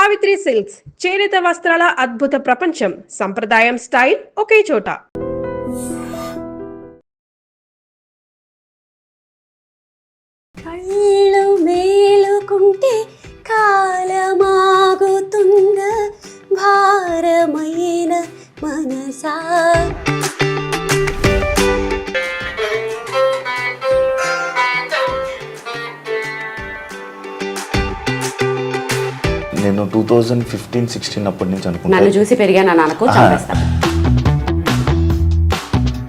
Savitri silks చేనేత వస్త్రాల అద్భుత ప్రపంచం. సంప్రదాయం స్టైల్ ఒకే చోట. కళ్ళు మేలుకుంటే కాలమాగుతుంద భారమైన మనసా. నేను 2015-16 అప్పటి నుంచి అనుకుంటా నన్ను చూసి పెరిగాను నాకు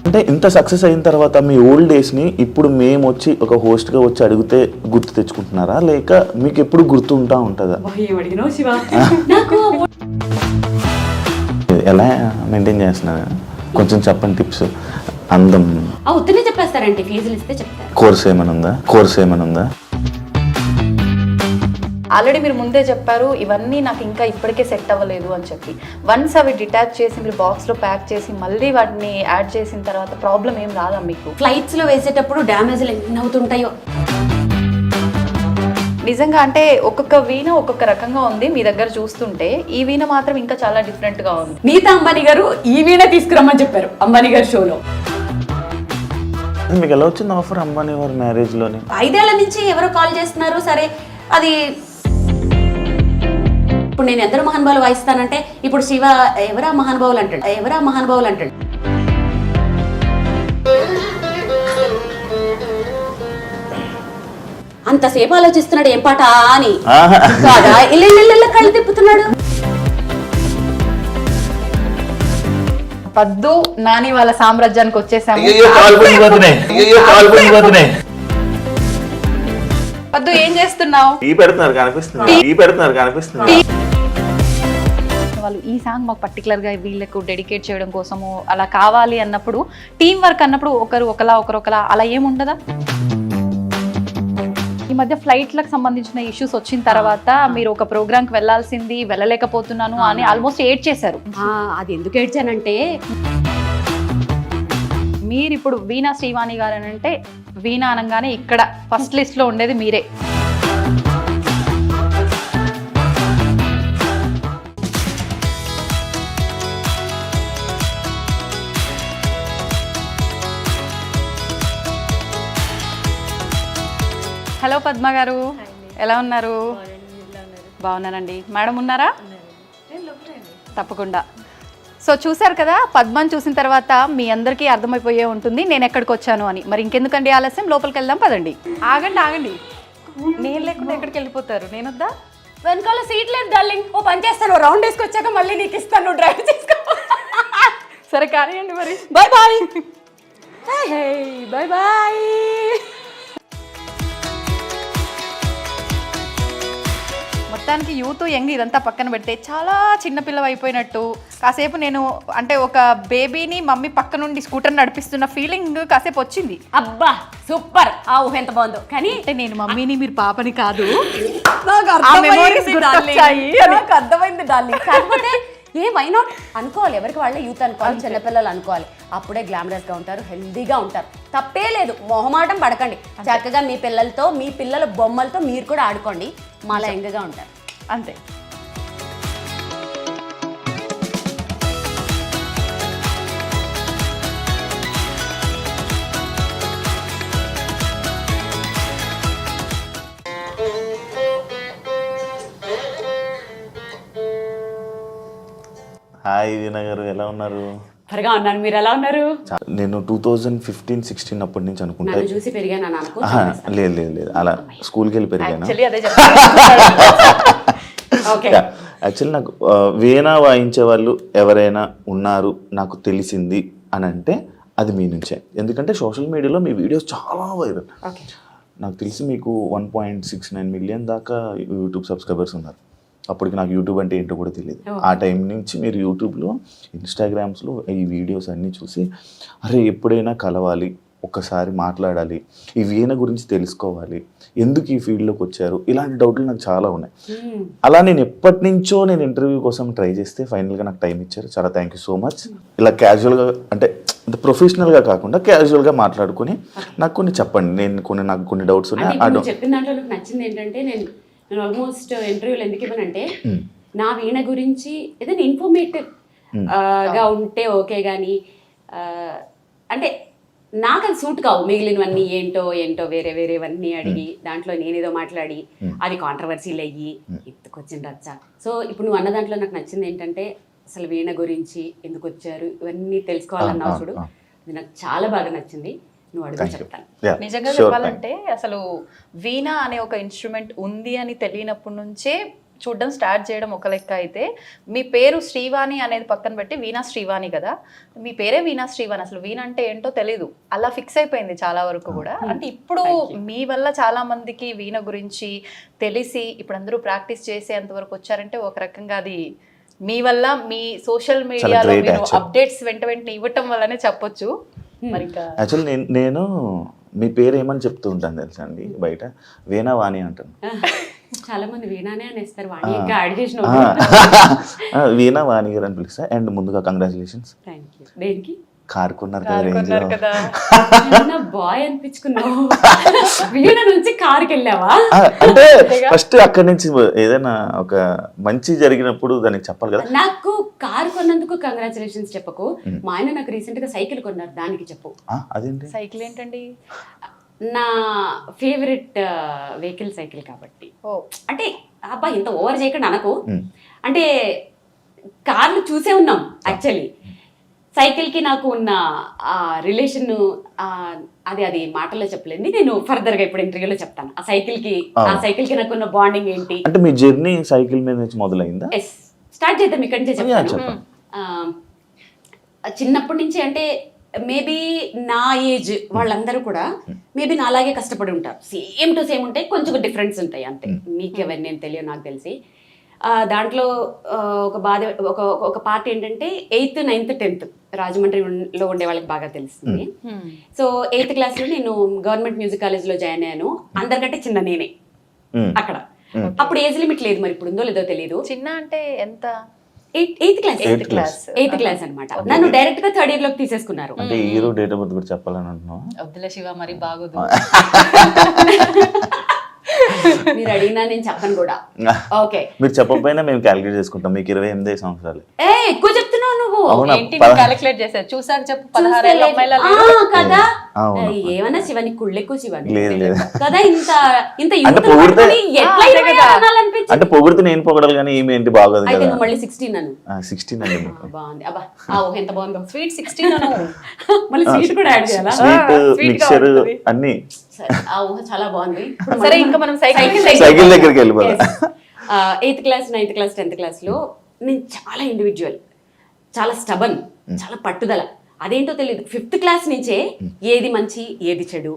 అంటే ఇంత సక్సెస్ అయిన తర్వాత మీ ఓల్డ్ డేస్ని ఇప్పుడు మేము వచ్చి ఒక హోస్ట్గా వచ్చి అడిగితే గుర్తు తెచ్చుకుంటున్నారా, లేక మీకు ఎప్పుడు గుర్తుంటా ఉంటుందా? ఎలా మెయింటైన్ చేస్తున్నారు కొంచెం చెప్పండి టిప్స్. అందం ఉత్తనే చెప్పేస్తారండి, ఫీజులు ఇస్తే చెప్తారు. కోర్స్ ఏమైనా ఉందా? ఆల్రెడీ మీరు ముందే చెప్పారు ఇవన్నీ నాకు ఇంకా ఇప్పటికే సెట్ అవ్వలేదు అని చెప్పి. వన్స్ అవి డిటాచ్ చేసి మీరు బాక్స్లో ప్యాక్ చేసి మళ్ళీ వాటిని యాడ్ చేసిన తర్వాత ప్రాబ్లం ఏం రాదా మీకు? ఫ్లైట్స్లో వేసేటప్పుడు డ్యామేజ్లు ఎన్ని అవుతుంటాయో నిజంగా. అంటే ఒక్కొక్క వీణ ఒక్కొక్క రకంగా ఉంది మీ దగ్గర చూస్తుంటే. ఈ వీణ మాత్రం ఇంకా చాలా డిఫరెంట్గా ఉంది. నీతా అంబానీ గారు ఈ వీణ తీసుకురమ్మని చెప్పారు అంబానీ గారి షోలో. మీకు ఎలా వచ్చింది ఆఫర్ అంబానీ వారి మ్యారేజ్లోని? 5 ఏళ్ల నుంచి ఎవరో కాల్ చేస్తున్నారు. సరే అది ఇప్పుడు నేను ఎందరో మహానుభావులు వాయిస్తానంటే ఇప్పుడు శివ ఎవరా మహానుభావులు అంటాడు. అంతసేపు ఆలోచిస్తున్నాడు ఏం పాట అని కాదా, ఇళ్ళ కళ్ళు తిప్పుతున్నాడు. పద్దు నాని వాళ్ళ సామ్రాజ్యానికి వచ్చేసాము. పద్దు ఏం చేస్తున్నావు? వాళ్ళు ఈ సాంగ్ మాకు పర్టికులర్గా వీళ్ళకు డెడికేట్ చేయడం కోసము అలా కావాలి అన్నప్పుడు, టీం వర్క్ అన్నప్పుడు ఒకరు ఒకలా అలా ఏముండదా? ఈ మధ్య ఫ్లైట్లకు సంబంధించిన ఇష్యూస్ వచ్చిన తర్వాత మీరు ఒక ప్రోగ్రామ్కి వెళ్ళాల్సింది వెళ్ళలేకపోతున్నాను అని ఆల్మోస్ట్ ఏడ్ చేశారు. అది ఎందుకు ఏడ్చానంటే మీరు ఇప్పుడు వీణా శ్రీవాణి గారు అని అంటే వీణా అనగానే ఇక్కడ ఫస్ట్ లిస్ట్లో ఉండేది మీరే. హలో పద్మ గారు, ఎలా ఉన్నారు? బాగున్నానండి. మేడం ఉన్నారా? తప్పకుండా. సో చూసారు కదా, పద్మని చూసిన తర్వాత మీ అందరికీ అర్థమైపోయే ఉంటుంది నేను ఎక్కడికి వచ్చాను అని. మరి ఇంకెందుకండి ఆలస్యం, లోపలికి వెళ్దాం పదండి. ఆగండి, నేను లేకుండా ఎక్కడికి వెళ్ళిపోతారు? నేను వద్దా? వెనకాల సీట్ లేదు డార్లింగ్. ఓ పని చేస్తాను, రౌండ్ వేసుకొచ్చాక మళ్ళీ నీకు ఇస్తాను, డ్రైవ్ చేసుకో. సరే కానివ్వండి మరి. Bye bye. మొత్తానికి యూత్ యంగ్ ఇదంతా పక్కన పెడితే చాలా చిన్నపిల్లవ అయిపోయినట్టు, కాసేపు నేను అంటే ఒక బేబీని మమ్మీ పక్క నుండి స్కూటర్ నడిపిస్తున్న ఫీలింగ్ కాసేపు వచ్చింది. అబ్బా సూపర్, ఆ ఊహ ఎంత బాగుందో. కానీ అంటే నేను మమ్మీని మీరు పాపని కాదు, నాకు అర్థమైంది డార్లింగ్. కాకపోతే వై నాట్ అనుకోవాలి, ఎవరికి వాళ్ళే యూత్ అనుకోవాలి, చిన్నపిల్లలు అనుకోవాలి. అప్పుడే గ్లామరస్గా ఉంటారు, హెల్దీగా ఉంటారు. తప్పే లేదు, మొహమాటం పడకండి. చక్కగా మీ పిల్లలతో, మీ పిల్లల బొమ్మలతో మీరు కూడా ఆడుకోండి, మళ్ళీ యంగ్గా ఉంటారు. అంతే. హాయ్ వీణా గారు, ఎలా ఉన్నారు? త్వరగా ఉన్నాను, మీరు ఎలా ఉన్నారు? నేను 2015-16 అప్పటి నుంచి అనుకుంటా చూసి పెరిగాను. లేదు అలా స్కూల్కి వెళ్ళి పెరిగాను. యాక్చువల్లీ నాకు వీణా వాయించే వాళ్ళు ఎవరైనా ఉన్నారు నాకు తెలిసింది అని అంటే అది మీ నుంచే. ఎందుకంటే సోషల్ మీడియాలో మీ వీడియోస్ చాలా వైరల్. నాకు తెలిసి మీకు 1.69 మిలియన్ దాకా యూట్యూబ్ సబ్స్క్రైబర్స్ ఉన్నారు. అప్పటికి నాకు యూట్యూబ్ అంటే ఏంటో కూడా తెలియదు. ఆ టైం నుంచి మీరు యూట్యూబ్లో, ఇన్స్టాగ్రామ్స్లో ఈ వీడియోస్ అన్నీ చూసి అరే ఎప్పుడైనా కలవాలి, ఒక్కసారి మాట్లాడాలి, ఈ వీణ గురించి తెలుసుకోవాలి, ఎందుకు ఈ ఫీల్డ్లోకి వచ్చారు, ఇలాంటి డౌట్లు నాకు చాలా ఉన్నాయి. అలా నేను ఎప్పటి నుంచో నేను ఇంటర్వ్యూ కోసం ట్రై చేస్తే ఫైనల్గా నాకు టైం ఇచ్చారు. చాలా థ్యాంక్ యూ సో మచ్. ఇలా క్యాజువల్గా అంటే ప్రొఫెషనల్గా కాకుండా క్యాజువల్గా మాట్లాడుకుని నాకు కొన్ని చెప్పండి. నాకు కొన్ని డౌట్స్ ఉన్నాయి. చెప్పిన దాంట్లో నాకు నచ్చింది ఏంటంటే, నేను ఆల్మోస్ట్ ఇంటర్వ్యూలు ఎందుకు ఇవ్వనంటే నా వీణ గురించి ఏదైనా ఇన్ఫర్మేటివ్ గా ఉంటే ఓకే కానీ అంటే నాకు అది సూట్ కావు. మిగిలినవన్నీ ఏంటో వేరేవన్నీ అడిగి దాంట్లో నేనేదో మాట్లాడి అది కాంట్రవర్సీలు అయ్యి ఎత్తుకొచ్చిన రచ్చ. సో ఇప్పుడు నువ్వు అన్న దాంట్లో నాకు నచ్చింది ఏంటంటే అసలు వీణ గురించి ఎందుకు వచ్చారు ఇవన్నీ తెలుసుకోవాలన్నావు చూడు, అది నాకు చాలా బాగా నచ్చింది. నువ్వు అడుగు చెప్తాను. నిజంగా చెప్పాలంటే అసలు వీణ అనే ఒక ఇన్స్ట్రుమెంట్ ఉంది అని తెలియనప్పటి నుంచే చూడడం స్టార్ట్ చేయడం ఒక లెక్క అయితే, మీ పేరు శ్రీవాణి అనేది పక్కన పెట్టి వీణా శ్రీవాణి కదా, మీ పేరే వీణా శ్రీవాణి. అసలు వీణ అంటే ఏంటో తెలీదు, అలా ఫిక్స్ అయిపోయింది చాలా వరకు కూడా. అంటే ఇప్పుడు మీ వల్ల చాలా మందికి వీణ గురించి తెలిసి ఇప్పుడు అందరూ ప్రాక్టీస్ చేసేంత వరకు వచ్చారంటే ఒక రకంగా అది మీ వల్ల, మీ సోషల్ మీడియాలో మీరు అప్డేట్స్ వెంటనే ఇవ్వటం వల్లనే చెప్పొచ్చు. మరి యాక్చువల్లీ నేను మీ పేరు ఏమని చెప్తూ ఉంటాను తెలుసా అండి, బయట వీణా వాణి అంటాను. చాలా మంది వీణానే అనేస్తారు, వాణి ఇంకా యాడ్ చేసిన వీణా వాణి గారు అని పిలుస్తా. అండ్ ముందుగా కంగ్రాచులేషన్స్. Thank you. దేనికి? కార్ కొన్నారు కదా, రేంజ్ కదా బాయ్ అనిపించుకున్నావు, వీణ నుంచి కార్కి వెళ్ళావా? అంటే ఫస్ట్ అక్కడి నుంచి ఏదైనా ఒక మంచి జరిగినప్పుడు దానికి చెప్పాలి కదా. నాకు కార్ కొన్నందుకు కంగ్రాచులేషన్స్ చెప్పకు, మా ఆయన నాకు రీసెంట్ గా సైకిల్ కొన్నారు, దానికి చెప్పు. అదేంటి సైకిల్ ఏంటండి? నా ఫేవరెట్ వెహికల్ సైకిల్ కాబట్టి. అంటే అబ్బా ఇంత ఓవర్ చేయకుండా అనకు, అంటే కార్లు చూసే ఉన్నాం యాక్చువల్లీ. సైకిల్ కి నాకు ఉన్న రిలేషన్ అది మాటల్లో చెప్పలేదు, నేను ఫర్దర్ గా ఇప్పుడు ఇంటర్వ్యూలో చెప్తాను. ఆ సైకిల్ కి నాకు ఉన్న బాండింగ్ ఏంటి. అంటే మీ జర్నీ సైకిల్ మీద నుంచి మొదలైందా? ఎస్, స్టార్ట్ చేద్దాం ఇక్కడి నుంచే చెప్తాను. చిన్నప్పటి నుంచి అంటే మేబీ నా ఏజ్ వాళ్ళందరూ కూడా మేబీ నా అలాగే కష్టపడి ఉంటారు, సేమ్ టు సేమ్ ఉంటాయి, కొంచెం డిఫరెన్స్ ఉంటాయి అంతే. మీకు ఎవరిని నేను తెలియదు నాకు తెలిసి. దాంట్లో ఒక పార్ట్ ఏంటంటే 8th, 9th, 10th రాజమండ్రిలో ఉండే వాళ్ళకి బాగా తెలుస్తుంది. సో 8th క్లాస్లో నేను గవర్నమెంట్ మ్యూజిక్ కాలేజ్లో జాయిన్ అయ్యాను. అందరికంటే చిన్న నేనే అక్కడ. అప్పుడు ఏజ్ లిమిట్ లేదు, మరి ఇప్పుడు ఉందో లేదో తెలియదు. చిన్న అంటే ఎంత? 8th క్లాస్ అన్నమాట. నన్ను డైరెక్ట్ గా 3rd year లోకి తీసేసుకున్నారు. అంటే హీరో డేట్ ఆఫ్ బర్త్ కూడా చెప్పాలని అంటున్నావా? వద్దులే శివ, మరి బాగోదు. మీరు అడిగినా నేను చెప్పను కూడా. ఓకే, మీరు చెప్పకపోయినా మేము క్యాలిక్యులేట్ చేసుకుంటాం. మీకు 28 సంవత్సరాలు. ఎక్కువ చెప్తున్నావు నువ్వు. ఏంటి క్యాలిక్యులేట్ చేశారు? చూసాక చెప్పు. 16 ఏళ్ళ అమ్మాయిలా కదా, ఏమన్నా శివని కుళ్ళెక్కువ శివని లేదు కదా. ఇంత అంటే పొగిడితే నేను పొగడాలి కానీ ఈమె ఏంటి బాగోదు కదా. మళ్ళీ 16 అను. 16 అండి. బాగుంది. అబ్బా ఎంత బాగుందో. స్వీట్ 16 అను. మళ్ళీ స్వీట్ కూడా యాడ్ చేయాలా? స్వీట్ మిక్చర్ అన్ని చాలా బాగుంది. సరే, ఇంకా మనం సైకిల్ దగ్గరికి వెళ్ళిపోదాం. 8th class, 9th class, 10th క్లాస్లో నేను చాలా ఇండివిజువల్, చాలా స్టబన్, చాలా పట్టుదల. అదేంటో తెలియదు. 5th క్లాస్ నుంచే ఏది మంచి ఏది చెడు,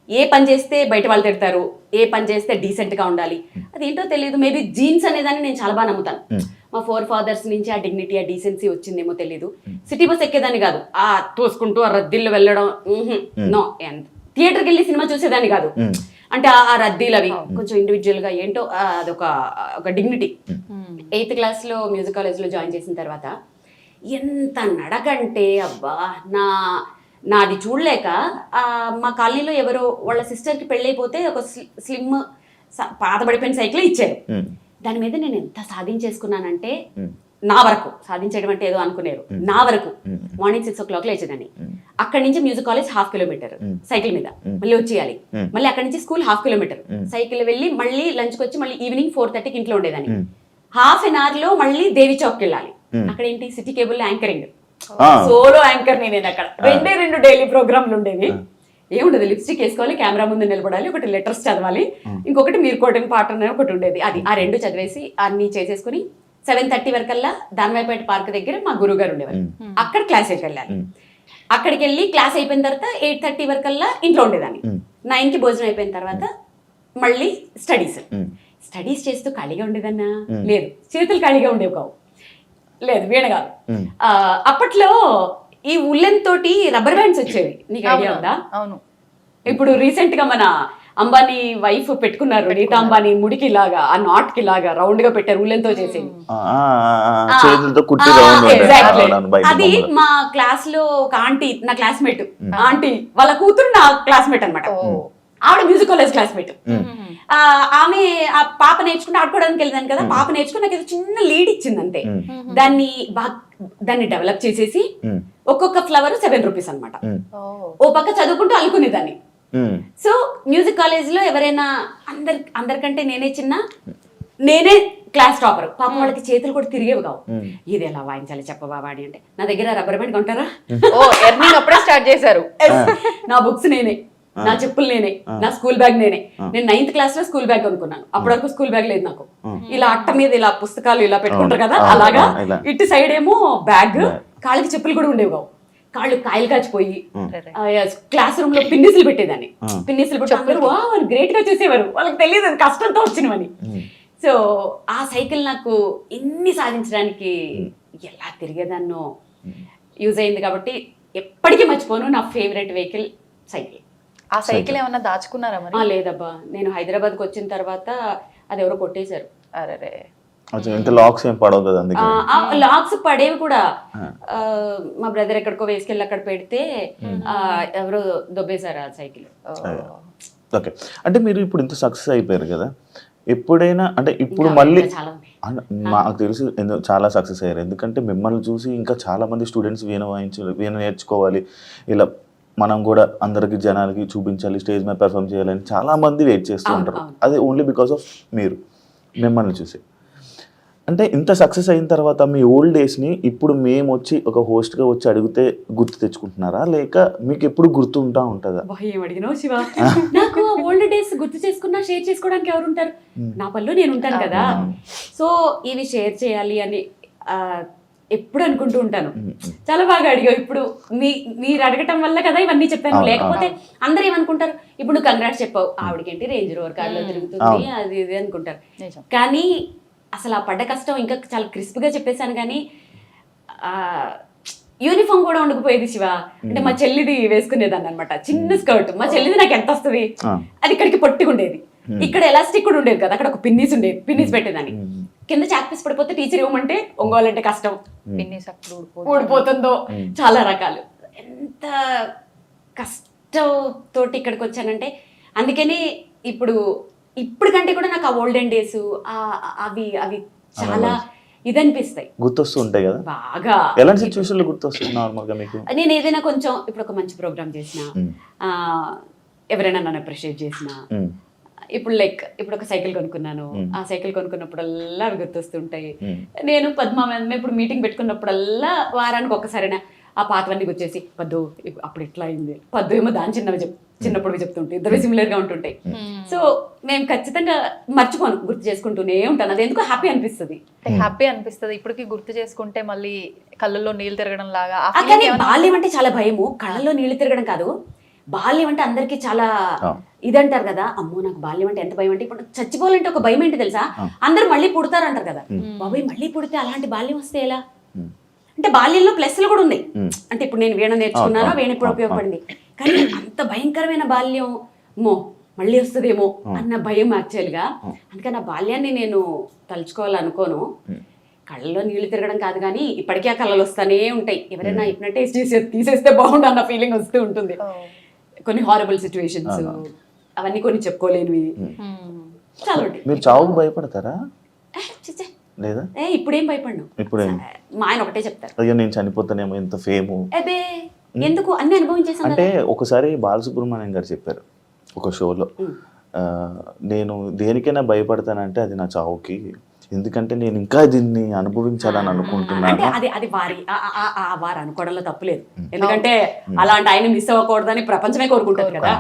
ఏ పని చేస్తే బయట వాళ్ళు తిడతారు, ఏ పని చేస్తే డీసెంట్ గా ఉండాలి, అదేంటో తెలియదు. మేబీ జీన్స్ అనేదాన్ని నేను చాలా బాగా నమ్ముతాను. మా ఫోర్ ఫాదర్స్ నుంచి ఆ డిగ్నిటీ, ఆ డీసెన్సీ వచ్చిందేమో తెలియదు. సిటీ బస్ ఎక్కేదాన్ని కాదు, ఆ తోసుకుంటూ ఆ రద్దీల్లో వెళ్ళడం, నో. థియేటర్కి వెళ్ళి సినిమా చూసేదాన్ని కాదు. అంటే ఆ రద్దీలు అవి కొంచెం ఇండివిజువల్ గా ఏంటో ఒక డిగ్నిటీ. 8th క్లాస్లో మ్యూజిక్ కాలేజ్లో జాయిన్ చేసిన తర్వాత ఎంత నడకంటే అబ్బా, నాది చూడలేక మా కాలనీలో ఎవరో వాళ్ళ సిస్టర్కి పెళ్ళైపోతే ఒక స్లిమ్ పాతబడిపోయిన సైకిల్ ఇచ్చారు. దాని మీద నేను ఎంత సాధించేసుకున్నానంటే, నా వరకు సాధించడం అంటే ఏదో అనుకునేరు, నా వరకు మార్నింగ్ 6 o'clock లేచేదాన్ని. అక్కడి నుంచి మ్యూజిక్ కాలేజ్ 1/2 kilometer సైకిల్ మీద, మళ్ళీ వచ్చేయాలి. మళ్ళీ అక్కడి నుంచి స్కూల్ 1/2 kilometer సైకిల్ వెళ్ళి మళ్ళీ లంచ్కి వచ్చి మళ్ళీ ఈవినింగ్ 4:30కి ఇంట్లో ఉండేదాన్ని. 1/2 an hour లో మళ్ళీ దేవి చౌక్కి వెళ్ళాలి. అక్కడ ఏంటి, city cable anchoring, solo anchor నేను అక్కడ. 2 డైలీ ప్రోగ్రాంలు ఉండేవి. ఏముండదు, లిప్స్టిక్ వేసుకోవాలి, కెమెరా ముందు నిలబడాలి, ఒకటి లెటర్స్ చదవాలి, ఇంకొకటి మీరు కోటన్ పాట అనేది ఒకటి ఉండేది. ఆ 2 చదివేసి అన్ని చేసేసుకుని 7:30 వరకల్లా దానివైపేట పార్క్ దగ్గర మా గురువు గారు ఉండేవారు. అక్కడ క్లాస్కి వెళ్ళాలి. అక్కడికి వెళ్ళి క్లాస్ అయిపోయిన తర్వాత 8:30 వరకల్లా ఇంట్లో ఉండేదాన్ని. 9కి భోజనం అయిపోయిన తర్వాత మళ్ళీ స్టడీస్ చేస్తూ ఖాళీగా ఉండేదన్నా? లేదు. చేతులు ఖాళీగా ఉండేవి కావు. లేదు, వీణ కాదు. అప్పట్లో ఈ ఉల్లెన్ తోటి రబ్బర్ బ్యాండ్స్ వచ్చేవి, నీకు ఐడియా ఉందా? అవును. ఇప్పుడు రీసెంట్ గా మన అంబానీ వైఫ్ పెట్టుకున్నారు, నీతా అంబానీ, ముడికి లాగా ఆ నాట్ కి లాగా రౌండ్ గా పెట్టారు, ఉల్లెన్ తో చేసేది. అది మా క్లాస్ లో ఒక ఆంటీ, నా క్లాస్మేట్ ఆంటీ వాళ్ళ కూతురు నా క్లాస్మేట్ అనమాట. ఆవిడ మ్యూజిక్ కాలేజ్ క్లాస్మేట్. ఆమె ఆ పాప నేర్చుకుని ఆడుకోవడానికి వెళ్ళాను కదా, పాప నేర్చుకుని నాకు ఏదో చిన్న లీడ్ ఇచ్చింది అంతే. దాన్ని డెవలప్ చేసేసి ఒక్కొక్క ఫ్లవర్ 7 రూపీస్ అనమాట. ఓ పక్క చదువుకుంటూ అల్లుకునేదాన్ని. సో మ్యూజిక్ కాలేజ్ లో ఎవరైనా అందరికంటే నేనే క్లాస్ టాపర్. పాపం వాళ్ళకి చేతులు కూడా తిరిగేవి కావు. ఇది ఎలా వాయించాలి చెప్పవా వాడి అంటే, నా దగ్గర రబ్బర్ బ్యాండ్ కొంటారా, అప్పుడే స్టార్ట్ చేశారు. నా బుక్స్ నేనే, నా చెప్పులు నేనే, నా స్కూల్ బ్యాగ్ నేనే. నేను 9th క్లాస్ లో స్కూల్ బ్యాగ్ కొనుక్కున్నాను. అప్పటి వరకు స్కూల్ బ్యాగ్ లేదు నాకు. ఇలా అట్ట మీద ఇలా పుస్తకాలు ఇలా పెట్టుకుంటారు కదా, అలాగా. ఇటు సైడ్ ఏమో బ్యాగ్, కాళ్ళకి చెప్పులు కూడా ఉండేవి కావు. కాళ్ళు కాయలు కాచిపోయి క్లాస్ రూమ్ లో పిన్నిసులు పెట్టేదాన్ని. పిన్నిసులు పెట్టి అందరూ వాళ్ళు గ్రేట్ గా చూసేవారు. వాళ్ళకి తెలియదు అది కష్టంతో వచ్చినవని. సో ఆ సైకిల్ నాకు ఎన్ని సాధించడానికి ఎలా తిరిగేదాన్నో యూజ్ అయింది. కాబట్టి ఎప్పటికీ మర్చిపోను. నా ఫేవరెట్ వెహికల్ సైకిల్. ఆ సైకిల్ ఏమన్నా దాచుకున్నారా మరి? లేదబ్బా, నేను హైదరాబాద్కి వచ్చిన తర్వాత అది ఎవరో కొట్టేశారు. అరే, లాక్స్ ఏం పడవు కదా, లాక్స్ పడేవి కూడా. మా బ్రదర్ ఎక్కడికో వేసుకెళ్ళి అక్కడ పెడితే ఎవరో దొబ్బేశారు ఆ సైకిల్. ఓకే, అంటే మీరు ఇప్పుడు ఇంత సక్సెస్ అయిపోయారు కదా, ఎప్పుడైనా అంటే ఇప్పుడు మళ్ళీ మాకు తెలిసి చాలా సక్సెస్ అయ్యారు. ఎందుకంటే మిమ్మల్ని చూసి ఇంకా చాలా మంది స్టూడెంట్స్ వీణ నేర్చుకోవాలి, ఇలా మనం కూడా అందరికి జనాలకి చూపించాలి, స్టేజ్ మీద పెర్ఫామ్ చేయాలని చాలా మంది వెయిట్ చేస్తూ ఉంటారు. అది ఓన్లీ బికాస్ ఆఫ్ మిమ్మల్ని చూసి. అంటే ఇంత సక్సెస్ అయిన తర్వాత మీ ఓల్డ్ డేస్ని ఇప్పుడు మేము వచ్చి ఒక హోస్ట్గా వచ్చి అడిగితే గుర్తు తెచ్చుకుంటున్నారా, లేక మీకు ఎప్పుడు గుర్తుంటా ఉంటుందా? ఏం అడిగినావు శివ, నాకు ఓల్డ్ డేస్ గుర్తు చేసుకున్నా షేర్ చేసుకోవడానికి ఎవరు ఉంటారు? నా పనిలో నేను ఉంటాను కదా. సో ఇవి షేర్ చేయాలి అని ఎప్పుడు అనుకుంటూ ఉంటాను. చాలా బాగా అడిగావు. ఇప్పుడు మీరు అడగటం వల్ల కదా ఇవన్నీ చెప్పాను. లేకపోతే అందరూ ఏమనుకుంటారు, ఇప్పుడు నువ్వు కంగ్రాట్స్ చెప్పావు, ఆవిడకేంటి రేంజ్ రోవర్ కార్లో తిరుగుతుంది అది ఇది అనుకుంటారు. కానీ అసలు ఆ పడ్డ కష్టం ఇంకా చాలా క్రిస్ప్గా చెప్పేశాను. కానీ యూనిఫామ్ కూడా ఉండకపోయేది శివ. అంటే మా చెల్లిది వేసుకునేదాన్ని అనమాట, చిన్న స్కర్ట్. మా చెల్లిది నాకు ఎంత వస్తుంది, అది ఇక్కడికి పొట్టిగా ఉండేది, ఇక్కడ ఎలాస్టిక్ కూడా ఉండేది కదా, అక్కడ ఒక పిన్నీస్ ఉండేది, పిన్నీస్ పెట్టేదాన్ని. కింద చాక్ పీస్ పడిపోతే టీచర్ ఇవ్వమంటే ఒంగోలంటే కష్టం, పిన్నీస్ ఊడిపోతుందో, చాలా రకాలు. ఎంత కష్టంతో ఇక్కడికి వచ్చానంటే అందుకని ఇప్పుడు కంటే కూడా నాకు ఆ ఓల్డెన్ డేస్ అవి చాలా ఇది అనిపిస్తాయి, గుర్తొస్తూ ఉంటాయి కదా బాగా. ఎలాంటి సిచ్యువేషన్లో గుర్తొస్తుంది నార్మల్గా మీకు? నేను ఏదైనా కొంచెం ఇప్పుడు ఒక మంచి ప్రోగ్రామ్ చేసిన, ఎవరైనా నన్ను అప్రిషియేట్ చేసిన, ఇప్పుడు ఒక సైకిల్ కొనుక్కున్నాను, ఆ సైకిల్ కొనుక్కున్నప్పుడల్లా అవి గుర్తొస్తుంటాయి. నేను పద్మ ఇప్పుడు మీటింగ్ పెట్టుకున్నప్పుడల్లా వారానికి ఒక్కసారైనా ఆ పాతవన్నీ వచ్చేసి పద్దు అప్పుడు ఇట్లా అయింది, పద్దు ఏమో దాని చిన్నప్పుడు చెప్తుంటాయి, ఇద్దరు సిమిలర్ గా ఉంటుంటాయి. సో మేము ఖచ్చితంగా మర్చిపోను, గుర్తు చేసుకుంటూనే ఉంటాను. అది ఎందుకు హ్యాపీ అనిపిస్తుంది. ఇప్పటికి గుర్తు చేసుకుంటే మళ్ళీ కళ్ళల్లో నీళ్ళు తిరగడం లాగా. కానీ బాల్యం అంటే చాలా భయము, కళ్ళల్లో నీళ్లు తిరగడం కాదు. బాల్యం అంటే అందరికి చాలా ఇదంటారు కదా, అమ్మో నాకు బాల్యం అంటే ఎంత భయం అంటే, ఇప్పుడు చచ్చిపోవాలంటే ఒక భయం ఏంటి తెలుసా, అందరు మళ్ళీ పుడతారు అంటారు కదా. బాబాయ్ మళ్ళీ పుడితే అలాంటి బాల్యం వస్తే ఎలా అంటే, బాల్యంలో ప్లస్లు కూడా ఉన్నాయి. అంటే ఇప్పుడు నేను వీణ నేర్చుకున్నాను, వీణ ఇప్పుడు ఉపయోగపడింది. కానీ అంత భయంకరమైన బాల్యం మళ్ళీ వస్తుందేమో అన్న భయం యాక్చువల్గా. అందుకని ఆ బాల్యాన్ని నేను తలుచుకోవాలనుకోను. కళ్ళలో నీళ్లు తిరగడం కాదు, కానీ ఇప్పటికీ ఆ కళ్ళలు వస్తానే ఉంటాయి. ఎవరైనా హిప్నటైజ్ తీసేస్తే బాగుండు అన్న ఫీలింగ్ వస్తూ ఉంటుంది. కొన్ని హారబుల్ సిచ్యువేషన్స్, అవన్నీ కొన్ని చెప్పుకోలేనివి చాలా ఉంటాయి. మీరు చావుకు భయపడతారా? లేదా ఇప్పుడేం భయపడ్ను. మా ఆయన ఒకటే చెప్తారు, అయ్యో నేను చనిపోతానేమో ఇంత ఫేము. అదే ఎందుకు అన్ని అనుభవించేసాను. అంటే ఒకసారి బాలసుబ్రహ్మణ్యం గారు చెప్పారు ఒక షోలో, నేను దేనికైనా భయపడతానంటే అది నా చావుకి, ఎందుకంటే నేను ఇంకా దీన్ని అనుభవించాలని అనుకుంటున్నాను. అది వారు అనుకోవడంలో తప్పులేదు, ఎందుకంటే అలాంటి ఆయన మిస్ అవ్వకూడదని ప్రపంచమే కోరుకుంటారు కదా.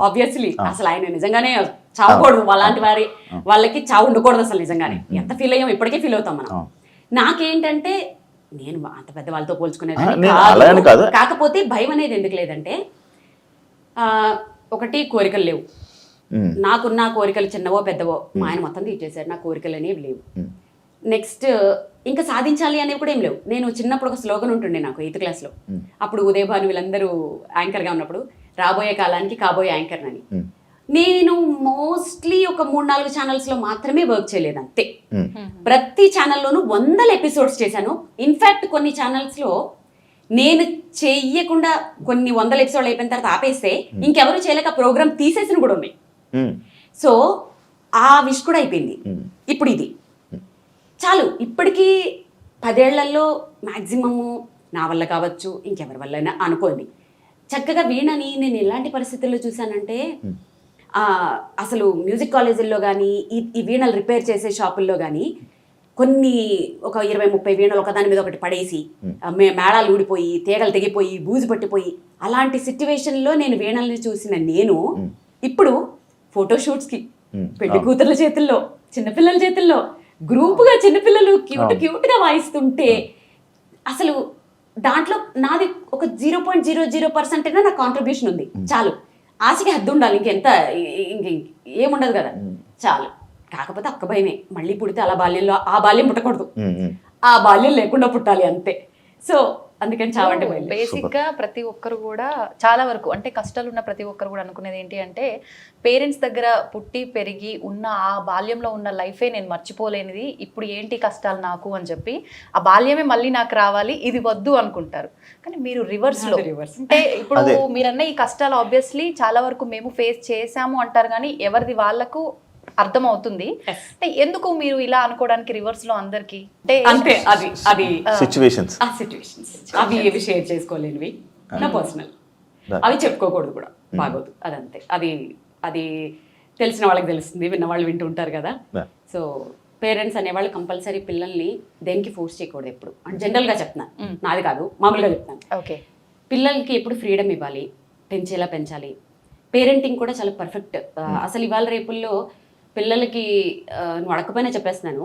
ఆబ్వియస్లీ అసలు ఆయన నిజంగానే చావకూడదు, అలాంటి వాళ్ళకి చావు ఉండకూడదు అసలు. నిజంగానే ఎంత ఫీల్ అయ్యాం, ఇప్పటికే ఫీల్ అవుతాం మనం. నాకేంటంటే నేను అంత పెద్ద వాళ్ళతో పోల్చుకునేది కాదు, కాకపోతే భయం అనేది ఎందుకు లేదంటే, ఒకటి కోరికలు లేవు. నాకున్న కోరికలు చిన్నవో పెద్దవో మా ఆయన మొత్తం తీర్చేశారు, నా కోరికలు అనేవి లేవు. నెక్స్ట్ ఇంకా సాధించాలి అనేవి కూడా ఏం లేవు. నేను చిన్నప్పుడు ఒక స్లోగన్ ఉంటుండే నాకు 8th క్లాస్లో, అప్పుడు ఉదయభాను వీళ్ళందరూ యాంకర్గా ఉన్నప్పుడు, రాబోయే కాలానికి కాబోయే యాంకర్ అని. నేను మోస్ట్లీ ఒక 3-4 ఛానల్స్లో మాత్రమే వర్క్ చేయలేదు అంతే. ప్రతి ఛానల్లోనూ 100 ఎపిసోడ్స్ చేశాను. ఇన్ఫ్యాక్ట్ కొన్ని ఛానల్స్లో నేను చెయ్యకుండా కొన్ని వందల ఎపిసోడ్లు అయిపోయిన తర్వాత ఆపేస్తే ఇంకెవరు చేయలేక ప్రోగ్రామ్ తీసేసిన కూడా ఉన్నాయి. సో ఆ విష్ కూడా అయిపోయింది. ఇప్పుడు ఇది చాలు. ఇప్పటికీ 10 ఏళ్లలో మ్యాక్సిమము నా వల్ల కావచ్చు, ఇంకెవరి వల్ల అనుకోండి. చక్కగా వీణని నేను ఎలాంటి పరిస్థితుల్లో చూశానంటే, అసలు మ్యూజిక్ కాలేజీల్లో కానీ ఈ వీణలు రిపేర్ చేసే షాపుల్లో కానీ కొన్ని ఒక 20-30 వీణలు ఒకదాని మీద ఒకటి పడేసి మేళాలు ఊడిపోయి, తీగలు తెగిపోయి, బూజు పట్టిపోయి, అలాంటి సిచ్యువేషన్లో నేను వీణల్ని చూసిన నేను ఇప్పుడు ఫోటోషూట్స్కి పెళ్లి కూతుర్ల చేతుల్లో, చిన్నపిల్లల చేతుల్లో గ్రూపుగా చిన్నపిల్లలు క్యూట్గా వాయిస్తుంటే అసలు దాంట్లో నాది ఒక 0.00% నా కాంట్రిబ్యూషన్ ఉంది. చాలు. ఆశకి హద్దు ఉండాలి, ఇంకెంత ఏముండదు కదా, చాలు. కాకపోతే అక్క భయమే, మళ్ళీ పుడితే అలా బాల్యంలో ఆ బాల్యం పుట్టకూడదు, ఆ బాల్యం లేకుండా పుట్టాలి అంతే. సో అందుకని చావంటే భయం. బేసిక్ గా ప్రతి ఒక్కరు కూడా చాలా వరకు అంటే కష్టాలు ఉన్న ప్రతి ఒక్కరు కూడా అనుకునేది ఏంటి అంటే పేరెంట్స్ దగ్గర పుట్టి పెరిగి ఉన్న ఆ బాల్యంలో ఉన్న లైఫే నేను మర్చిపోలేనిది, ఇప్పుడు ఏంటి కష్టాలు నాకు అని చెప్పి ఆ బాల్యమే మళ్ళీ నాకు రావాలి, ఇది వద్దు అనుకుంటారు. కానీ మీరు రివర్స్ లో అంటే ఇప్పుడు మీరన్న ఈ కష్టాలు ఆబ్వియస్లీ చాలా వరకు మేము ఫేస్ చేసాము అంటారు, కానీ ఎవరిది వాళ్ళకు అర్థం అవుతుంది. అంటే ఎందుకు మీరు ఇలా అనుకోవడానికి రివర్స్ లో అందరికి అంటే అది సిచ్యువేషన్స్ అవి ఏవి షేర్ చేసుకోలేనివి, నా పర్సనల్, అవి చెప్పుకోకూడదు కూడా, బాగోదు. అదంతే. అది తెలిసిన వాళ్ళకి తెలుస్తుంది, విన్న వాళ్ళు వింటూ ఉంటారు కదా. సో పేరెంట్స్ అనేవాళ్ళు కంపల్సరీ పిల్లల్ని దేనికి ఫోర్స్ చేయకూడదు ఎప్పుడు. అంటే జనరల్గా చెప్తున్నాను, నాది కాదు, మామూలుగా చెప్తున్నాను. ఓకే, పిల్లలకి ఎప్పుడు ఫ్రీడమ్ ఇవ్వాలి, పెంచేలా పెంచాలి. పేరెంటింగ్ కూడా చాలా పర్ఫెక్ట్. అసలు ఇవాళ రేపుల్లో పిల్లలకి నువ్వు అడగకపోయినా చెప్పేస్తున్నాను.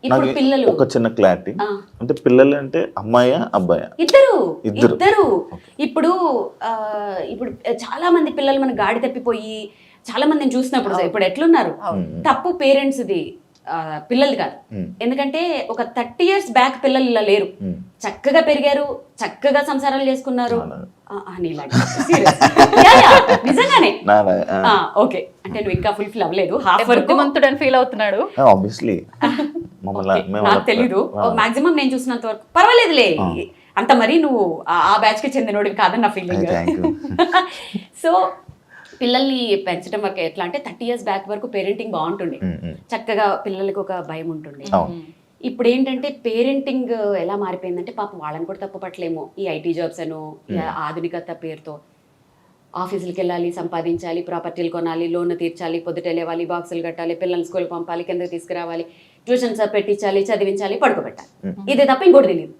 ఇప్పుడు పిల్లలు ఒక చిన్న క్లారిటీ అంటే పిల్లలు అంటే అమ్మాయా అబ్బాయా? ఇద్దరు. ఇప్పుడు చాలా మంది పిల్లలు మన గాడి తప్పిపోయి చాలా మందిని చూసినప్పుడు ఇప్పుడు ఎట్లున్నారు, తప్పు పేరెంట్స్ది, పిల్లలు కాదు. ఎందుకంటే ఒక 30 years బ్యాక్ పిల్లలు ఇలా లేరు, చక్కగా పెరిగారు, చక్కగా సంసారాలు చేసుకున్నారు. నిజంగానే. ఓకే, అంటే నువ్వు ఇంకా ఫుల్ఫిల్ అవ్వలేదు, హాఫ్ వరకు మంతుడని ఫీల్ అవుతున్నాడు. ఆబ్వియస్లీ నాకు తెలీదు, మాక్సిమం నేను చూసినంత వరకు పర్వాలేదులే, అంత మరీ నువ్వు ఆ బ్యాచ్ కి చెందినోడివి కాదని నా ఫీలింగ్. సో పిల్లల్ని పెంచడం వరకు ఎట్లా అంటే 30 years బ్యాక్ వరకు పేరెంటింగ్ బాగుంటుండే, చక్కగా పిల్లలకి ఒక భయం ఉంటుండే. ఇప్పుడు ఏంటంటే పేరెంటింగ్ ఎలా మారిపోయిందంటే పాపం వాళ్ళని కూడా తప్పు పట్టలేము. ఈ ఐటీ జాబ్స్ అను ఆధునికత పేరుతో ఆఫీసులకు వెళ్ళాలి, సంపాదించాలి, ప్రాపర్టీలు కొనాలి, లోన్ తీర్చాలి, పొద్దుట లేవాలి, బాక్సులు కట్టాలి, పిల్లల్ని స్కూల్ పంపాలి, కిందకి తీసుకురావాలి, ట్యూషన్స్ పెట్టించాలి, చదివించాలి, పడుకోబెట్టాలి. ఇదే తప్ప ఇంకోటి తెలియదు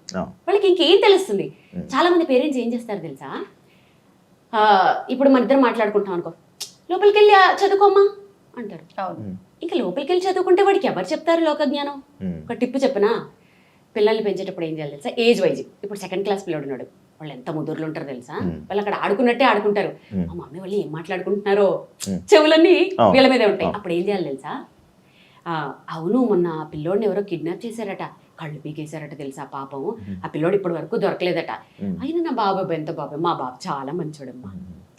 వాళ్ళకి. ఇంకేం తెలుస్తుంది? చాలా మంది పేరెంట్స్ ఏం చేస్తారు తెలుసా, ఇప్పుడు మన ఇద్దరు మాట్లాడుకుంటాం అనుకో, లోపలికి వెళ్ళి చదువుకోమ్మా అంటారు. ఇంకా లోపలికి వెళ్ళి చదువుకుంటే వాడికి ఎవరు చెప్తారు లోక జ్ఞానం? ఒక టిప్పు చెప్పనా, పిల్లల్ని పెంచేటప్పుడు ఏం చేయాలి తెలుసా, ఏజ్ వైజ్. ఇప్పుడు 2nd class పిల్లడు ఉన్నాడు, వాళ్ళు ఎంత ముదురులు ఉంటారు తెలుసా, వాళ్ళు అక్కడ ఆడుకున్నట్టే ఆడుకుంటారు. మా మమ్మీ వాళ్ళు ఏం మాట్లాడుకుంటున్నారో చెవులన్నీ వీళ్ళ మీదే ఉంటాయి. అప్పుడు ఏం చేయాలి తెలుసా, అవును మొన్న పిల్లోడిని ఎవరో కిడ్నాప్ చేశారట, కళ్ళు పీకేశారట తెలుసా పాపం, ఆ పిల్లోడు ఇప్పటి వరకు దొరకలేదట. అయినా నా బాబాయ్ ఎంత బాబాయ్, మా బాబు చాలా మంచోడమ్మా,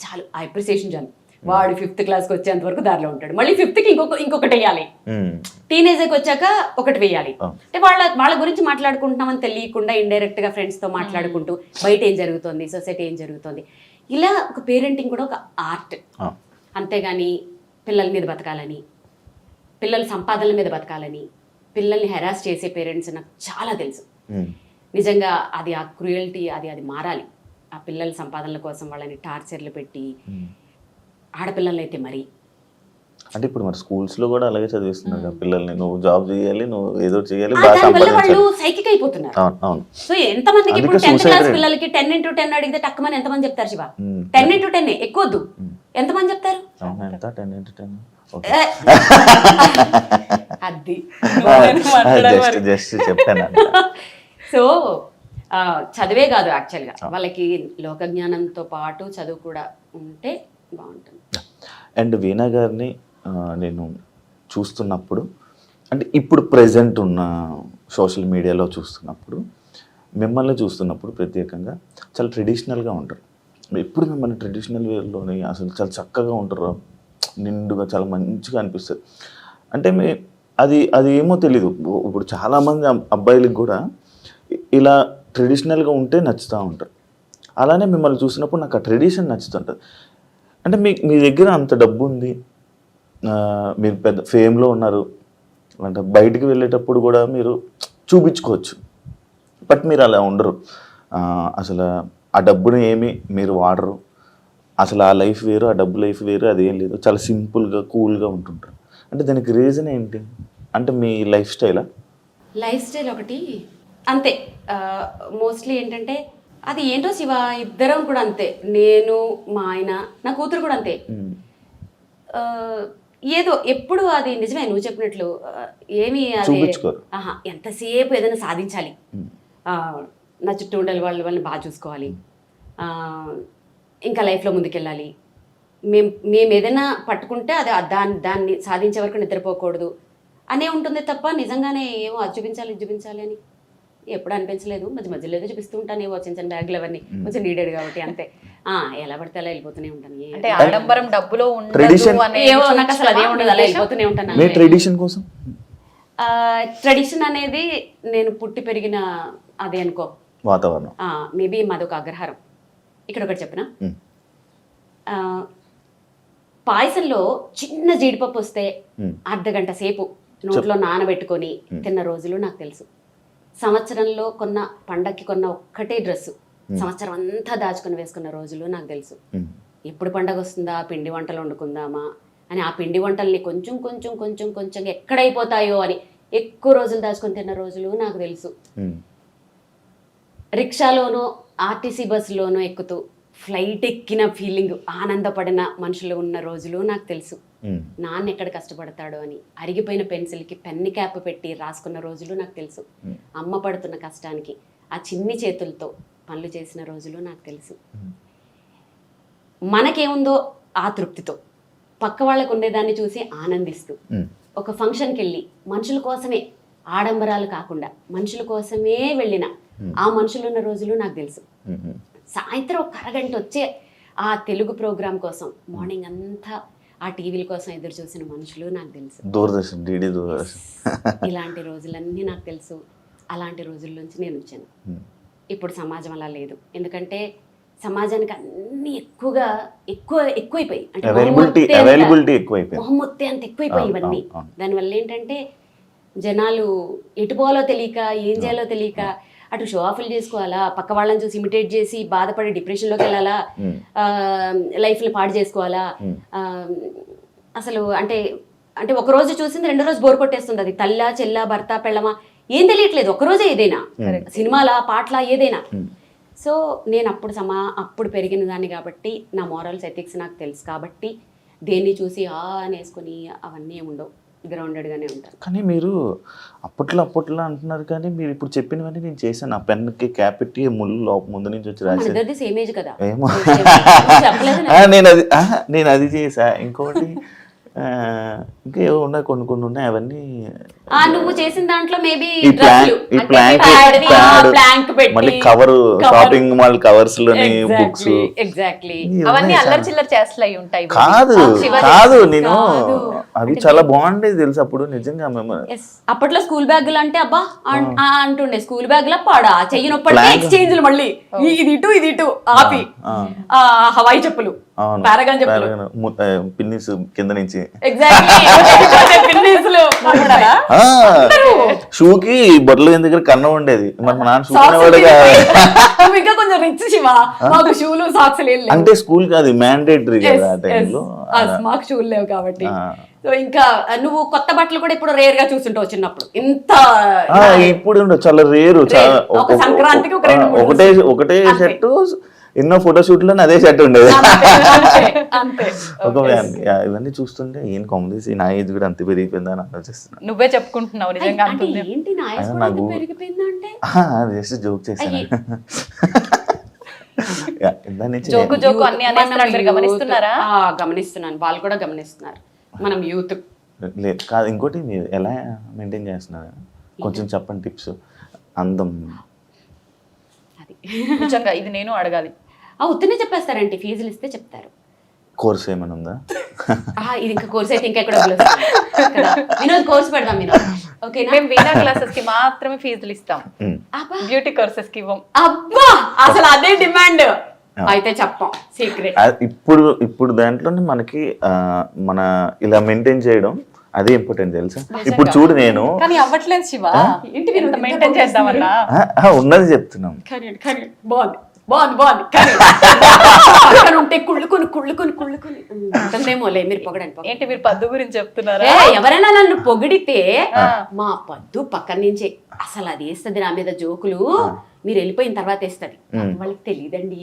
చాలు ఆ అప్రిసియేషన్ చాలు. వాడు 5th classకి వచ్చేంత వరకు దారిలో ఉంటాడు, మళ్ళీ 5th ఇంకొకటి వేయాలి, టీనేజర్కి వచ్చాక ఒకటి వేయాలి. అంటే వాళ్ళ గురించి మాట్లాడుకుంటున్నామని తెలియకుండా ఇండైరెక్ట్ గా ఫ్రెండ్స్ తో మాట్లాడుకుంటూ బయట ఏం జరుగుతుంది, సొసైటీ ఏం జరుగుతుంది, ఇలా ఒక పేరెంటింగ్ కూడా ఒక ఆర్ట్. అంతేగాని పిల్లల మీద బతకాలని, పిల్లల సంపాదనల మీద బతకాలని, పిల్లల్ని హెరాస్ చేసే పేరెంట్స్ నాకు చాలా తెలుసు. నిజంగా అది ఆ క్రూయల్టీ అది మారాలి. ఆ పిల్లల సంపాదనల కోసం వాళ్ళని టార్చర్లు పెట్టి, ఆడపిల్లలు అయితే మరి అంటే ఇప్పుడు మరి స్కూల్స్ లో కూడా అలాగే చదివిస్తున్నారు పిల్లల్ని, నువ్వు జాబ్ చేయాలి, నువ్వు ఏదో చేయాలి, వాళ్ళు సైకిక్ అయిపోతున్నారు. సో ఎంతమందికి ఇప్పుడు 10th class పిల్లలకి 10x10 అడిగితే టక్కుమని ఎంతమంది చెప్తారు శివ? 10x10 ఎక్కువద్దు, ఎంతమంది చెప్తారు? అది సో చదివే కాదు, యాక్చువల్గా వాళ్ళకి లోక జ్ఞానంతో పాటు చదువు కూడా ఉంటే బాగుంటుంది. అండ్ వీణా గారిని నేను చూస్తున్నప్పుడు, అంటే ఇప్పుడు ప్రెజెంట్ ఉన్న సోషల్ మీడియాలో చూస్తున్నప్పుడు, మిమ్మల్ని చూస్తున్నప్పుడు ప్రత్యేకంగా చాలా ట్రెడిషనల్గా ఉంటారు. ఎప్పుడు మిమ్మల్ని ట్రెడిషనల్ వేలోని అసలు చాలా చక్కగా ఉంటారు, నిండుగా చాలా మంచిగా అనిపిస్తుంది. అంటే అది ఏమో తెలీదు. ఇప్పుడు చాలామంది అబ్బాయిలకు కూడా ఇలా ట్రెడిషనల్గా ఉంటే నచ్చుతూ ఉంటారు. అలానే మిమ్మల్ని చూసినప్పుడు నాకు ఆ ట్రెడిషన్ నచ్చుతుంటుంది. అంటే మీ దగ్గర అంత డబ్బు ఉంది, మీరు పెద్ద ఫేమ్లో ఉన్నారు, అంటే బయటికి వెళ్ళేటప్పుడు కూడా మీరు చూపించుకోవచ్చు. బట్ మీరు అలా ఉండరు. అసలు ఆ డబ్బుని ఏమి మీరు వాడరు. అసలు ఆ లైఫ్ వేరు, ఆ డబ్బు లైఫ్ వేరు, అదేం లేదు. చాలా సింపుల్గా కూల్గా ఉంటుంటారు. అంటే దానికి రీజన్ ఏంటి? అంటే మీ లైఫ్ స్టైలా? లైఫ్ స్టైల్ ఒకటి అంతే. మోస్ట్లీ ఏంటంటే అది ఏంటో శివ, ఇద్దరం కూడా అంతే. నేను, మా ఆయన, నా కూతురు కూడా అంతే. ఏదో ఎప్పుడు అది నిజమే నువ్వు చెప్పినట్లు ఏమి చూపించుకోరు. ఎంతసేపు ఏదైనా సాధించాలి, నా చుట్టూ ఉండాలి, వాళ్ళని బాగా చూసుకోవాలి, ఇంకా లైఫ్లో ముందుకెళ్ళాలి, మేము ఏదైనా పట్టుకుంటే అది దాన్ని సాధించే వరకు నిద్రపోకూడదు అనే ఉంటుంది తప్ప నిజంగానే ఏమో అది చూపించాలి ఇది చూపించాలి అని ఎప్పుడు అనిపించలేదు. మధ్యలో ఏదో చూపిస్తూ ఉంటాను, ఏవో చిన్న చిన్న బ్యాగులు అవన్నీ కొంచెం నీడెడ్ కాబట్టి అంతే. ఎలా పడితే అలా వెళ్ళిపోతూనే ఉంటాను. అంటే ఆడంబరం డబ్బులో ఏవో నాకు అసలు అదే ఉండదు, అలా వెళ్ళిపోతూనే ఉంటాను. ట్రెడిషన్ కోసం ట్రెడిషన్ అనేది నేను పుట్టి పెరిగిన అదే అనుకో వాతావరణం. మేబీ మాదొక అగ్రహారం. ఇక్కడ ఒకటి చెప్పిన, పాయసంలో చిన్న జీడిపప్పు వస్తే అర్ధగంట సేపు నోట్లో నానబెట్టుకొని తిన్న రోజులు నాకు తెలుసు. సంవత్సరంలో పండక్కి కొన్న ఒక్కటే డ్రెస్సు సంవత్సరం అంతా దాచుకొని వేసుకున్న రోజులు నాకు తెలుసు. ఎప్పుడు పండగ వస్తుందా, పిండి వంటలు వండుకుందామా అని ఆ పిండి వంటల్ని కొంచెం కొంచెం కొంచెం కొంచెం ఎక్కడైపోతాయో అని ఎక్కువ రోజులు దాచుకొని తిన్న రోజులు నాకు తెలుసు. రిక్షాలోనో ఆర్టీసీ బస్సులోనో ఎక్కుతూ ఫ్లైట్ ఎక్కిన ఫీలింగ్ ఆనందపడిన మనుషులు ఉన్న రోజులు నాకు తెలుసు. నాన్న ఎక్కడ కష్టపడతాడో అని అరిగిపోయిన పెన్సిల్కి పెన్ని క్యాప్ పెట్టి రాసుకున్న రోజులు నాకు తెలుసు. అమ్మ పడుతున్న కష్టానికి ఆ చిన్ని చేతులతో పనులు చేసిన రోజులు నాకు తెలుసు. మనకేముందో ఆ తృప్తితో పక్క వాళ్ళకు ఉండేదాన్ని చూసి ఆనందిస్తూ ఒక ఫంక్షన్కి వెళ్ళి మనుషుల కోసమే, ఆడంబరాలు కాకుండా మనుషుల కోసమే వెళ్ళిన ఆ మనుషులు ఉన్న రోజులు నాకు తెలుసు. సాయంత్రం ఒక అరగంట వచ్చే ఆ తెలుగు ప్రోగ్రామ్ కోసం మార్నింగ్ అంతా ఆ టీవీల కోసం ఎదురు చూసిన మనుషులు నాకు తెలుసు. దూరదర్శన్, డిడి దూరదర్శన్, ఇలాంటి రోజులన్నీ నాకు తెలుసు. అలాంటి రోజుల నుంచి నేను వచ్చాను. ఇప్పుడు సమాజం అలా లేదు. ఎందుకంటే సమాజానికి అన్ని ఎక్కువైపోయి, అంటే మొహమ్మొత్తే అంత ఎక్కువైపోయి ఇవన్నీ. దానివల్ల ఏంటంటే జనాలు ఎటు పోవాలో తెలియక, ఏం చేయాలో తెలియక అటు షో ఆఫ్లు చేసుకోవాలా, పక్క వాళ్ళని చూసి ఇమిటేట్ చేసి బాధపడి డిప్రెషన్లోకి వెళ్ళాలా, లైఫ్ని పాడు చేసుకోవాలా. అసలు అంటే అంటే ఒక రోజు చూసింది రెండో రోజు బోర్ కొట్టేస్తుంది. అది తల్లా చెల్లా భర్త పెళ్ళమా ఏం తెలియట్లేదు. ఒకరోజే ఏదైనా సినిమాలా పాటలా ఏదైనా. సో నేను అప్పుడు పెరిగిన దాన్ని కాబట్టి నా మోరల్స్ ఎథిక్స్ నాకు తెలుసు కాబట్టి దేన్ని చూసి అనేసుకుని అవన్నీ ఉండవు, గ్రౌండెడ్గానే ఉంటారు. కానీ మీరు అప్పట్లో అంటున్నారు, కానీ మీరు ఇప్పుడు చెప్పినవన్నీ నేను చేశాను. ఆ పెన్కి క్యాప్ పెట్టి ముళ్ళు ముందు నుంచి వచ్చి రాసి సేమ్ ఏజ్ కదా. ఏమో నేను అది చేసా. ఇంకోటి ఇంకా ఏవో ఉన్నాయి, కొన్ని ఉన్నాయి. అవన్నీ నువ్వు చేసిన దాంట్లో మేబీ మళ్ళీ కవర్, షాపింగ్ మాల్ కవర్స్ లోని బుక్స్, ఎగ్జాక్ట్లీ అవన్నీ అల్లరి చిల్లర చేష్టలు అయి ఉంటాయి. కాదు నేను అవి చాలా బాగుండేది తెలుసు అప్పుడు నిజంగా. మేము అప్పట్లో స్కూల్ బ్యాగులు అంటే అబ్బా అంటుండే, స్కూల్ బ్యాగ్ లా పాడా చెయ్యి నొప్పి ఎక్స్చేంజ్ మళ్ళీ ఇది ఇటు ఆపి హవాయి చెప్పులు, పారాగాన్ చెప్పులు, పిన్నిస్ కింద నుంచి షూకి బొట్టల దగ్గర కన్నం ఉండేది. మరి మా నాన్న షూ ఇంకా కొంచెం రిచ్ శివ, మాకు షూలు సాక్స్ లేవు. అంటే స్కూల్ కాదు, మ్యాండేటరీ కదా ఆ టైంలో. మాకు షూలు లేవు కాబట్టి. సో ఇంకా నువ్వు కొత్త బట్టలు కూడా ఇప్పుడు రేర్ గా చూస్తుంటావు. చిన్నప్పుడు ఇంత ఇప్పుడు చాలా రేరు. సంక్రాంతికి ఒకటే షర్టు, ఎన్నో ఫోటోషూట్ లో అదే షర్ట్ ఉండేది. ఇవన్నీ చూస్తుంటే ఏం కాంగ్రెస్ నా ఏజ్ కూడా అంత పెరిగిపోయిందా అని ఆలోచిస్తున్నా. నువ్వే చెప్పుకుంటున్నావు నిజంగా. జస్ట్ జోక్ చేశాను. గమనిస్తున్నాను, వాళ్ళు కూడా గమనిస్తున్నారు. మనం యూత్ లేదు కాదు. ఇంకోటి మీరు ఎలా మెయింటైన్ చేస్తున్నారు కొంచెం చెప్పండి టిప్స్. అందం నిజంగా ఇది నేను అడగాలి. ఉత్తనే చెప్పేస్తారంటే ఫీజులు ఇస్తే చెప్తారు. కోర్స్ ఏమైనా ఉందా? ఇది ఇంకా కోర్స్ అయితే ఇంకా ఎక్కడ వినోద్ కోర్స్ పెడదాం. ఓకేనా? మేము వీణా క్లాసెస్ కి మాత్రమే ఫీజులు ఇస్తాం, అబ్బా బ్యూటీ కోర్సెస్ కి ఇవ్వం. అబ్బా అసలు అదే డిమాండ్. అయితే చెప్పం సీక్రెట్. ఇప్పుడు దాంట్లోనే మనకి మన ఇలా మెయింటైన్ చేయడం అదే ఇంపార్టెంట్ తెలుసా. ఇప్పుడు చూడు నేను కానీ అవ్వట్లేదు శివ, ఏంటి మీరు ఇంత మెయింటైన్ చేద్దామన్నా. ఉన్నది చెప్తున్నాం. బాగుంది బాగుంది బాగుంది అక్కడ ఉంటే కుళ్ళుకొని అంటుందేమోలే మీరు పొగడానికి. ఏంటి మీరు పద్దు గురించి చెప్తున్నారా? ఎవరైనా నన్ను పొగిడితే మా పద్దు పక్కన నుంచే అసలు అది వేస్తుంది నా మీద జోకులు, మీరు వెళ్ళిపోయిన తర్వాత వేస్తుంది, వాళ్ళకి తెలియదండి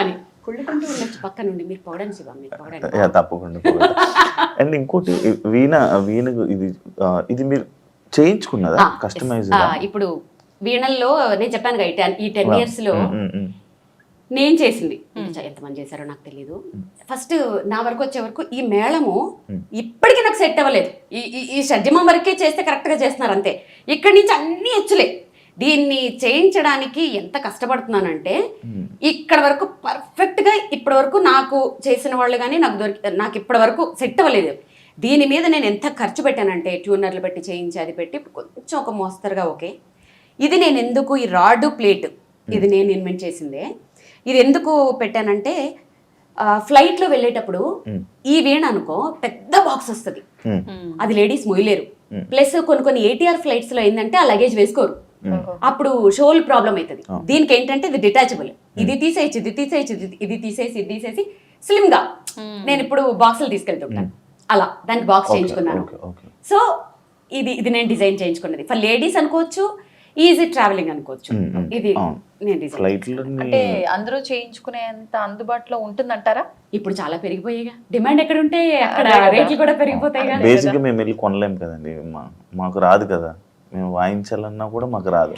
అని కుళ్ళుకుంటూ ఉండొచ్చు పక్క నుండి. మీరు పొగడండి శివ, మీరు పొగడండి. తప్పకుండా. అండ్ ఇంకోటి వీణ ఇది మీరు చేయించుకున్నదా కస్టమైజ్? ఇప్పుడు వీణల్లో నేను చెప్పాను కదా ఈ 10 years లో నేను చేసింది. ఎంతమంది చేశారో నాకు తెలీదు. ఫస్ట్ నా వరకు వచ్చే వరకు ఈ మేళము ఇప్పటికీ నాకు సెట్ అవ్వలేదు. ఈ షడ్జమం వరకే చేస్తే కరెక్ట్ గా చేస్తున్నారు అంతే. ఇక్కడి నుంచి అన్ని హెచ్చులే. దీన్ని చేయించడానికి ఎంత కష్టపడుతున్నానంటే ఇక్కడ వరకు పర్ఫెక్ట్ గా ఇప్పటి వరకు నాకు చేసిన వాళ్ళు కానీ నాకు ఇప్పటి వరకు సెట్ అవ్వలేదు. దీని మీద నేను ఎంత ఖర్చు పెట్టానంటే ట్యూనర్లు పెట్టి చేయించి అది పెట్టి కొంచెం ఒక మోస్తరుగా ఓకే. ఇది నేను ఎందుకు ఈ రాడ్ ప్లేట్ ఇది నేను ఇన్వెంట్ చేసిందే. ఇది ఎందుకు పెట్టానంటే ఫ్లైట్ లో వెళ్ళేటప్పుడు ఈ వీణ అనుకో పెద్ద బాక్స్ వస్తుంది, అది లేడీస్ మొయ్యలేరు. ప్లస్ కొన్ని ATR ఫ్లైట్స్ లో ఏంటంటే ఆ లగేజ్ వేసుకోరు, అప్పుడు షోల్ ప్రాబ్లం అవుతుంది. దీనికి ఏంటంటే ఇది డిటాచబుల్, ఇది తీసేయచ్చు ఇది తీసేసి స్లిమ్ గా నేను ఇప్పుడు బాక్సులు తీసుకెళ్తుంటాను. అలా దానికి బాక్స్ చేయించుకున్నాను. సో ఇది నేను డిజైన్ చేయించుకున్నది. ఫర్ లేడీస్ అనుకోవచ్చు, ఈజీ ట్రావెలింగ్ అనుకోవచ్చు. ఇది నేను డిజైన్ అంటే అందరూ చేయించుకునేంత అందుబాటులో ఉంటుందంటారా? ఇప్పుడు చాలా పెరిగిపోయాయిగా, డిమాండ్ ఎక్కడ ఉంటే అక్కడ రేట్లు కూడా పెరిగిపోతాయిగా. బేసిక్ గా మేము వెళ్ళి కొనలేము కదండి, మాకు రాదు కదా, మేము వాయించాలన్నా కూడా మాకు రాదు.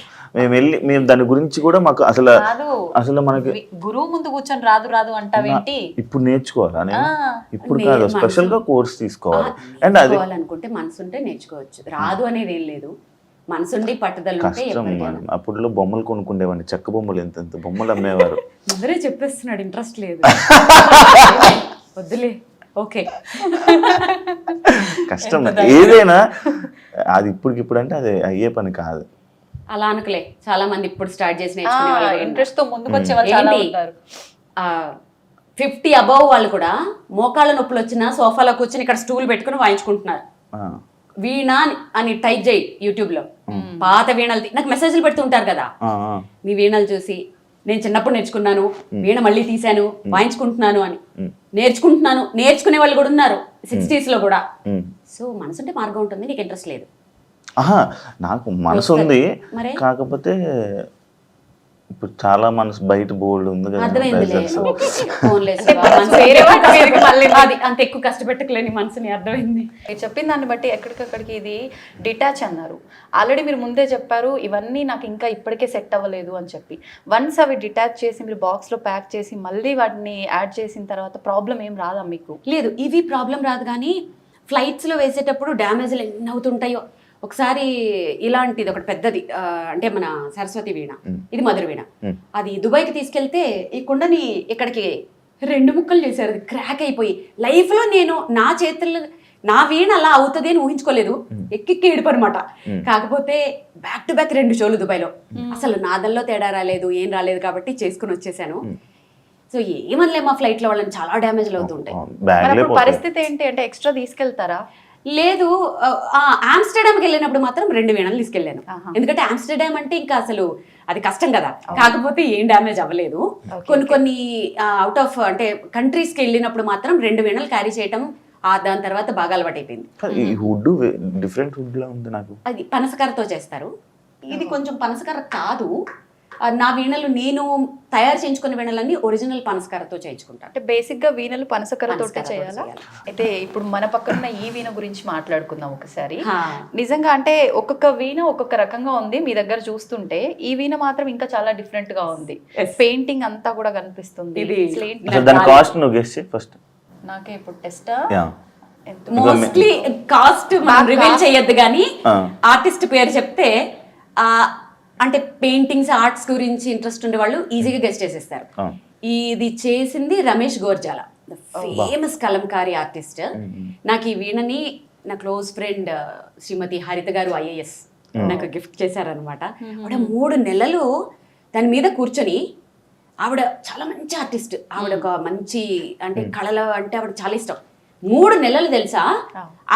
మేము దాని గురించి కూడా మాకు అసలు మనకి గురువు ముందు కూర్చొని రాదు అంటావేంటి? ఇప్పుడు నేర్చుకోవాలా? ఇప్పుడు కాదు, స్పెషల్ గా కోర్స్ తీసుకోవాలి. అండ్ అది అనుకుంటే మనసు ఉంటే నేర్చుకోవచ్చు, రాదు అనేది ఏం లేదు. మనసుండి పట్టుదల కష్టం. అప్పుడులో బొమ్మలు కొనుక్కుండేవాడిని, చెక్క బొమ్మలు ఎంత బొమ్మలు అమ్మేవారు. అందరే చెప్పేస్తున్నాడు ఇంట్రెస్ట్ లేదు వద్దులే. ఓకే కష్టం ఏదైనా, అది ఇప్పుడు అంటే అది అయ్యే పని కాదు. అలా అనుకులే, చాలా మంది ఇప్పుడు స్టార్ట్ చేసిన ఇంట్రెస్ట్ తో ముందుకు వచ్చే వాళ్ళు చాలా ఉంటారు. 50 above వాళ్ళు కూడా మోకాళ్ళ నొప్పులు వచ్చినా సోఫాలో కూర్చొని ఇక్కడ స్టూల్ పెట్టుకుని వాయించుకుంటున్నారు. వీణ అని టైప్ చేయి యూట్యూబ్ లో, పాత వీణలు నాకు మెసేజ్లు పెడుతుంటారు కదా, మీ వీణలు చూసి నేను చిన్నప్పుడు నేర్చుకున్నాను, వీణ మళ్ళీ తీశాను, వాయించుకుంటున్నాను అని. నేర్చుకునే వాళ్ళు కూడా ఉన్నారు 60s లో కూడా. సో మనసుంటే మార్గం ఉంటుంది, నీకు ఇంట్రెస్ట్ లేదు. నాకు మనసు ఉంది, కాకపోతే ఇప్పుడు చాలా మనసు బయట బోల్డ్ ఉంది కదా. అంత ఎక్కువ కష్టపెట్టకలేని మనసుని అర్థమైంది. మీరు చెప్పిన దాన్ని బట్టి ఎక్కడికక్కడికి ఇది డిటాచ్ అన్నారు. ఆల్రెడీ మీరు ముందే చెప్పారు ఇవన్నీ నాకు ఇంకా ఇప్పటికే సెట్ అవ్వలేదు అని చెప్పి. వన్స్ అవి డిటాచ్ చేసి మీరు బాక్స్లో ప్యాక్ చేసి మళ్ళీ వాటిని యాడ్ చేసిన తర్వాత ప్రాబ్లం ఏం రాదా మీకు? లేదు, ఇవి ప్రాబ్లం రాదు. కానీ ఫ్లైట్స్లో వేసేటప్పుడు డ్యామేజ్లు ఎన్ని అవుతుంటాయో. ఒకసారి ఇలాంటిది ఒకటి పెద్దది, అంటే మన సరస్వతి వీణ, ఇది మధుర వీణ, అది దుబాయ్కి తీసుకెళ్తే ఈ కుండని ఇక్కడికి 2 ముక్కలు చేశారు, అది క్రాక్ అయిపోయి. లైఫ్లో నేను నా చేతుల్లో నా వీణ అలా అవుతుంది అని ఊహించుకోలేదు. ఎక్కి ఏడుపు అనమాట. కాకపోతే బ్యాక్ టు బ్యాక్ 2 షోలు దుబాయ్లో. అసలు నాదల్లో తేడా రాలేదు, ఏం రాలేదు కాబట్టి చేసుకుని వచ్చేసాను. సో ఏమనలే, మా ఫ్లైట్లో వాళ్ళని చాలా డ్యామేజ్లు అవుతుంటాయి. పరిస్థితి ఏంటి అంటే ఎక్స్ట్రా తీసుకెళ్తారా? లేదు, ఆమ్స్టర్డామ్కి వెళ్ళినప్పుడు మాత్రం 2 వీణలు తీసుకెళ్ళాను. ఎందుకంటే ఆమ్స్టర్డామ్ అంటే ఇంకా అసలు అది కష్టం కదా. కాకపోతే ఏం డ్యామేజ్ అవ్వలేదు. కొన్ని అవుట్ ఆఫ్ అంటే కంట్రీస్కి వెళ్ళినప్పుడు మాత్రం 2 వీణలు క్యారీ చేయటం, దాని తర్వాత బాగా అలవాటు అయిపోయింది. డిఫరెంట్ వుడ్ లా ఉంది నాకు. అది పనసకర్రతో చేస్తారు, ఇది కొంచెం పనసకర్ర కాదు. నా వీణలు నేను తయారు చేయించుకున్న వీణలన్నీ ఒరిజినల్ పనసకర్రతో చేయించుకుంటాను. అంటే బేసిక్ గా వీణలు పనసకర్రతోటే చేయాలా? అయితే ఇప్పుడు మన పక్కన ఈ వీణ గురించి మాట్లాడుకుందాం ఒకసారి. నిజంగా అంటే ఒక్కొక్క వీణ ఒక్కొక్క రకంగా ఉంది. మీ దగ్గర చూస్తుంటే ఈ వీణ మాత్రం ఇంకా చాలా డిఫరెంట్ గా ఉంది. పెయింటింగ్ అంతా కూడా కనిపిస్తుంది. నాకే ఇప్పుడు టెస్ట్ మోస్ట్లీ కాస్ట్ రివీల్ చేయొద్దు కానీ ఆర్టిస్ట్ పేరు చెప్తే అంటే పెయింటింగ్స్ ఆర్ట్స్ గురించి ఇంట్రెస్ట్ ఉండే వాళ్ళు ఈజీగా గెస్ట్ చేసేస్తారు. ఇది చేసింది రమేష్ గోర్జాల, ఫేమస్ కలంకారీ ఆర్టిస్ట్. నాకు ఈ వీణని నా క్లోజ్ ఫ్రెండ్ శ్రీమతి హరిత గారు ఐఏఎస్ నాకు గిఫ్ట్ చేశారనమాట. ఆవిడ 3 నెలలు దాని మీద కూర్చొని, ఆవిడ చాలా మంచి ఆర్టిస్ట్, ఆవిడ ఒక మంచి అంటే కళలు అంటే ఆవిడ చాలా ఇష్టం. 3 నెలలు తెలుసా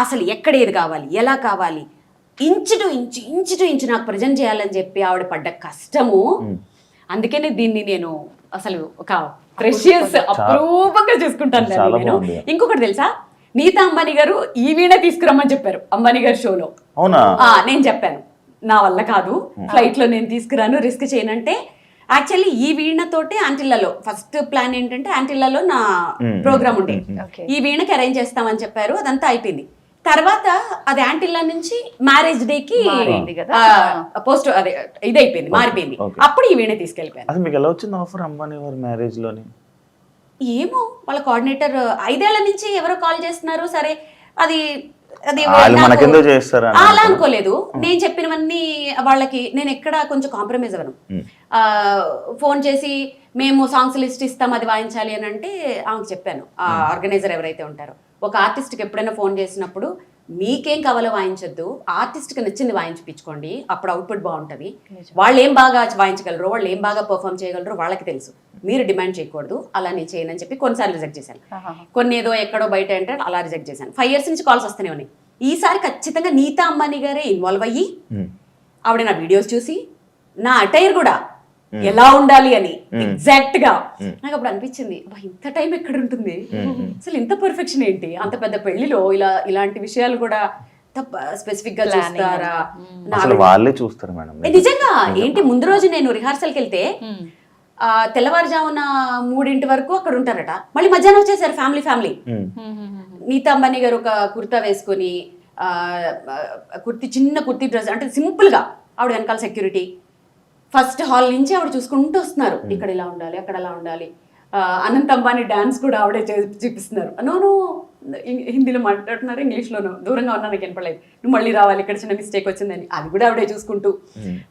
అసలు ఎక్కడ ఏది కావాలి, ఎలా కావాలి, ఇంచు టు ఇంచు నాకు ప్రజెంట్ చేయాలని చెప్పి ఆవిడ పడ్డ కష్టము. అందుకనే దీన్ని నేను అసలు ఒక ప్రెషియస్ అప్రూపంగా చూసుకుంటాను నేను. ఇంకొకటి తెలుసా, నీతా అంబానీ గారు ఈ వీణ తీసుకురమ్మని చెప్పారు అంబానీ గారి షోలో. అవునా? నేను చెప్పాను నా వల్ల కాదు, ఫ్లైట్ లో నేను తీసుకురాను, రిస్క్ చేయనంటే. యాక్చువల్లీ ఈ వీణతోటే ఆంటిల్లలో ఫస్ట్ ప్లాన్ ఏంటంటే ఆంటిల్లలో నా ప్రోగ్రామ్ ఉండే, ఈ వీణకి అరేంజ్ చేస్తామని చెప్పారు. అదంతా అయిపోయింది. తర్వాత అది యాంటిల్లా నుంచి మ్యారేజ్ డే కి పోస్ట్ అదే ఇది అయిపోయింది, మారిపోయింది. అప్పుడు ఈ వీణ తీసుకెళ్ళిపోయాను. అది మీకు ఎలా వచ్చింది ఆఫర్ అంబానీ వారి మ్యారేజ్ లోని? ఏమో వాళ్ళ కోఆర్డినేటర్ 5 ఏళ్ల నుంచి ఎవరో కాల్ చేస్తున్నారు. సరే అది అది అలా అనుకోలేదు. నేను చెప్పినవన్నీ వాళ్ళకి నేను ఎక్కడ కొంచెం కాంప్రమైజ్ అవ్వను. ఫోన్ చేసి మేము సాంగ్స్ లిస్ట్ ఇస్తాం అది వాయించాలి అని అంటే ఆమెకు చెప్పాను. ఆ ఆర్గనైజర్ ఎవరైతే ఉంటారో, ఒక ఆర్టిస్ట్కి ఎప్పుడైనా ఫోన్ చేసినప్పుడు మీకేం కావాలో వాయించొద్దు, ఆర్టిస్ట్కి నచ్చింది వాయించిపించుకోండి, అప్పుడు అవుట్పుట్ బాగుంటుంది. వాళ్ళు ఏం బాగా వాయించగలరు, వాళ్ళు ఏం బాగా పర్ఫామ్ చేయగలరు వాళ్ళకి తెలుసు, మీరు డిమాండ్ చేయకూడదు. అలా నేను చేయను అని చెప్పి కొన్నిసార్లు రిజెక్ట్ చేశాను. కొన్ని ఏదో ఎక్కడో బయట అంటే అలా రిజెక్ట్ చేశాను. 5 years నుంచి కాల్స్ వస్తూనే ఉన్నాయి. ఈసారి ఖచ్చితంగా నీతా అంబానీ గారే ఇన్వాల్వ్ అయ్యి ఆవిడ నా వీడియోస్ చూసి నా అటైర్ కూడా ఎలా ఉండాలి అని ఎగ్జాక్ట్ గా నాకు అప్పుడు అనిపించింది, ఇంత టైం ఎక్కడ ఉంటుంది, అసలు ఇంత పర్ఫెక్షన్ ఏంటి, అంత పెద్ద పెళ్లిలో ఇలాంటి విషయాలు కూడా స్పెసిఫిక్ గా చూస్తారా? వాళ్ళే చూస్తారు మేడం. నిజంగా ఏంటి, ముందు రోజు నేను రిహార్సల్కి వెళ్తే తెల్లవారుజామున 3 వరకు అక్కడ ఉంటారట, మళ్ళీ మధ్యాహ్నం వచ్చేసారు ఫ్యామిలీ. నీతా అంబానీ గారు ఒక కుర్తా వేసుకొని చిన్న కుర్తీ డ్రెస్ అంటే సింపుల్ గా, ఆవిడ వెనకాల సెక్యూరిటీ, ఫస్ట్ హాల్ నుంచి ఆవిడ చూసుకుంటూ వస్తున్నారు, ఇక్కడ ఇలా ఉండాలి అక్కడ అలా ఉండాలి. అనంత్ అంబానీ డాన్స్ కూడా ఆవిడే చూపిస్తున్నారు. నోను హిందీలో మాట్లాడుతున్నారు, ఇంగ్లీష్లోనూ దూరంగా ఉన్నా నాకు వినపడలేదు, నువ్వు మళ్ళీ రావాలి ఇక్కడ చిన్న మిస్టేక్ వచ్చిందని, అది కూడా ఆవిడే చూసుకుంటూ.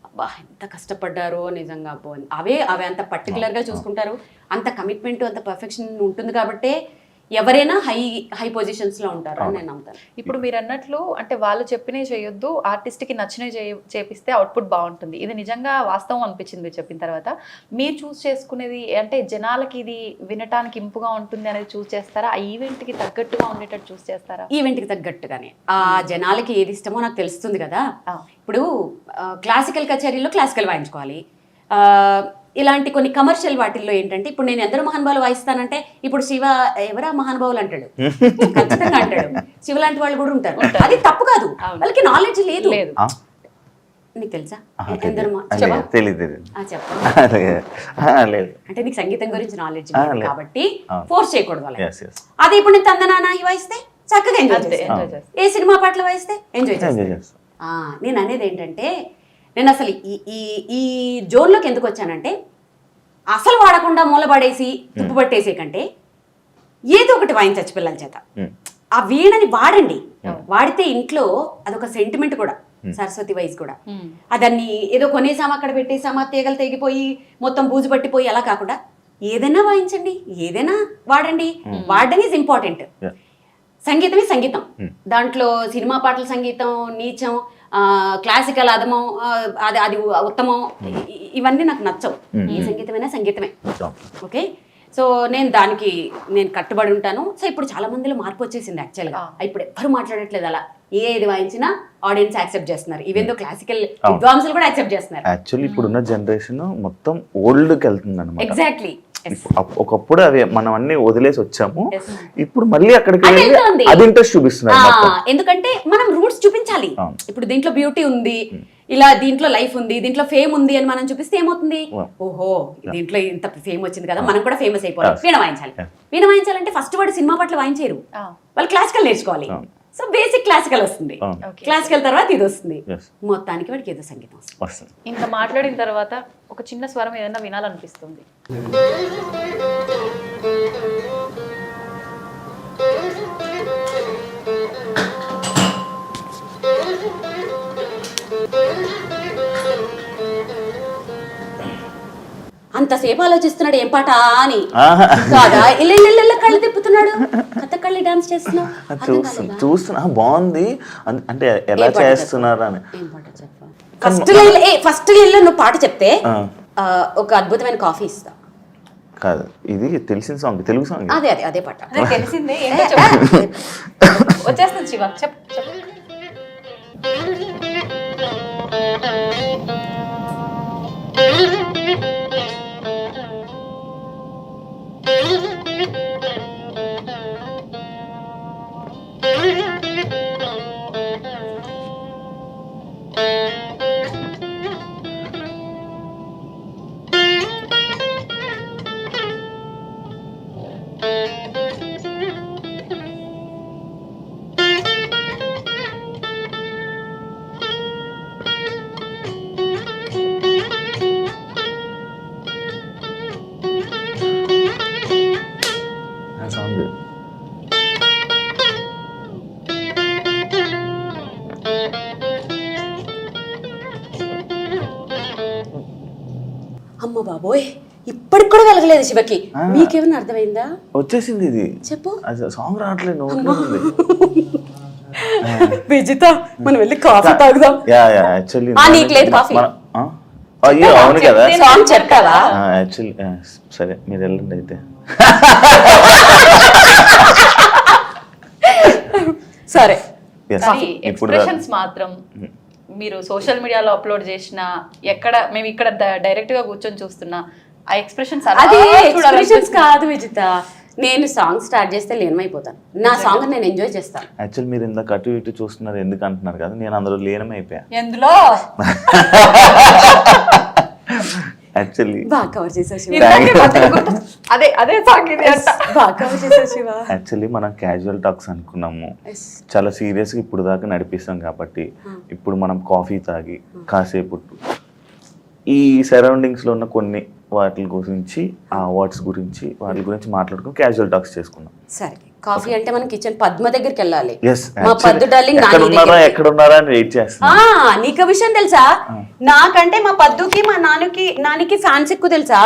అబ్బా ఎంత కష్టపడ్డారో నిజంగా. అవే అంత పర్టికులర్గా చూసుకుంటారు, అంత కమిట్మెంట్ అంత పర్ఫెక్షన్ ఉంటుంది కాబట్టే ఎవరైనా హై పొజిషన్స్ లో ఉంటారు అని నేను నమ్ముతాను. ఇప్పుడు మీరు అన్నట్లు అంటే వాళ్ళు చెప్పినవి చేయొద్దు, ఆర్టిస్ట్కి నచ్చినవి చేపిస్తే అవుట్పుట్ బాగుంటుంది. ఇది నిజంగా వాస్తవం అనిపించింది మీరు చెప్పిన తర్వాత. మీరు చూస్ చేసుకునేది అంటే జనాలకి ఇది వినటానికి ఇంపుగా ఉంటుంది అనేది చూస్ చేస్తారా, ఆ ఈవెంట్కి తగ్గట్టుగా ఉండేటట్టు చూస్ చేస్తారా? ఈవెంట్కి తగ్గట్టుగానే, ఆ జనాలకి ఏది ఇష్టమో నాకు తెలుస్తుంది కదా. ఇప్పుడు క్లాసికల్ కచేరీలో క్లాసికల్ వాయించుకోవాలి, ఇలాంటి కొన్ని కమర్షియల్ వాటిల్లో ఏంటంటే ఇప్పుడు నేను ఎందరో మహానుభావులు వాయిస్తానంటే ఇప్పుడు శివ ఎవరా మహానుభావులు అంటాడు, ఖచ్చితంగా అంటాడు. శివ లాంటి వాళ్ళు కూడా ఉంటారు, అది తప్పు కాదు, వాళ్ళకి నాలెడ్జ్ లేదు. నీకు తెలుసా అంటే నీకు సంగీతం గురించి నాలెడ్జ్ కాబట్టి ఫోర్స్ చేయకూడదు వాళ్ళకి. అదే ఇప్పుడు నేను తందనానా వాయిస్తే చక్కగా ఎంజాయ్ చేస్తాను, ఏ సినిమా పాటలు వాయిస్తే ఎంజాయ్ చేస్తాను. నేను అనేది ఏంటంటే నేను అసలు ఈ జోన్లోకి ఎందుకు వచ్చానంటే, అసలు వాడకుండా మూలపడేసి తుప్పు పట్టేసే కంటే ఏదో ఒకటి వాయించచ్చు పిల్లల చేత. ఆ వీణని వాడండి, వాడితే ఇంట్లో అదొక సెంటిమెంట్ కూడా, సరస్వతి వైజ్ కూడా. అదాన్ని ఏదో కొనేసామా అక్కడ పెట్టేసామా తీగలు తెగిపోయి మొత్తం బూజు పట్టిపోయి అలా కాకుండా ఏదైనా వాయించండి, ఏదైనా వాడండి. వాడడం ఈజ్ ఇంపార్టెంట్. సంగీతమే సంగీతం, దాంట్లో సినిమా పాటల సంగీతం నీచం, క్లాసికల్ అదమం, అది ఉత్తమం, ఇవన్నీ నాకు నచ్చవు. ఏ సంగీతమైనా సంగీతమే. ఓకే, సో నేను కట్టుబడి ఉంటాను. సో ఇప్పుడు చాలా మందిలో మార్పు వచ్చేసింది యాక్చువల్గా. ఇప్పుడు ఎవ్వరు మాట్లాడట్లేదు అలా, ఏది వాయించినా ఆడియన్స్ యాక్సెప్ట్ చేస్తున్నారు. ఈవెన్ దో క్లాసికల్ విద్వాంసులు కూడా యాక్సెప్ట్ చేస్తున్నారు. యాక్చువల్లీ ఇప్పుడున్న జనరేషన్ మొత్తం ఓల్డ్కి వెళ్తుంది అన్నమాట. ఎగ్జాక్ట్లీ. ఒకప్పుడు అవి మనం అన్ని వదిలేసి వచ్చాము, ఇప్పుడు మళ్ళీ అక్కడికి అది ఇంట్రెస్ట్ చూపిస్తున్నారు. ఎందుకంటే మనం రూట్స్ చూపించాలి. ఇప్పుడు దీంట్లో బ్యూటీ ఉంది, ఇలా దీంట్లో లైఫ్ ఉంది, దీంట్లో ఫేమ్ ఉంది అని మనం చూపిస్తే ఏమవుతుంది, ఓహో దీంట్లో ఇంత ఫేమ్ వచ్చింది కదా, మనం కూడా ఫేమస్ అయిపోవాలి. వీణ వాయించాలి. వీణ వాయించాలంటే ఫస్ట్ వాడు సినిమా పట్ల వాయించారు, వాళ్ళు క్లాసికల్ నేర్చుకోవాలి. సో బేసిక్ క్లాసికల్ వస్తుంది, క్లాసికల్ తర్వాత ఇది వస్తుంది, మొత్తానికి వాడికి ఏదో సంగీతం వస్తుంది. ఇంకా మాట్లాడిన తర్వాత ఒక చిన్న స్వరం ఏదైనా వినాలనిపిస్తుంది. అంత అంతసేపు ఆలోచిస్తున్నాడు ఏం పాట అని ఆహా. కాదా ఇళ్ళ కళ్ళు తిప్పుతున్నాడు కథకళి డాన్స్ చేస్తున్నావు అర్థం కాలేదా? చూస్తున్నా బాగుంది అంటే ఎలా చేస్తున్నారు అని. ఏం పాట చెప్పు ఫస్ట్ లైన్లో నువ్వు పాట చెప్తే ఒక అద్భుతమైన కాఫీ ఇస్తా. కాదు ఇది తెలిసిన సాంగ్, తెలుగు సాంగ్. అదే పాట తెలిసిందే ఏంటో చెప్పు. వచ్చేస్తుంది శివ చెప్పు చెప్పు. ఆ సాంగ్ అమ్మ బాబోయ్ ఇప్పటికి కూడా వెలగలేదు శివకి. మీకేమైనా అర్థమైందా? వచ్చేసింది ఇది. చెప్పు. సాంగ్ రావట్లేదు నోట్లో ఉంది. విజిత మనం వెళ్ళి కాఫీ తాగుదాం. యాక్చువల్లీ నీకు లేదు కాఫీ? అయ్యో అవును కదా. సాంగ్ చెప్పావా? యాక్చువల్లీ సరే మీరు వెళ్ళండి అయితే. సరే ఎక్స్ప్రెషన్స్ మాత్రం మీరు సోషల్ మీడియాలో అప్లోడ్ చేసిన ఎక్కడ మేము ఇక్కడ డైరెక్ట్ గా కూర్చొని చూస్తున్నా ఆ ఎక్స్ప్రెషన్స్ అది ఎక్స్ప్రెషన్స్ కాదు విజిత. నేను సాంగ్ స్టార్ట్ చేస్తే లీనమైపోతాను. నా సాంగ్ నేను ఎంజాయ్ చేస్తాను. యాక్చువల్ మీరు ఇందాక అటు ఇటు చూస్తున్నారు ఎందుకు అంటున్నారు కదా, నేను అందులో లీనమైపోయా. ఎందులో యాక్చువల్లీ బాగా కవర్ చేసావు శివ. అదే అదే సాంగ్ ఇది అంట. బాగా కవర్ చేసావు శివ. యాక్చువల్లీ మనం క్యాజువల్ టాక్స్ అనుకున్నాము, చాలా సీరియస్గా ఇప్పుడు దాకా నడిపిస్తాం కాబట్టి ఇప్పుడు మనం కాఫీ తాగి కాసేపు ఈ సరౌండింగ్స్లో ఉన్న కొన్ని వాటి గురించి ఆ అవార్డ్స్ గురించి వాటి గురించి మాట్లాడుకుని క్యాజువల్ టాక్స్ చేసుకున్నాం. సరే కాఫీ అంటే మనం కిచెన్ పద్మ దగ్గరికి వెళ్ళాలి. Yes, మా పద్దు డార్లింగ్ ఎక్కడున్నారా అని వెయిట్ చేస్తున్నా. నీకు విషయం తెలుసా? నాకంటే మా పద్దుకి మా నానికి ఫ్యాన్స్ ఎక్కువ తెలుసా?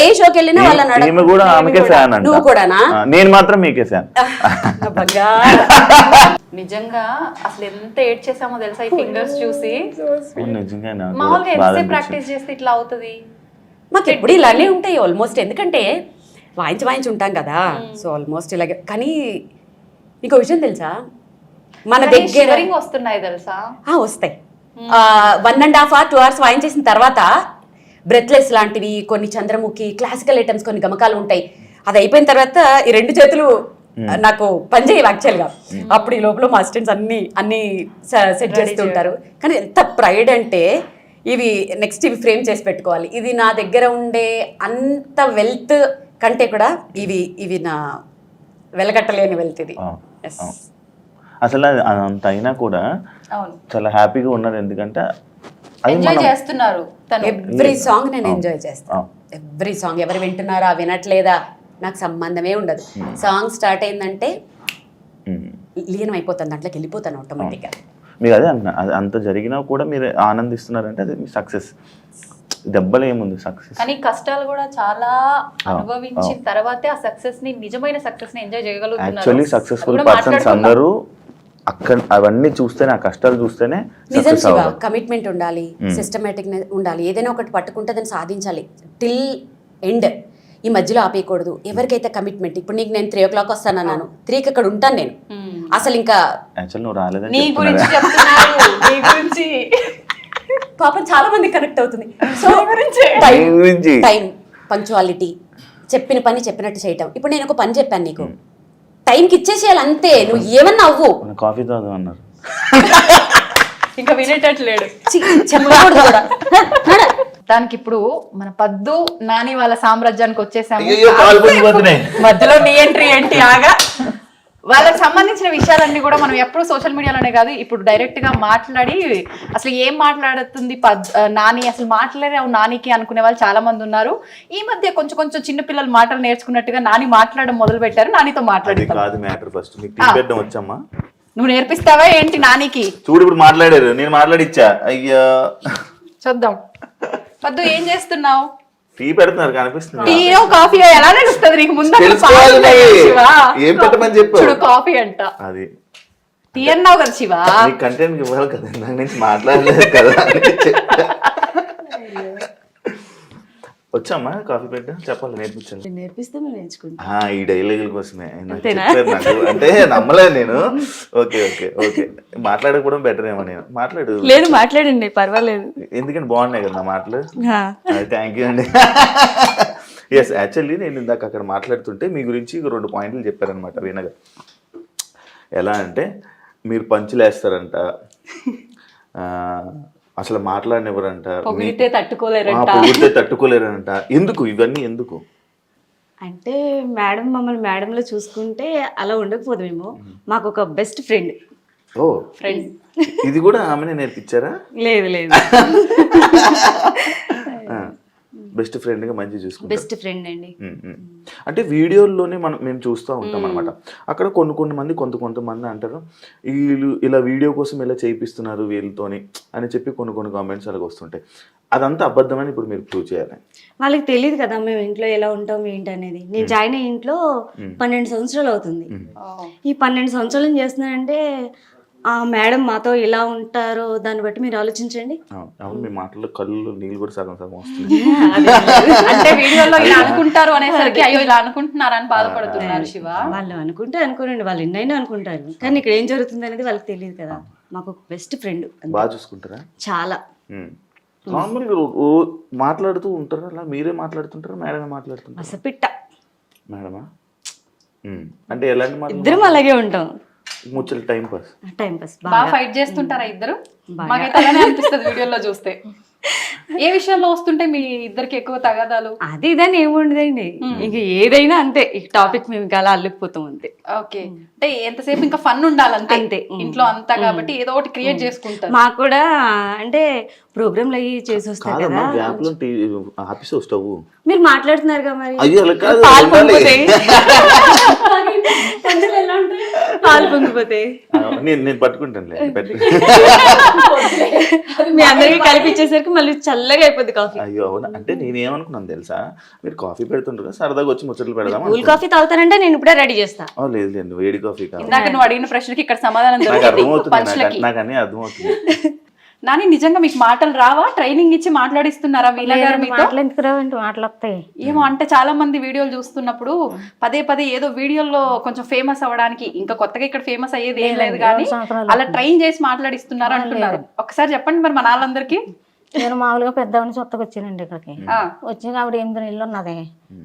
ఏ షోకి వెళ్ళినా వాళ్ళ ఈమె కూడా ఆమెకే ఫ్యాన్ అంట. నువ్వు కూడానా? నేను మాత్రం మీకే ఫ్యాన్. నిజంగా అసలు ఎంత ఏడ్ చేసామో తెలుసా ఈ ఫింగర్స్ చూసి. నిజంగా మామూలుగా ఎంతసేపు ప్రాక్టీస్ చేస్తే ఇట్లా అవుతుంది? మాకు ఎప్పుడు ఇలానే ఉంటాయి ఆల్మోస్ట్. ఎందుకంటే వాయించి ఉంటాం కదా, సో ఆల్మోస్ట్ ఇలాగే. కానీ నీకు విషయం తెలుసా, మన దగ్గర వస్తున్నాయి తెలుసా? వస్తాయి. 1.5 hours 2 hours వాయించేసిన తర్వాత బ్రెత్లెస్ లాంటివి కొన్ని చంద్రముఖి క్లాసికల్ ఐటమ్స్ కొన్ని గమకాలు ఉంటాయి. అది అయిపోయిన తర్వాత ఈ 2 చేతులు నాకు పని చేయాలి యాక్చువల్గా. అప్పుడు ఈ లోపల మా అసిస్టెంట్స్ అన్ని సెట్ చేస్తూ ఉంటారు. కానీ ఎంత ప్రైడ్ అంటే ఇవి నెక్స్ట్ ఇవి ఫ్రేమ్ చేసి పెట్టుకోవాలి. ఇది నా దగ్గర ఉండే అంత వెల్త్ కంటే కూడా ఇవి నా వెలగట్టలేని వెల్త్. ఇది అసలు అంత అయినా కూడా చాలా హ్యాపీగా ఉన్నారు, ఎందుకంటే ఎంజాయ్ చేస్తున్నారు. ఎవ్రీ సాంగ్ నేను ఎంజాయ్ చేస్తాను. ఎవ్రీ సాంగ్ ఎవరు వింటున్నారా వినట్లేదా నాకు సంబంధమే ఉండదు. సాంగ్ స్టార్ట్ అయిందంటే లీనం అయిపోతాను, దాంట్లోకి వెళ్ళిపోతాను ఆటోమేటిక్గా. మీకు అదే అంటున్నా, అది అంత జరిగినా కూడా మీరు ఆనందిస్తున్నారంటే అది మీ సక్సెస్. దెబ్బలు ఏముంది సక్సెస్. కానీ కష్టాలు కూడా చాలా అనుభవించిన తర్వాతే ఆ సక్సెస్ ని నిజమైన సక్సెస్ ని ఎంజాయ్ చేయగలుగుతున్నారు. యాక్చువల్లీ సక్సెస్ఫుల్ పర్సన్స్ అందరూ అక్కడ అవన్నీ చూస్తేనే, ఆ కష్టాలు చూస్తేనే నిజం శివ. కమిట్మెంట్ ఉండాలి, సిస్టమేటిక్ ఉండాలి. ఏదైనా ఒకటి పట్టుకుంటే దాన్ని సాధించాలి టిల్ ఎండ్. ఈ మధ్యలో ఆపేయకూడదు. ఎవరికైతే కమిట్మెంట్, ఇప్పుడు నీకు నేను 3 o'clock వస్తానన్నాను, 3కి అక్కడ ఉంటాను నేను. అసలు ఇంకా నువ్వు రాలేదని నీ గురించి చెప్తున్నారు, నీ గురించి పాపం చాలా మంది కనెక్ట్ అవుతుంది. సో టైం, పంక్చువాలిటీ, చెప్పిన పని చెప్పినట్టు చేయటం. ఇప్పుడు నేను ఒక పని చెప్పాను నీకు, టైంకి ఇచ్చేసేయాలి అంతే. నువ్వు ఏమన్నా అవ్వు. కాఫీ తాగు అన్నారు, ఇంకా వినేటట్లేడు, చెప్పకూడదు కూడా. దానికి ఇప్పుడు మన పద్దు నాని వాళ్ళ సామ్రాజ్యానికి వచ్చేసాము. మధ్యలో నీ ఎంట్రీ ఏంటి? ఆగా వాళ్ళకి సంబంధించిన విషయాలన్నీ కూడా మనం ఎప్పుడు సోషల్ మీడియాలోనే కాదు, ఇప్పుడు డైరెక్ట్ గా మాట్లాడి అసలు ఏం మాట్లాడుతుంది నాని, అసలు మాట్లాడావు నానికి అనుకునే వాళ్ళు చాలా మంది ఉన్నారు. ఈ మధ్య కొంచెం చిన్న పిల్లలు మాటలు నేర్చుకున్నట్టుగా నాని మాట్లాడడం మొదలు పెట్టారు. నానితో మాట్లాడి నువ్వు నేర్పిస్తావా ఏంటి నానికి? చూడు ఇప్పుడు మాట్లాడారు, నేను మాట్లాడిచ్చా. అయ్యా చూద్దాం. పద్దు ఏం చేస్తున్నావు? టీ పెడుతున్నారు కనిపిస్తుంది. టీయో కాఫీయో ఎలా తెలుస్తుంది నీకు ముందు అక్కడ తెలుసుకోవాలి పాలు ఉన్నాయి మరి. శివ. ఏం పెట్టమని చెప్పు. చూడు కాఫీ అంట అది టీ అన్నావు కదా శివ. నీ కంటెంట్ ఇవ్వాలి కదా, నాకు నుంచి మాట్లాడలేదు కదా. వచ్చామ్మా కాఫీ పెట్ట చెప్పాలి, నేర్పించాలి. నేర్పిస్తే మేము నేర్చుకుంటాం. ఈ డైలాగుల కోసమే నాకు చెప్పారు నాకు, అంటే నమ్మలేదు నేను. ఓకే ఓకే ఓకే, మాట్లాడకపోవడం బెటర్ ఏమో. నేను మాట్లాడు. లేదు మాట్లాడండి, పర్వాలేదు. ఎందుకంటే బాగున్నాయి కదా నా మాటలు. థ్యాంక్ యూ అండి. ఎస్, యాక్చువల్లీ నేను ఇందాక అక్కడ మాట్లాడుతుంటే మీ గురించి 2 పాయింట్లు చెప్పారనమాట వీణగా. ఎలా అంటే మీరు పంచులు వేస్తారంట, అసలు మాట్లాడినెవరంట, పొగిడితే తట్టుకోలేరంట. పొగిడితే తట్టుకోలేరంట. ఎందుకు ఇవన్నీ ఎందుకు? అంటే మేడం మమ్మల్ని మేడంలో చూసుకుంటే అలా ఉండకపోదేమో. మాకు ఒక బెస్ట్ ఫ్రెండ్. ఓ ఫ్రెండ్, ఇది కూడా ఆమెనే నేర్పించారా? లేదు లేదు, బెస్ట్ ఫ్రెండ్ గా మంచి చూసుకుంటారు. బెస్ట్ ఫ్రెండ్ అండి. అంటే వీడియోల్లోనే మేము చూస్తూ ఉంటాం అనమాట. అక్కడ కొంతమంది అంటారు వీళ్ళు ఇలా వీడియో కోసం ఇలా చేయిస్తున్నారు వీళ్ళతోని అని చెప్పి కొన్ని కామెంట్స్ అలాగ వస్తుంటాయి. అదంతా అబద్ధమని ఇప్పుడు మీరు ప్రూవ్ చేయాలి. వాళ్ళకి తెలియదు కదా మేము ఇంట్లో ఎలా ఉంటాం ఏంటి అనేది. నేను జాయిన్ అయ్యే ఇంట్లో 12 సంవత్సరాలు అవుతుంది. ఈ 12 సంవత్సరాలు ఏం చేస్తున్నానంటే ఆ మేడం మాతో ఎలా ఉంటారో దాన్ని బట్టి మీరు ఆలోచించండి. అవును, మీ మాటల్లో కళ్ళు నీళ్ళు కూడా సగం వస్తుంది. అంటే వీడియోలో ఇలా అనుకుంటారు అనేసరికి అయ్యో ఇలా అనుకుంటున్నారు అని బాధపడుతున్నారు శివ. వాళ్ళు అనుకుంటే అనుకోనండి, వాళ్ళు ఎన్నైనా అనుకుంటారు, కానీ ఇక్కడ ఏం జరుగుతుంది అనేది వాళ్ళకి తెలియదు కదా. మాకు ఒక బెస్ట్ ఫ్రెండ్. బాగా చూసుకుంటారా? చాలా. నార్మల్ మాట్లాడుతూ ఉంటారా? అలా మీరే మాట్లాడుతుంటారా, మేడమే మాట్లాడుతుంటారా? అసపిట్ట మేడమా? అంటే ఎలాంటి మాట? ఇద్దరం అలాగే ఉంటాం. ముచ్చలు టైం పాస్. బాగా ఫైట్ చేస్తుంటారా ఇద్దరు? మాకైతే అలానే అనిపిస్తుంది వీడియోలో చూస్తే. ఏ విషయంలో వస్తుంటే మీ ఇద్దరికి ఎక్కువ తగాదాలు? అది ఇదని ఏముండదండి, ఇంక ఏదైనా అంతే. ఈ టాపిక్ మేము ఇంకా అలా అల్లుకుపోతాం అంతే. ఓకే, అంటే ఎంతసేపు ఇంకా ఫన్ ఉండాలి అంతే. ఇంట్లో అంతా కాబట్టి ఏదో ఒకటి క్రియేట్ చేసుకుంటారు. మాకు కూడా అంటే ప్రోగ్రాంలు అయ్యి చేసి వస్తారు కదా. ఆఫీస్ వస్తావు మీరు మాట్లాడుతున్నారుగా మరి. పాలు పొంగిపోతాయి. నేను పట్టుకుంటాను. మీ అందరికి కలిపిచ్చేసరికి మళ్ళీ చల్లగా అయిపోద్ది కాఫీ. అయ్యో అవునా? అంటే నేనేమనుకున్నాను తెలుసా, మీరు కాఫీ పెడుతుంటారు కదా, సరదాగా వచ్చి ముచ్చట్లు పెడదాం. కూల్ కాఫీ తాగుతానంటే నేను ఇప్పుడే రెడీ చేస్తా. లేదు లేదు, వేడి కాఫీ కాదు. ఇందాక నువ్వు అడిగిన ప్రశ్నకి ఇక్కడ సమాధానం అర్థమవుతుంది, నాకు అన్నీ అర్థమవుతుంది. నాని నిజంగా మీకు మాటలు రావా? ట్రైనింగ్ ఇచ్చి మాట్లాడిస్తున్నారా వీణా గారు మీతో? మాట్లాడతాయి ఏమో, అంటే చాలా మంది వీడియోలు చూస్తున్నప్పుడు పదే ఏదో వీడియోలో కొంచెం ఫేమస్ అవ్వడానికి, ఇంకా కొత్తగా ఇక్కడ ఫేమస్ అయ్యేది ఏం లేదు కానీ అలా ట్రైన్ చేసి మాట్లాడిస్తున్నారు అంటున్నారు. ఒకసారి చెప్పండి మరి మన వాళ్ళందరికీ. నేను మామూలుగా పెద్దవాడిని కొత్తగా వచ్చానండి ఇక్కడికి. వచ్చిన ఆవిడ 8 నెలలు ఉన్నది.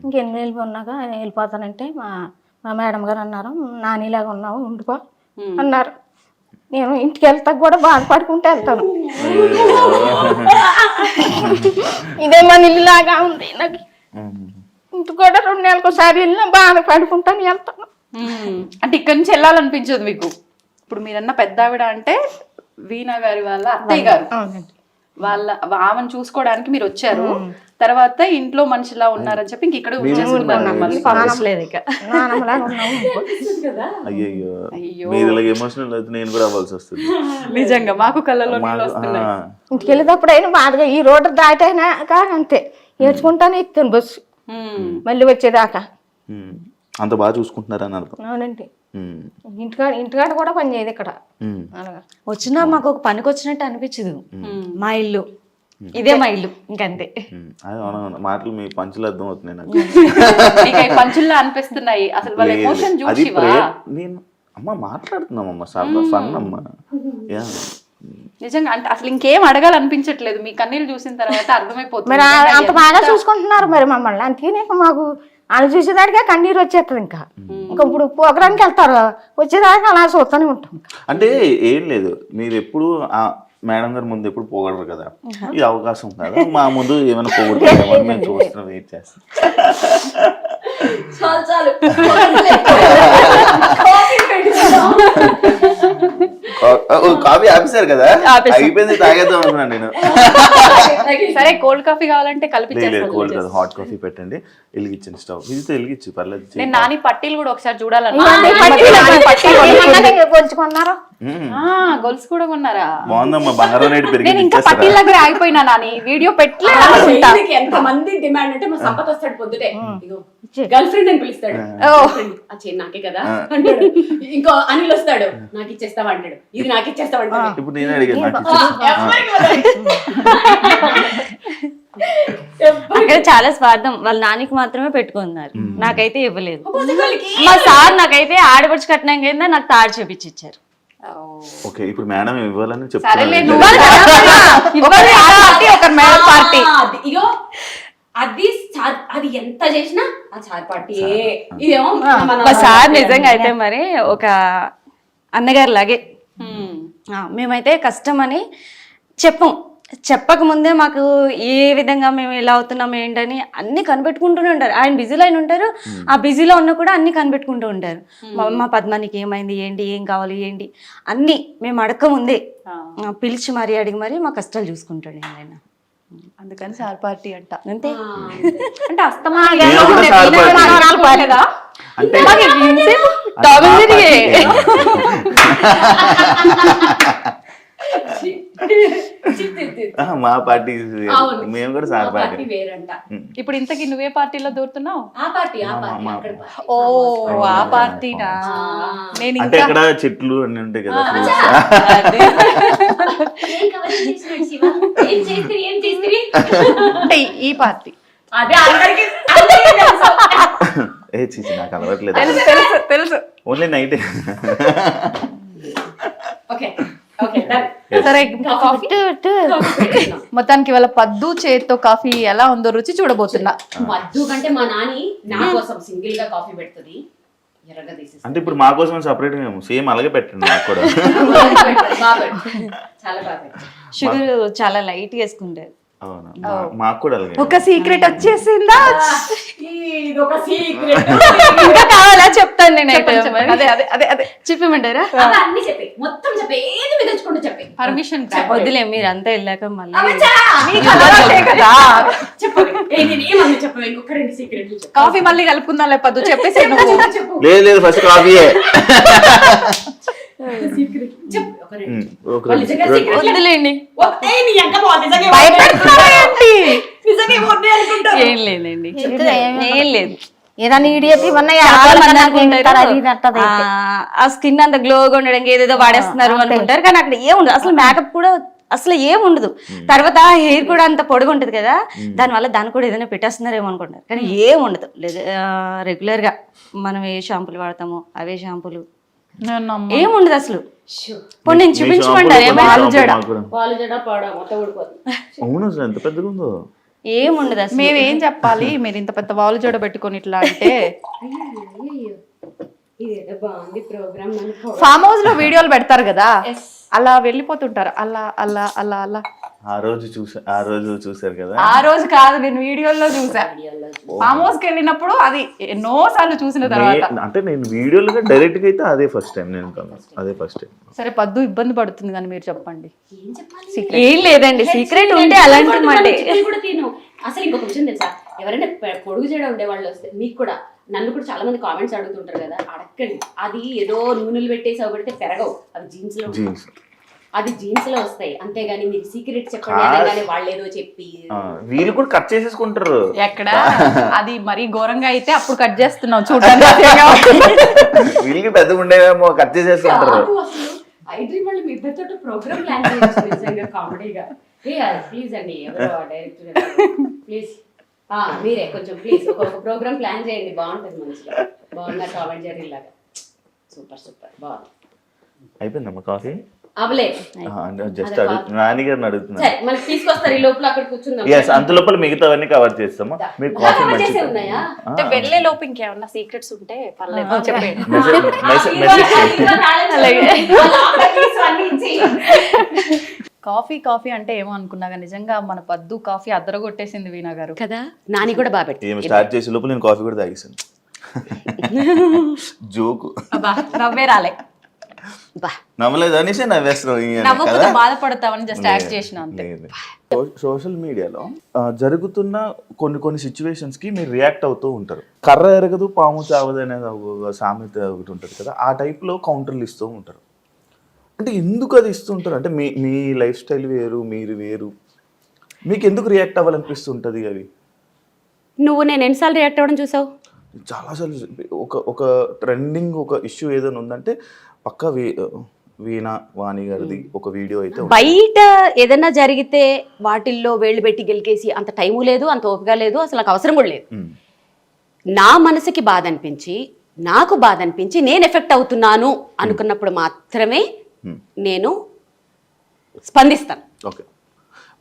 ఇంక 8 నెలలు ఉన్నాక వెళ్ళిపోతానంటే మా మేడం గారు అన్నారు, నానిలాగా ఉన్నావు ఉండిపో అన్నారు. నేను ఇంటికి వెళ్తా కూడా బాధపడుకుంటూ వెళ్తాను. ఇదే మన ఇల్లులాగా ఉంది నాకు. ఇంటి కూడా 2 నెలలకు ఒకసారి వెళ్ళినా బాధపడుకుంటాను వెళ్తాను. అంటే ఇక్కడ నుంచి వెళ్ళాలనిపించదు మీకు? ఇప్పుడు మీరన్న పెద్ద ఆవిడ అంటే వీణా గారి వాళ్ళ అత్తయ్య గారు, వాళ్ళ ఆమెను చూసుకోవడానికి మీరు వచ్చారు. తర్వాత ఇంట్లో మనిషిలా ఉన్నారని చెప్పి ఇంక ఇక్కడ ఎమోషనల్ అయితే నేను కూడా అవ్వాల్సి వస్తుంది. నిజంగా మాకు కళ్ళలో వస్తున్నాయి. ఇంటికి వెళ్ళేటప్పుడు అయినా బాధగా ఈ రోడ్డు దాటైనాక అంతే ఏడ్చుకుంటానే ఎక్కుతాను బస్సు మళ్ళీ వచ్చేదాకా. అంత బాగా చూసుకుంటున్నారని అర్థం. అవునండి, ఇంటికాడ కూడా పని చేయదు ఇక్కడ. వచ్చినా మాకు ఒక పనికి వచ్చినట్టు అనిపించదు. మా ఇల్లు ఇదే మా ఇల్లు, ఇంకంతే. మాటలు మీ పంచులు అర్థం అవుతున్నాయి నాకు. పంచుల్లో అనిపిస్తున్నాయి అసలు వాళ్ళ ఎమోషన్ చూసి. నేను అమ్మ మాట్లాడుతున్నామమ్మా, ఫన్ అమ్మా. నిజంగా అంటే అసలు ఇంకేం అడగాలనిపించట్లేదు. మీ కన్నీళ్ళు చూసిన తర్వాత అర్థమైపోతుంది. మరి అంత బాగా చూసుకుంటున్నారు మరి మమ్మల్ని. అందుకే మాకు వాళ్ళు చూసేదానికే కన్నీరు వచ్చేస్తుంది. ఇంకా ఇప్పుడు ప్రోగ్రాంకి వెళ్తారు, వచ్చేదాకా అలా చూస్తూనే ఉంటాం. అంటే ఏం లేదు, మీరు ఎప్పుడు మేడం గారి ముందు ఎప్పుడు పోగలరు కదా, ఇది అవకాశం కదా. మా ముందు ఏమైనా పోగొట్టుకుంటామో మేము చూస్తున్నాం, వెయిట్ చేస్తాం. కాఫీ ఆపేశారు కదా, అయిపోయింది తాగేద్దాం అనుకున్నాను నేను. సరే కోల్డ్ కాఫీ కావాలంటే లేదు కలిపి కోల్డ్ కదా, హాట్ కాఫీ పెట్టండి, వెలిగించండి స్టవ్, ఇది వెలిగించు పర్లేదు. నేను నాని పట్టీలు కూడా ఒకసారి చూడాలన్నా. కొలుచుకున్నారు గొలుసు కూడా కొన్నారా? బాగుందమ్మా, బంగారం రేటు నేను పెరిగింది, ఇంకా పట్టీల ఇచ్చేస్తారా? దగ్గర ఆగిపోయినా నాని, వీడియో పెట్టలేదు అనుకుంటా. ఎంత మంది డిమాండ్ అంటే మా సంపత్ వస్తాడు పొద్దుటే, గర్ల్ ఫ్రెండ్ అని పిలుస్తాడు. ఆ చైన్ నాకే కదా అంటాడు. ఇంకో అనిల్ వస్తాడు, నాకు ఇచ్చేస్తావా అంటాడు, ఇది నాకు ఇచ్చేస్తావా అంటాడు. ఇప్పుడు నేనే అడిగాను, నాకు ఇచ్చేసి. అక్కడ చాలా స్వార్థం, వాళ్ళ నానికి మాత్రమే పెట్టుకున్నారు, నాకైతే ఇవ్వలేదు. మా సార్ నాకైతే ఆడపడుచు కట్నం కింద నాకు తాడు చేపించి ఇచ్చారు. ఓకే, ఇప్పుడు మేడం ఇవ్వాలని సరేలే, చెప్తాను. నువ్వు ఒకరి పార్టీ ఒకరి మేడం పార్టీ. ఇగో అది ఎంత చేసినా ఆ చార్ పార్టీ ఇదేమో మా సార్ నిజంగా అయితే మరి ఒక అన్నగారు లాగే. మేమైతే కష్టం అని చెప్పక ముందే మాకు ఏ విధంగా మేము ఎలా అవుతున్నాం ఏంటని అన్ని కనిపెట్టుకుంటూనే ఉంటారు. ఆయన బిజీలో ఆయన ఉంటారు, ఆ బిజీలో ఉన్న కూడా అన్ని కనిపెట్టుకుంటూ ఉంటారు. మా పద్మానికి ఏమైంది, ఏంటి, ఏం కావాలి, ఏంటి అన్ని మేము అడక్క ముందే పిలిచి మరీ అడిగి మరీ మా కష్టాలు చూసుకుంటాడు ఆయన. అందుకని సార్ పార్టీ అంట. అంతే. అంటే అస్తమా నేను కూడా సార్ పార్టీ. అంటే మా పార్టీ మేము కూడా సార్ పార్టీ వేరంట. ఇప్పుడు ఇంతకీ నువ్వే పార్టీలో దూరుతున్నావు? ఆ పార్టీ అక్కడ పార్టీ. ఓ ఆ పార్టీనా? నేను అంటే ఇంకా ఇక్కడ చెట్లు అన్ని ఉంటాయి కదా, అంటే ఈ పార్టీ అదే అందరికి ఏ చీచి నాకు అలవట్లేదు, తెలుసు తెలుసు తెలుసు. Only night. Okay okay done. సరే కాఫీ మొత్తానికి వాళ్ళ పద్దు చేత్తో కాఫీ ఎలా ఉందో రుచి చూడబోతున్నా. మద్దు కంటే మా నాని నా కోసం సింగిల్ గా కాఫీ పెడుతుంది, ఎర్రగా తీసేసి అంటే ఇప్పుడు మా కోసం సపరేట్ మేము సేమ్ అలాగే పెట్టండి నాకు కూడా. చాలా బాగా. షుగర్ చాలా లైట్ వేసుకుంటారు. అవును, మాకు కూడా అలాగే. ఒక సీక్రెట్ వచ్చేసిందా? ఇది ఒక సీక్రెట్. ఇంకా కావాలా చెప్తాను నేను. అదే అదే అదే అదే చెప్పమంటారా? అన్ని చెప్పి మొత్తం చెప్పి ఏది మీద తెచ్చుకుంటూ చెప్పి పర్మిషన్ వద్దులే, మీరు అంతా వెళ్ళాక మళ్ళీ కదా. చెప్పు ఇంకొక రెండు సీక్రెట్లు చెప్పు. కాఫీ మళ్ళీ కలుపుకుందాం లేపద్దు, చెప్పేసి నువ్వు. చెప్పు లేదు లేదు, ఫస్ట్ కాఫీయే. సీక్రెట్ చెప్పు ఒక రెండు. ఒక వాళ్ళు నిజంగా secret లే. వద్దులేండి. ఏయ్, నీ అంక బాగుంది, నిజంగా భయపెడుతున్నావా ఏంటి? నిజంగా ఏమొద్దే అనుకుంటా. ఏం లేదండి, ఏం లేదు. ఏదైనా ఈడియట్ ఇవన్నీ చాలా మంది అనుకుంటారు ఆ స్కిన్ అంత గ్లోగా ఉండడానికి ఏదేదో వాడేస్తున్నారు అనుకుంటారు, కానీ అక్కడ ఏముండదు అసలు. మేకప్ కూడా అసలు ఏం ఉండదు. తర్వాత హెయిర్ కూడా అంత పొడుగు ఉంటది కదా, దానివల్ల దాన్ని కూడా ఏదైనా పెట్టేస్తున్నారేమో అనుకుంటారు, కానీ ఏం ఉండదు. రెగ్యులర్ గా మనం ఏ షాంపూలు వాడతామో అవే షాంపూలు, ఏముండదు అసలు. కొన్ని నేను చూపించమంటారు వాళ్ళు జడ పాడా మొత్తం ఊడిపోతుంది. అవును, అసలు ఎంత పెద్దగా ఉందో. ఏముండదు అసలు. మేము ఏం చెప్పాలి, మీరు ఇంత పెద్ద వాలు జోడ పెట్టుకొని ఇట్లా అంటే? ఇదేదో బాగుంది ప్రోగ్రామ్. ఫామ్ హౌస్ లో వీడియోలు పెడతారు కదా, అలా వెళ్ళిపోతుంటారు, అలా అలా అలా అలా. ఆ రోజు చూసారు కదా. ఆ రోజు కాదు, నేను వీడియోలో చూసా. ఫామ్ హౌస్ కి వెళ్ళినప్పుడు అది ఎన్నో సార్లు చూసిన తర్వాత. అంటే నేను వీడియోలో డైరెక్ట్ గా అయితే అదే ఫస్ట్ టైం, నేను అదే ఫస్ట్ టైం. సరే పద్దు ఇబ్బంది పడుతుంది కానీ మీరు చెప్పండి. ఏం లేదండి, సీక్రెట్ ఉంటే అలాంటి మాట. కూడా తిను. అసలు ఇంకొక విషయం తెలుసా, ఎవరైనా పొడుగు చేయడం ఉండే వాళ్ళు వస్తే మీకు కూడా, నన్ను కూడా చాలా మంది కామెంట్స్ అడుగుతుంటారు కదా, అడగండి. అది ఏదో నూనెలు పెట్టేసి అవి పెడితే పెరగవు, అవి జీన్స్ లో అది జీన్స్ లో వస్తాయి, అంతేగాని మీరు సీక్రెట్ చెప్పండి అనగానే వాళ్ళు ఏదో చెప్పి వీళ్ళు కూడా కట్ చేసేసుకుంటారు. ఎక్కడ అది మరీ ఘోరంగా అయితే అప్పుడు కట్ చేస్తున్నాం చూడడానికి. వీళ్ళకి పెద్దగా ఉండేవేమో కట్ చేసేసుకుంటారు. ఐ డ్రీమ్ వాళ్ళు మీ ఇద్దరితో ప్రోగ్రామ్ ప్లాన్ చేయొచ్చు నిజంగా కామెడీగా. ప్లీజ్ అండి, ఎవరో డైరెక్టర్ ప్లీజ్ మీరే కొంచెం ప్లీజ్ ఒక ప్రోగ్రామ్ ప్లాన్ చేయండి, బాగుంటుంది మంచిగా. బాగున్నా కామెంట్ జరీ లాగా. సూపర్ సూపర్ బాగుంది. అయిపోయిందమ్మా కాఫీ? అవలే జస్ట్ నాన్నగారిని అడుగుతున్నా. సరే మనకి తీసుకొస్తారు, ఈ లోపల అక్కడ కూర్చుందాం. ఎస్, అంత లోపల మిగతావన్నీ కవర్ చేస్తాము. మీరు కాఫీ మంచిగా ఉన్నాయా అంటే వెళ్ళే లోపు ఇంకేమన్నా సీక్రెట్స్ ఉంటే పర్లేదు చెప్పండి. కాఫీ కాఫీ అంటే ఏమో అనుకున్నాగా, నిజంగా మన పద్దు కాఫీ అద్దరగొట్టేసింది వీణా గారు కదా. నాని కూడా బాగా పెట్టి ఏమి స్టార్ట్ చేసే లోపల నేను కాఫీ కూడా తాగేసాను. జోకు నవ్వే రాలే. బా నమ్మలేదు అనేసి నవ్వేస్తున్నావు ఈయన నవ్వకపోతే కదా? బాధపడతామని జస్ట్ యాక్ట్ చేసిన అంతే. లేదు. సోషల్ మీడియాలో జరుగుతున్న కొన్ని సిచ్యువేషన్స్ కి మీరు రియాక్ట్ అవుతూ ఉంటారు. కర్ర ఎరగదు పాము చావదు అనేది ఒక సామెత ఒకటి ఉంటుంది కదా, ఆ టైప్ లో కౌంటర్లు ఇస్తూ ఉంటారు. అంటే ఎందుకు అది ఇస్తూ ఉంటారు? అంటే మీ లైఫ్ స్టైల్ వేరు, మీరు వేరు, మీకు ఎందుకు రియాక్ట్ అవ్వాలనిపిస్తుంటది అవి? నువ్వు నేను ఎన్నిసార్లు రియాక్ట్ అవ్వడం చూసావు? చాలాసార్లు ఒక ట్రెండింగ్ ఒక ఇష్యూ ఏదైనా ఉందంటే పక్క వీణా వాణి గారిది ఒక వీడియో అయితే ఉంటుంది. బయట ఏదైనా జరిగితే వాటిల్లో వేళ్ళు పెట్టి గెలికేసి అంత టైము లేదు, అంత ఓపిక లేదు, అసలు నాకు అవసరం కూడా లేదు. నా మనసుకి బాధ అనిపించి, నాకు బాధ అనిపించి, నేను ఎఫెక్ట్ అవుతున్నాను అనుకున్నప్పుడు మాత్రమే నేను స్పందిస్తాను. ఓకే,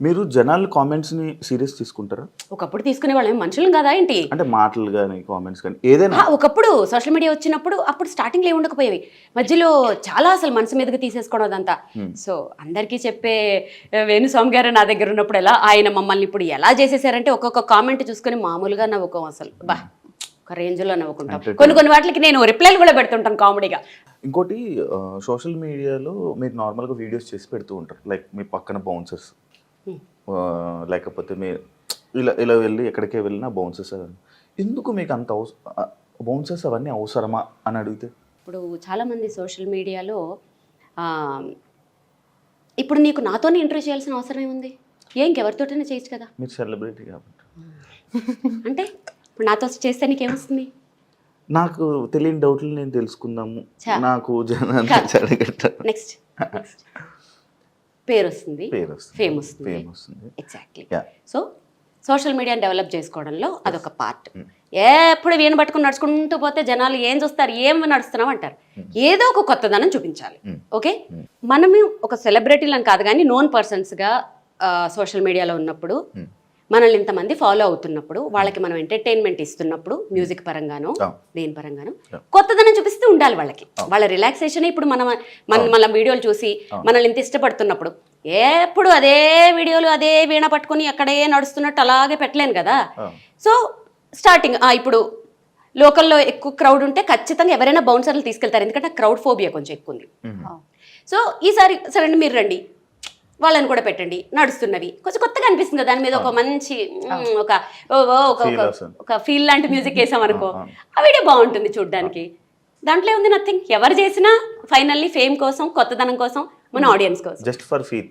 మీరు జనాల కామెంట్స్ ని సీరియస్ తీసుకుంటారా? ఒకప్పుడు తీసుకునే వాళ్ళం మనుషులం కదా ఏంటి? అంటే మాటలు కానీ కామెంట్స్ కానీ ఏదైనా? ఒకప్పుడు సోషల్ మీడియా వచ్చినప్పుడు అప్పుడు స్టార్టింగ్ లో ఉండకపోయేవి, మధ్యలో చాలా అసలు మనసు మీదకి తీసేసుకోవడం అదంతా. సో అందరికీ చెప్పే వేణుస్వామి గారు నా దగ్గర ఉన్నప్పుడు ఎలా ఆయన మమ్మల్ని ఇప్పుడు ఎలా చేసేసారంటే ఒక్కొక్క కామెంట్ చూసుకొని మామూలుగా నవ్వుకోం, అసలు బా ఒక రేంజ్ లో నవ్వుకుంటాం. కొన్ని వాటికి నేను రిప్లైలు కూడా పెడుతుంటాను కామెడీగా. ఇంకోటి సోషల్ మీడియాలో మీరు నార్మల్గా వీడియోస్ చేసి పెడుతూ ఉంటారు, లైక్ మీ పక్కన బౌన్సర్స్ లేకపోతే మీరు ఇలా వెళ్ళి ఎక్కడికే వెళ్ళినా బౌన్సర్స్. ఎందుకు మీకు అంత బౌన్సర్స్ అవన్నీ అవసరమా అని అడిగితే? ఇప్పుడు చాలామంది సోషల్ మీడియాలో ఇప్పుడు నీకు నాతోనే ఇంటర్వ్యూ చేయాల్సిన అవసరం ఏముంది? ఇంకెవరితోటైనా చేయొచ్చు కదా. మీరు సెలబ్రిటీ కాబట్టి. అంటే ఇప్పుడు నాతో చేస్తే నీకేమొస్తుంది? నాకు తెలియని డౌట్లు నేను తెలుసుకుందాము, నాకు నెక్స్ట్ పేరు వస్తుంది, ఫేమ్ వస్తుంది. ఎగ్జాక్ట్లీ. సో సోషల్ మీడియాని డెవలప్ చేసుకోవడంలో అదొక పార్ట్. ఎప్పుడు వీణ పట్టుకుని నడుచుకుంటూ పోతే జనాలు ఏం చూస్తారు, ఏం నడుస్తున్నాం అంటారు. ఏదో ఒక కొత్తదనం చూపించాలి. ఓకే, మనము ఒక సెలబ్రిటీలను కాదు కానీ నోన్ పర్సన్స్గా సోషల్ మీడియాలో ఉన్నప్పుడు, మనల్ని ఇంతమంది ఫాలో అవుతున్నప్పుడు, వాళ్ళకి మనం ఎంటర్టైన్మెంట్ ఇస్తున్నప్పుడు, మ్యూజిక్ పరంగానో దేని పరంగానో కొత్తదనం చూపిస్తూ ఉండాలి వాళ్ళకి. వాళ్ళ రిలాక్సేషన్ ఇప్పుడు మన వీడియోలు చూసి మనల్ని ఇంత ఇష్టపడుతున్నప్పుడు ఎప్పుడు అదే వీడియోలు అదే వీణ పట్టుకుని అక్కడే నడుస్తున్నట్టు అలాగే పెట్టలేను కదా. సో స్టార్టింగ్ ఇప్పుడు లోకల్లో ఎక్కువ క్రౌడ్ ఉంటే ఖచ్చితంగా ఎవరైనా బౌన్సర్లు తీసుకెళ్తారు, ఎందుకంటే క్రౌడ్ ఫోబియా కొంచెం ఎక్కువ ఉంది. సో ఈసారి సరే మీరు రండి, వాళ్ళని కూడా పెట్టండి, నడుస్తున్నవి కొంచెం కొత్తగా అనిపిస్తుంది కదా, దాని మీద ఒక మంచి ఒక ఫీల్ లాంటి మ్యూజిక్ వేసాం అనుకో, ఆ వీడియో బాగుంటుంది చూడడానికి. దాంట్లో ఉంది నథింగ్. ఎవరు చేసినా ఫైనల్లీ ఫేమ్ కోసం, కొత్తదనం కోసం, మన ఆడియన్స్ కోసం, జస్ట్ ఫర్ ఫీల్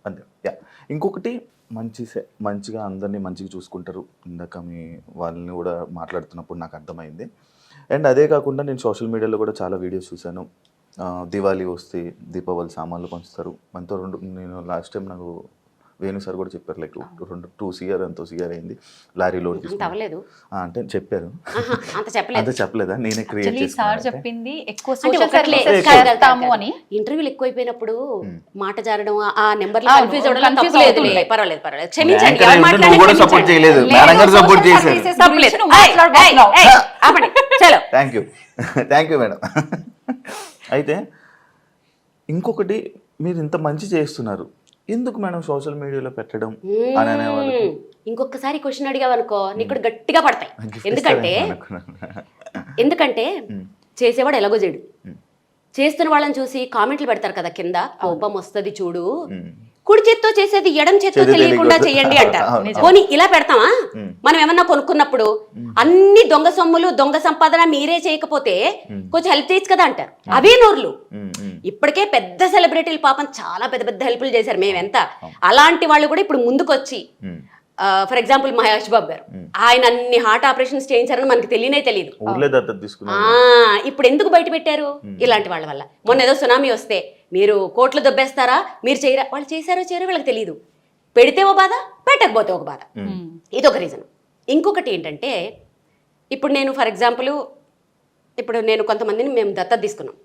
అంతే. ఇంకొకటి మంచిగా అందరినీ మంచిగా చూసుకుంటారు. ఇందాక మీ వాళ్ళని కూడా మాట్లాడుతున్నప్పుడు నాకు అర్థమైంది. అండ్ అదే కాకుండా నేను సోషల్ మీడియాలో కూడా చాలా వీడియోస్ చూశాను. దివాళీ వస్తే దీపావళి సామాన్లు పంచుతారు మనతో. నేను లాస్ట్ టైం నాకు వేణు సార్ కూడా చెప్పారు, లైక్ 2 CR ఎంతో CR అయింది లారీ లోడ్ అవ్వలేదు అంటే చెప్పారు. అంత చెప్పలేదా? నేనే క్రియేట్ సార్ చెప్పింది ఎక్కువ ఇంటర్వ్యూలు ఎక్కువైపోయినప్పుడు మాట జారడం, ఆ నెంబర్ కన్ఫ్యూజ్ అవ్వడం పర్వాలేదు క్షమించండి. సపోర్ట్ చేయలేదు, మేడం గారు సపోర్ట్ చేశారు. Thank you madam. అయితే ఇంకొకటి, మీరు ఇంత మంచి చేస్తున్నారు, ఎందుకు మేడం సోషల్ మీడియాలో పెట్టడం అని అనేవాళ్ళు. ఇంకొకసారి క్వశ్చన్ అడిగావనుకో నీకు కూడా గట్టిగా పడతాయి. ఎందుకంటే చేసేవాడు ఎలాగో చేయడు, చేస్తున్న వాళ్ళని చూసి కామెంట్లు పెడతారు కదా కింద, కోపం వస్తుంది చూడు, కుడి చేత్తో చేసేది ఎడం చేత్తో తెలియకుండా చెయ్యండి అంటారు. పోనీ ఇలా పెడతామా? మనం ఏమన్నా కొనుక్కున్నప్పుడు అన్ని దొంగ సొమ్ములు దొంగ సంపాదన మీరే చేయకపోతే కొంచెం హెల్ప్ చేయొచ్చు కదా అంటారు. అవే నోర్లు. ఇప్పటికే పెద్ద సెలబ్రిటీలు పాపం చాలా పెద్ద పెద్ద హెల్ప్లు చేశారు మేమెంత. అలాంటి వాళ్ళు కూడా ఇప్పుడు ముందుకొచ్చి, ఫర్ ఎగ్జాంపుల్ మహేష్ బాబు గారు, ఆయన అన్ని హార్ట్ ఆపరేషన్స్ చేయించారని మనకు తెలియదు. ఇప్పుడు ఎందుకు బయట పెట్టారు? ఇలాంటి వాళ్ళ వల్ల. మొన్న ఏదో సునామీ వస్తే మీరు కోట్లు దొబ్బేస్తారా, మీరు చేయరా, వాళ్ళు చేశారో చేయరో వీళ్ళకి తెలియదు. పెడితే ఒక బాధ, పెట్టకపోతే ఒక బాధ. ఇదొక రీజన్. ఇంకొకటి ఏంటంటే, ఇప్పుడు నేను ఫర్ ఎగ్జాంపుల్ ఇప్పుడు నేను కొంతమందిని మేము దత్తత తీసుకున్నాం,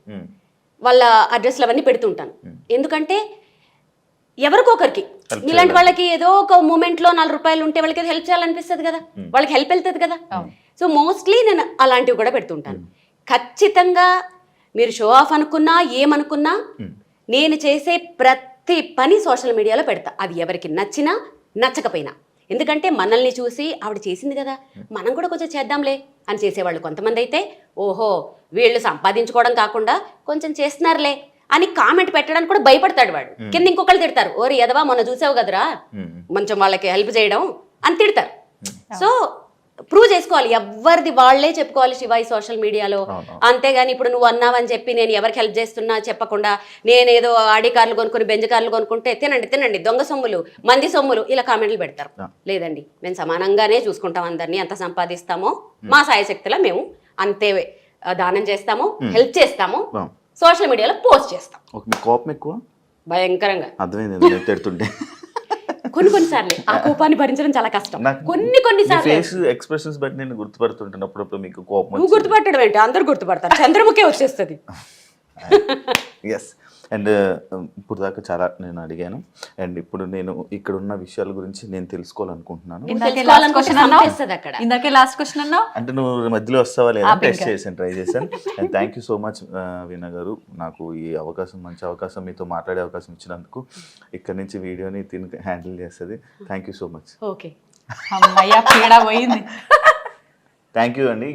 వాళ్ళ అడ్రస్లు అవన్నీ పెడుతుంటాను. ఎందుకంటే ఎవరికొకరికి ఇలాంటి వాళ్ళకి ఏదో ఒక మూమెంట్లో 4 రూపాయలు ఉంటే వాళ్ళకి హెల్ప్ చేయాలనిపిస్తుంది కదా, వాళ్ళకి హెల్ప్ వెళ్తుంది కదా. సో మోస్ట్లీ నేను అలాంటివి కూడా పెడుతుంటాను. ఖచ్చితంగా మీరు షో ఆఫ్ అనుకున్నా ఏమనుకున్నా నేను చేసే ప్రతి పని సోషల్ మీడియాలో పెడతా, అది ఎవరికి నచ్చినా నచ్చకపోయినా. ఎందుకంటే మనల్ని చూసి ఆవిడ చేసింది కదా మనం కూడా కొంచెం చేద్దాంలే అని చేసేవాళ్ళు కొంతమంది అయితే ఓహో వీళ్ళు సంపాదించుకోవడం కాకుండా కొంచెం చేస్తున్నారులే అని కామెంట్ పెట్టడానికి కూడా భయపడతాడు వాడు. కింద ఇంకొకళ్ళు తిడతారు, ఓరి ఎదవా మొన్న చూసావు కదరా కొంచెం వాళ్ళకి హెల్ప్ చేయడం అని తిడతారు. సో ప్రూవ్ చేసుకోవాలి, ఎవరిది వాళ్ళే చెప్పుకోవాలి శివ ఈ సోషల్ మీడియాలో. అంతేగాని ఇప్పుడు నువ్వు అన్నావని చెప్పి నేను ఎవరికి హెల్ప్ చేస్తున్నా చెప్పకుండా నేనేదో ఆడి కార్లు కొనుక్కుని బెంజ్ కార్లు కొనుక్కుంటే తినండి దొంగ సొమ్ములు మంది సొమ్ములు ఇలా కామెంట్లు పెడతారు. లేదండి, మేము సమానంగానే చూసుకుంటాం అందరినీ, ఎంత సంపాదిస్తామో మా సాయశక్తిలో మేము అంతే దానం చేస్తాము, హెల్ప్ చేస్తాము, సోషల్ మీడియాలో పోస్ట్ చేస్తాం. కోపం ఎక్కువ భయంకరంగా అర్థమైంది తిడుతుంటే. కొన్నిసార్లు ఆ కోపాన్ని భరించడం చాలా కష్టం. కొన్నిసార్లు ఫేస్ ఎక్స్ప్రెషన్స్ బట్టి నేను గుర్తుపడుతుంటాను అప్పుడప్పుడు మీకు కోపం. నువ్వు గుర్తుపట్టడం ఏంటి, అందరు గుర్తుపడతారు, చంద్రముఖే వచ్చేస్తుంది. ఎస్. అండ్ ఇప్పుడు దాకా చాలా నేను అడిగాను, అండ్ ఇప్పుడు నేను ఇక్కడ ఉన్న విషయాల గురించి నేను తెలుసుకోవాలనుకుంటున్నాను. ఇందాకే లాస్ట్ క్వశ్చన్ అన్నావు అంటే నువ్వు మధ్యలో వస్తావా లేదా టెస్ట్ చేశాను, ట్రై చేశాను. And thank you so much Veena గారు, నాకు ఈ అవకాశం మంచి అవకాశం మీతో మాట్లాడే అవకాశం ఇచ్చినందుకు. ఇక్కడ నుంచి వీడియోని తిని హ్యాండిల్ చేస్తుంది. Thank you so much. Okay అమ్మయ్య పీడ పోయింది. థ్యాంక్ యూ అండి.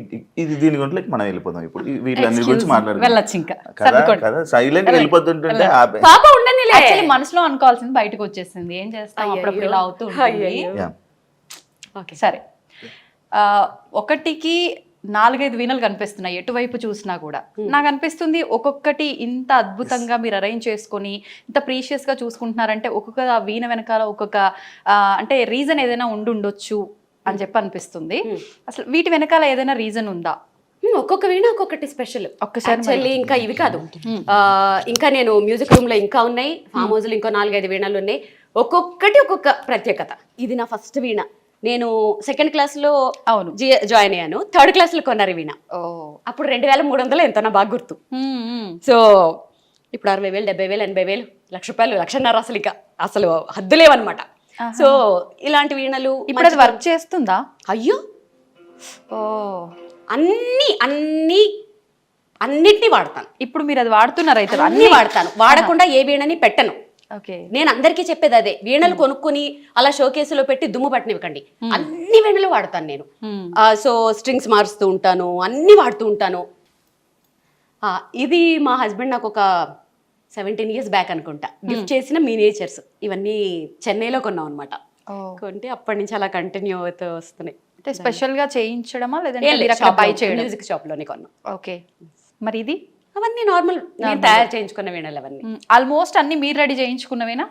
ఇది దీని గురించి మనం వెళ్ళిపోదాం ఇప్పుడు, వీళ్ళందరి గురించి మాట్లాడుకుందాం వెళ్ళొచ్చు ఇంకా కదా. సైలెంట్ వెళ్ళిపోతుంటుంటే పాప ఉండని యాక్చువల్లీ మనసులో అనుకోవాల్సింది బయటకు వచ్చేసింది. ఏం చేస్తాం, అప్పుడప్పుడు ఇలా అవుతూ ఉంటుంది. సరే, ఒకటికి 4-5 వీణలు కనిపిస్తున్నాయి ఎటువైపు చూసినా కూడా. నాకు అనిపిస్తుంది ఒక్కొక్కటి ఇంత అద్భుతంగా మీరు అరేంజ్ చేసుకొని ఇంత ప్రీషియస్ గా చూసుకుంటున్నారంటే ఒక్కొక్క వీణ వెనకాల ఒక్కొక్క అంటే రీజన్ ఏదైనా ఉండొచ్చు అని చెప్పి అనిపిస్తుంది. అసలు వీటి వెనకాల ఏదైనా రీజన్ ఉందా? ఒక్కొక్క వీణ ఒక్కొక్కటి స్పెషల్. ఒక్కసారి ఇంకా ఇవి కాదు, ఇంకా నేను మ్యూజిక్ రూమ్ లో ఇంకా ఉన్నాయి, ఫామ్ హౌస్ లో ఇంకో 4-5 వీణలు ఉన్నాయి. ఒక్కొక్కటి ఒక్కొక్క ప్రత్యేకత. ఇది నా ఫస్ట్ వీణ. నేను 2nd క్లాస్ లో జాయిన్ అయ్యాను, 3rd క్లాస్ లో కొన్నారు వీణ. అప్పుడు 2300 ఎంతో నా బాగా గుర్తు. సో ఇప్పుడు 60,000, 70,000, 80,000, ₹1,00,000, ₹1,50,000 అసలు ఇక అసలు హద్దులేవన్నమాట. సో ఇలాంటి వీణలు ఇప్పుడు అది వర్క్ చేస్తుందా? అయ్యో అన్నిటినీ వాడతాను. ఇప్పుడు మీరు అది వాడుతున్నారు అయితే? అన్ని వాడతాను, వాడకుండా ఏ వీణని పెట్టను. నేను అందరికీ చెప్పేది అదే, వీణలు కొనుక్కుని అలా షోకేసులో పెట్టి దుమ్ము పట్టనివ్వకండి. అన్ని వీణలు వాడతాను నేను. సో స్ట్రింగ్స్ మారుస్తూ ఉంటాను, అన్ని వాడుతూ ఉంటాను. ఇది మా హస్బెండ్ నాకు ఒక 17 years బ్యాక్ అనుకుంటా గిఫ్ట్ చేసిన మినియేచర్స్. ఇవన్నీ చెన్నైలో కొన్నాం అనమాట. కొంటే అప్పటి నుంచి అలా కంటిన్యూ అవుతూ వస్తున్నాయి. అంటే స్పెషల్ గా చేయించడమా లేదంటే బై చేయడం? మ్యూజిక్ షాప్ లోనే కొన్నాం. ఓకే. మరి ఇది అవన్నీ నార్మల్ నేను తయారు చేయించుకున్న వీణలు అవన్నీ. ఆల్మోస్ట్ అన్ని మీరు రెడీ చేయించుకున్నవేనా?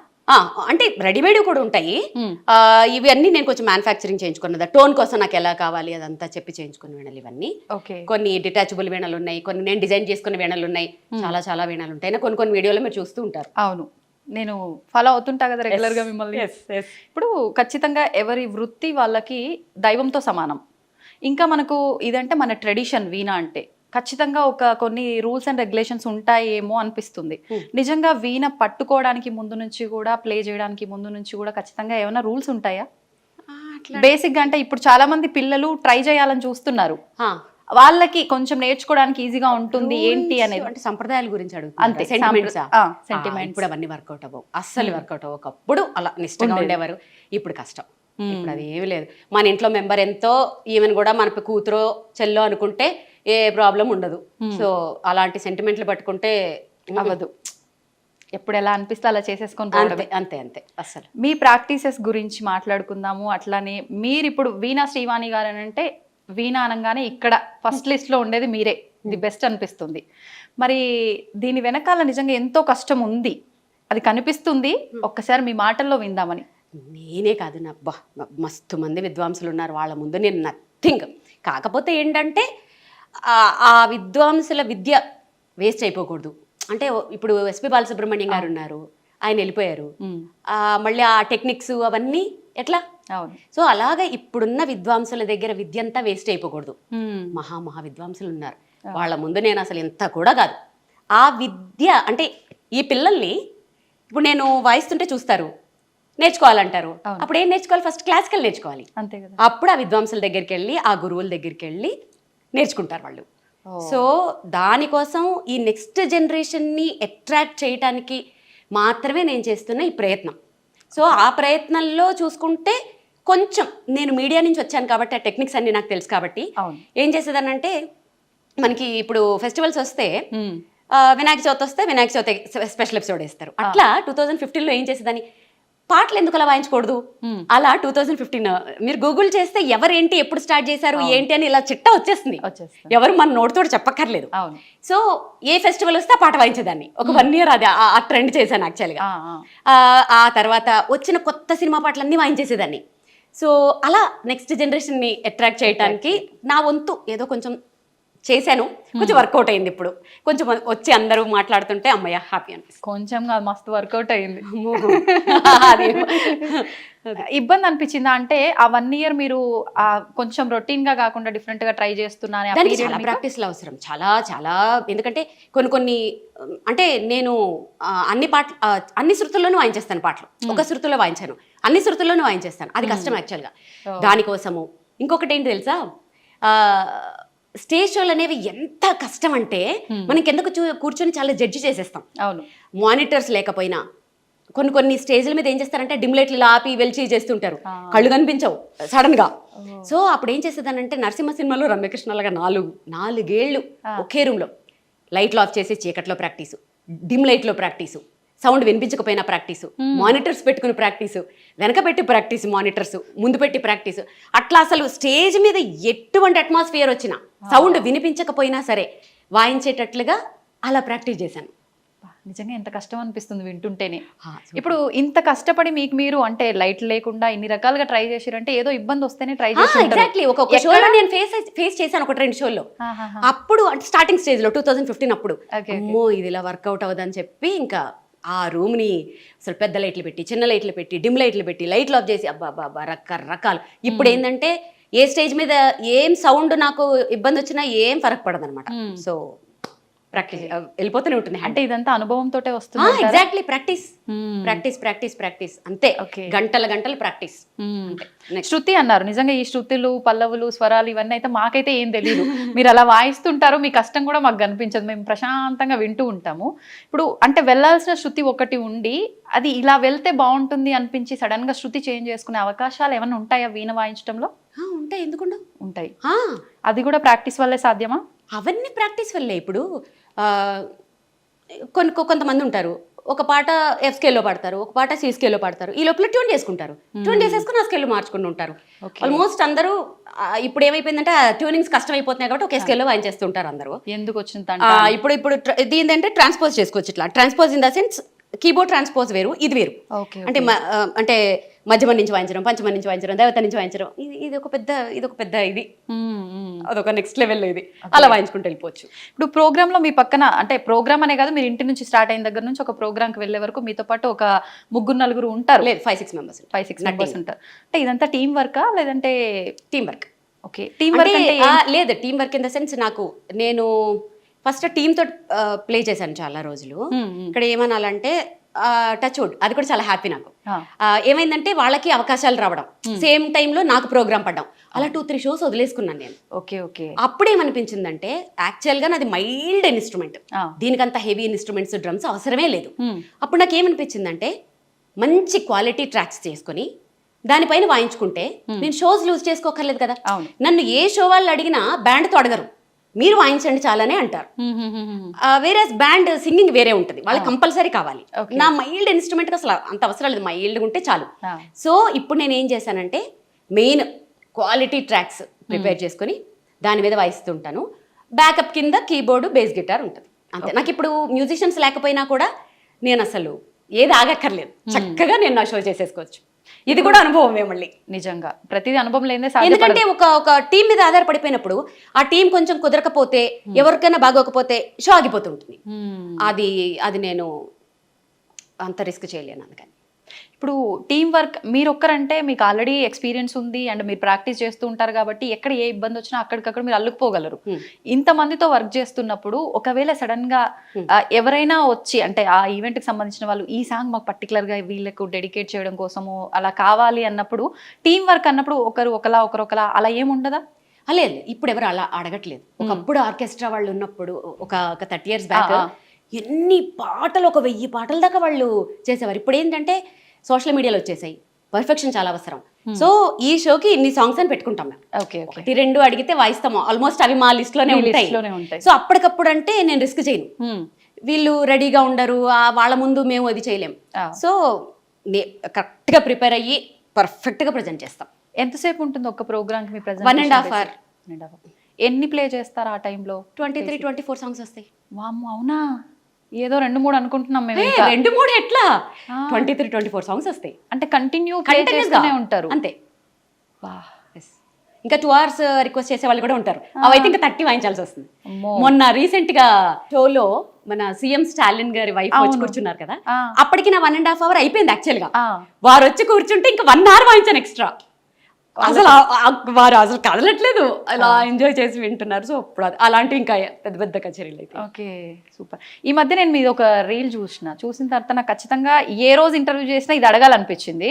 అంటే రెడీమేడ్ కూడా ఉంటాయి. ఇవి అన్ని నేను కొంచెం మ్యానుఫ్యాక్చరింగ్ చేయించుకున్నదా, టోన్ కోసం నాకు ఎలా కావాలి అదంతా చెప్పి చేయించుకున్న వీణలు ఇవన్నీ. కొన్ని డిటాచబుల్ వీణలు ఉన్నాయి, కొన్ని నేను డిజైన్ చేసుకున్న వీణలు ఉన్నాయి, చాలా వీణలు ఉంటాయి. కొన్ని వీడియోలో మీరు చూస్తూ ఉంటారు. అవును, నేను ఫాలో అవుతుంటా కదా రెగ్యులర్ గా మిమ్మల్ని. ఇప్పుడు ఖచ్చితంగా ఎవరి వృత్తి వాళ్ళకి దైవంతో సమానం. ఇంకా మనకు ఇదంటే మన ట్రెడిషన్ వీణ అంటే ఖచ్చితంగా కొన్ని రూల్స్ అండ్ రెగ్యులేషన్స్ ఉంటాయేమో అనిపిస్తుంది. నిజంగా వీణ పట్టుకోవడానికి ముందు నుంచి కూడా, ప్లే చేయడానికి ముందు నుంచి కూడా ఖచ్చితంగా ఏమైనా రూల్స్ ఉంటాయా? బేసిక్ గా అంటే ఇప్పుడు చాలా మంది పిల్లలు ట్రై చేయాలని చూస్తున్నారు, వాళ్ళకి కొంచెం నేర్చుకోవడానికి ఈజీగా ఉంటుంది ఏంటి అనేది. అంటే సంప్రదాయాల గురించి అడుగుతారు అంతే. సెంటిమెంట్ ఇప్పుడు అవన్నీ వర్కౌట్ అవ్వవు, అస్సలు వర్కౌట్ అవ్వవు. ఒకప్పుడు అలా నిష్టంగా ఉండేవారు, ఇప్పుడు కష్టం. ఇప్పుడు అది ఏమీ లేదు. మన ఇంట్లో మెంబర్ ఎంతో, ఈవెన్ కూడా మన కూతురో చెల్లో అనుకుంటే ఏ ప్రాబ్లం ఉండదు. సో అలాంటి సెంటిమెంట్లు పట్టుకుంటే అవ్వదు. ఎప్పుడు ఎలా అనిపిస్తే అలా చేసేసుకొని అంతే అసలు. మీ ప్రాక్టీసెస్ గురించి మాట్లాడుకుందాము. అట్లానే మీరు ఇప్పుడు వీణా శ్రీవాణి గారు అని అంటే వీణా అనగానే ఇక్కడ ఫస్ట్ లిస్ట్ లో ఉండేది మీరే, ది బెస్ట్ అనిపిస్తుంది. మరి దీని వెనకాల నిజంగా ఎంతో కష్టం ఉంది, అది కనిపిస్తుంది. ఒక్కసారి మీ మాటల్లో విందామని. నేనే కాదు, నా మస్తు మంది విద్వాంసులు ఉన్నారు, వాళ్ళ ముందు నేను నథింగ్. కాకపోతే ఏంటంటే ఆ విద్వాంసుల విద్య వేస్ట్ అయిపోకూడదు. అంటే ఇప్పుడు ఎస్పి బాలసుబ్రహ్మణ్యం గారు ఉన్నారు, ఆయన వెళ్ళిపోయారు. మళ్ళీ ఆ టెక్నిక్స్ అవన్నీ ఎట్లా? సో అలాగా ఇప్పుడున్న విద్వాంసుల దగ్గర విద్య అంతా వేస్ట్ అయిపోకూడదు. మహా విద్వాంసులు ఉన్నారు, వాళ్ళ ముందు నేను అసలు ఎంత కూడా కాదు. ఆ విద్య అంటే ఈ పిల్లల్ని ఇప్పుడు నేను వాయిస్తుంటే చూస్తారు, నేర్చుకోవాలంటారు. అప్పుడు ఏం నేర్చుకోవాలి? ఫస్ట్ క్లాసికల్ నేర్చుకోవాలి. అంతే కదా. అప్పుడు ఆ విద్వాంసుల దగ్గరికి వెళ్ళి, ఆ గురువుల దగ్గరికి వెళ్ళి నేర్చుకుంటారు వాళ్ళు. సో దానికోసం ఈ నెక్స్ట్ జనరేషన్ని అట్రాక్ట్ చేయటానికి మాత్రమే నేను చేస్తున్న ఈ ప్రయత్నం. సో ఆ ప్రయత్నంలో చూసుకుంటే కొంచెం నేను మీడియా నుంచి వచ్చాను కాబట్టి ఆ టెక్నిక్స్ అన్ని నాకు తెలుసు కాబట్టి అవును. ఏం చేసేదానంటే మనకి ఇప్పుడు ఫెస్టివల్స్ వస్తే వినాయక చవితి వస్తే వినాయక చవితి స్పెషల్ ఎపిసోడ్ వేస్తారు. అట్లా 2015లో ఏం చేసేదాన్ని, పాటలు ఎందుకు అలా వాయించకూడదు అలా 2015 మీరు గూగుల్ చేస్తే ఎవరేంటి ఎప్పుడు స్టార్ట్ చేశారు ఏంటి అని ఇలా చిట్టా వచ్చేస్తుంది. ఎవరు మన నోటితోటి చెప్పక్కర్లేదు. అవును. సో ఏ ఫెస్టివల్ వస్తే ఆ పాట వాయించేదాన్ని. ఒక 1 year అది ఆ ట్రెండ్ చేశాను యాక్చువల్గా. ఆ తర్వాత వచ్చిన కొత్త సినిమా పాటలన్నీ వాయించేసేదాన్ని. సో అలా నెక్స్ట్ జనరేషన్ని అట్రాక్ట్ చేయడానికి నా వంతు ఏదో కొంచెం చేశాను. కొంచెం వర్కౌట్ అయింది. ఇప్పుడు కొంచెం వచ్చి అందరూ మాట్లాడుతుంటే అమ్మయ్య హ్యాపీ అనిపిస్తుంది. కొంచెం కాదు, మస్తు వర్కౌట్ అయింది. అది ఇబ్బంది అనిపించిందా అంటే ఆ 1 year మీరు కొంచెం రొటీన్ గా కాకుండా డిఫరెంట్ గా ట్రై చేస్తున్నాను? దానికి చాలా ప్రాక్టీస్లు అవసరం, చాలా చాలా. ఎందుకంటే కొన్ని అంటే నేను అన్ని శృతుల్లోనూ వాయించేస్తాను పాటలు. ఒక శృతుల్లో వాయించాను, అన్ని శృతుల్లోనూ వాయించేస్తాను. అది కష్టం యాక్చువల్గా. దానికోసము ఇంకొకటి ఏంటి తెలుసా, స్టేజ్ షోలు అనేవి ఎంత కష్టం అంటే మనం కిందకు కూర్చొని చాలా జడ్జి చేసేస్తాం. అవును. మానిటర్స్ లేకపోయినా కొన్ని స్టేజ్ల మీద ఏం చేస్తారంటే డిమ్ లైట్లు ఆపి వెలిచి చేస్తుంటారు, కళ్ళు కనిపించవు సడన్ గా. సో అప్పుడు ఏం చేసేదానంటే నరసింహ సినిమాలో రమ్యకృష్ణలాగా 4 ఏళ్ళు ఒకే రూమ్ లో లైట్లు ఆఫ్ చేసి చీకట్లో ప్రాక్టీసు, డిమ్ లైట్లో ప్రాక్టీసు, సౌండ్ వినిపించకపోయినా ప్రాక్టీసు, మానిటర్స్ పెట్టుకుని ప్రాక్టీసు, వెనక పెట్టి ప్రాక్టీసు, మానిటర్స్ ముందు పెట్టి ప్రాక్టీసు. అట్లా అసలు స్టేజ్ మీద ఎటువంటి అట్మాస్ఫియర్ వచ్చినా సౌండ్ వినిపించకపోయినా సరే వాయించేటట్లుగా అలా ప్రాక్టీస్ చేశాను. నిజంగా ఎంత కష్టం అనిపిస్తుంది వింటుంటేనే. ఇప్పుడు ఇంత కష్టపడి మీకు మీరు అంటే లైట్ లేకుండా ఇన్ని రకాలుగా ట్రై చేసిరంటే ఏదో ఇబ్బంది వస్తేనే ట్రై చేసి ఎగ్జాక్ట్లీ. ఒక్కొక్క షోలో నేను ఫేస్ చేశాను, 1-2 షోల్లో. అప్పుడు అంటే స్టార్టింగ్ స్టేజ్ లో 2015 అప్పుడు అమ్మో ఇది ఇలా వర్కౌట్ అవ్వదని చెప్పి ఇంకా ఆ రూమ్ని అసలు పెద్ద లైట్లు పెట్టి, చిన్న లైట్లు పెట్టి, డిమ్ లైట్లు పెట్టి, లైట్లు ఆఫ్ చేసి అబ్బా రకరకాలు. ఇప్పుడు ఏంటంటే ఏ స్టేజ్ మీద ఏం సౌండ్ నాకు ఇబ్బంది వచ్చినా ఏం ఫరక్ పడదనమాట. సో ప్రాక్టీస్ వెళ్ళిపోతూనే ఉంటుంది. అంటే ఇదంతా అనుభవంతోటే వస్తుంది. ఎగ్జాక్ట్లీ. ప్రాక్టీస్ అంతే. గంటల ప్రాక్టీస్. శృతి అన్నారు, నిజంగా ఈ శృతులు, పల్లవులు, స్వరాలు ఇవన్నీ అయితే మాకైతే ఏం తెలియదు. మీరు అలా వాయిస్తుంటారు, మీ కష్టం కూడా మాకు కనిపించదు, మేము ప్రశాంతంగా వింటూ ఉంటాము. ఇప్పుడు అంటే వెళ్ళాల్సిన శృతి ఒకటి ఉండి అది ఇలా వెళ్తే బాగుంటుంది అనిపించి సడన్ గా శృతి చేంజ్ చేసుకునే అవకాశాలు ఏమైనా ఉంటాయా వీణ వాయించడంలో? ఉంటాయి, ఎందుకుండా ఉంటాయి. అది కూడా ప్రాక్టీస్ వల్లే సాధ్యమా? అవన్నీ ప్రాక్టీస్ వల్లే. ఇప్పుడు కొంతమంది ఉంటారు, ఒక పాట ఎఫ్ స్కేల్లో పాడతారు, ఒక పాట సి స్కేల్లో పాడతారు, ఈ లోపల ట్యూన్ చేసుకుంటారు, ట్యూన్ చేసేసుకుని ఆ స్కేల్లో మార్చుకుంటూ ఉంటారు. ఆల్మోస్ట్ అందరూ ఇప్పుడు ఏమైపోయిందంటే ట్యూనింగ్స్ కష్టం అయిపోతున్నాయి కాబట్టి ఒక స్కేల్లో వాయించేస్తుంటారు అందరూ. ఎందుకు వచ్చింది ఇప్పుడు దీని ట్రాన్స్పోజ్ చేసుకోవచ్చు. ఇట్లా transpose in the sense keyboard transpose వేరు, ఇది వేరు. అంటే మధ్యమ నుంచి వాయించడం, పంచమ నుంచి వాయించడం, దేవత నుంచి వాయించడం, ఇది ఒక పెద్ద ఇది అదొక నెక్స్ట్ లెవెల్లో ఇది అలా వాయించుకుంటూ వెళ్ళిపోవచ్చు. ఇప్పుడు ప్రోగ్రామ్ లో మీ పక్కన అంటే ప్రోగ్రామ్ అనే కాదు, మీరు ఇంటి నుంచి స్టార్ట్ అయిన దగ్గర నుంచి ఒక ప్రోగ్రామ్ కి వెళ్ళే వరకు మీతో పాటు ఒక 3-4 ఉంటారు? లేదు, 5-6 మెంబర్స్ ఉంటారు. అంటే ఇదంతా టీం వర్కా లేదంటే? Team work. Okay. Team work లేదు, team work in the sense నేను ఫస్ట్ టీమ్ తోటి ప్లే చేశాను చాలా రోజులు. ఇక్కడ ఏమనాలంటే టచ్ వుడ్, అది కూడా చాలా హ్యాపీ నాకు. ఏమైందంటే వాళ్ళకి అవకాశాలు రావడం, సేమ్ టైంలో నాకు ప్రోగ్రామ్ పడ్డాం, అలా 2-3 షోస్ వదిలేసుకున్నాను నేను. ఓకే. అప్పుడేమనిపించిందంటే యాక్చువల్గా నాది మైల్డ్ ఇన్స్ట్రుమెంట్, దీనికంత హెవీ ఇన్స్ట్రుమెంట్స్, డ్రమ్స్ అవసరమే లేదు. అప్పుడు నాకు ఏమనిపించిందంటే మంచి క్వాలిటీ ట్రాక్స్ చేసుకుని దానిపైన వాయించుకుంటే నేను షోస్ లూజ్ చేసుకోకర్లేదు కదా. నన్ను ఏ షో వాళ్ళు అడిగినా బ్యాండ్తో అడగరు, మీరు వాయించండి చాలానే అంటారు. వేరే బ్యాండ్ సింగింగ్ వేరే ఉంటుంది, వాళ్ళకి కంపల్సరీ కావాలి. నా మైల్డ్ ఇన్స్ట్రుమెంట్ అసలు అంత అవసరం లేదు, మైల్డ్గా ఉంటే చాలు. సో ఇప్పుడు నేను ఏం చేశానంటే మెయిన్ క్వాలిటీ ట్రాక్స్ ప్రిపేర్ చేసుకుని దాని మీద వాయిస్తుంటాను. బ్యాకప్ కింద కీబోర్డు, బేస్ గిటార్ ఉంటుంది అంతే. నాకు ఇప్పుడు మ్యూజిషియన్స్ లేకపోయినా కూడా నేను అసలు ఏది ఆగక్కర్లేదు, చక్కగా నేను నా షో చేసేసుకోవచ్చు. ఇది కూడా అనుభవమే మళ్ళీ. నిజంగా ప్రతిదీ అనుభవం లేదే. ఎందుకంటే ఒక టీం మీద ఆధారపడిపోయినప్పుడు ఆ టీం కొంచెం కుదరకపోతే, ఎవరికైనా బాగోకపోతే షో ఆగిపోతుంటుంది. అది నేను అంత రిస్క్ చేయలేను. అందుకని ఇప్పుడు టీం వర్క్ మీరు ఒక్కరంటే మీకు ఆల్రెడీ ఎక్స్పీరియన్స్ ఉంది అండ్ మీరు ప్రాక్టీస్ చేస్తూ ఉంటారు కాబట్టి ఎక్కడ ఏ ఇబ్బంది వచ్చినా అక్కడికక్కడ మీరు అల్లుకుపోగలరు. ఇంతమందితో వర్క్ చేస్తున్నప్పుడు ఒకవేళ సడన్ గా ఎవరైనా వచ్చి అంటే ఆ ఈవెంట్ కి సంబంధించిన వాళ్ళు ఈ సాంగ్ మాకు పర్టికులర్ గా వీళ్ళకు డెడికేట్ చేయడం కోసము అలా కావాలి అన్నప్పుడు, టీం వర్క్ అన్నప్పుడు ఒకరు ఒకలా అలా ఏముండదా? లేదు, ఇప్పుడు ఎవరు అలా అడగట్లేదు. ఒకప్పుడు ఆర్కెస్ట్రా వాళ్ళు ఉన్నప్పుడు ఒక 30 years బ్యాక్ ఎన్ని పాటలు, 1000 పాటల దాకా వాళ్ళు చేసేవారు. ఇప్పుడు ఏంటంటే సోషల్ మీడియాలో వచ్చేసాయి, పర్ఫెక్షన్ చాలా అవసరం. సో ఈ షోకి ఇన్ని సాంగ్స్ అని పెట్టుకుంటాం మేము. Okay okay. 1-2 అడిగితే వాయిస్తాము, ఆల్మోస్ట్ అవి మా లిస్ట్ లోనే ఉంటాయి. సో అప్పటికప్పుడు అంటే నేను రిస్క్ చేయను, వీళ్ళు రెడీగా ఉండరు, వాళ్ళ ముందు మేము అది చేయలేం. సో కరెక్ట్ గా ప్రిపేర్ అయ్యి పర్ఫెక్ట్ గా ప్రజెంట్ చేస్తాం. ఎంతసేపు ఉంటుంది ఒక ప్రోగ్రామ్ కి మీ 1.5 hours. ఎన్ని ప్లే చేస్తారు ఆ టైంలో? 23-24 సాంగ్స్ వస్తాయి. వామ్మో, అవునా? ఏదో 2-3 అనుకుంటున్నాం మేము. 2-3 ఎట్లా, 23-24 సాంగ్స్ వస్తాయి. అంటే కంటిన్యూ ప్లే చేస్తూనే ఉంటారు అంతే. ఇంకా 2 hours రిక్వెస్ట్ చేసే వాళ్ళు కూడా ఉంటారు, అవైతే ఇంకా 30 వాయించాల్సి వస్తుంది. మొన్న రీసెంట్ గా షోలో మన సీఎం స్టాలిన్ గారి వైఫ్ వచ్చి కూర్చున్నారు కదా, అప్పటికి నా 1.5 hour అయిపోయింది యాక్చువల్ గా. వారు వచ్చి కూర్చుంటే ఇంకా 1 hour వాయించాను ఎక్స్ట్రా. అసలు వారు అసలు కదలట్లేదు, అలా ఎంజాయ్ చేసి వింటున్నారు. సో ఇప్పుడు అలాంటివి ఇంకా పెద్ద పెద్ద కచేరీలు అయితే. Okay, super. ఈ మధ్య నేను మీద ఒక రీల్ చూసిన తర్వాత నాకు ఖచ్చితంగా ఏ రోజు ఇంటర్వ్యూ చేసినా ఇది అడగాలనిపించింది.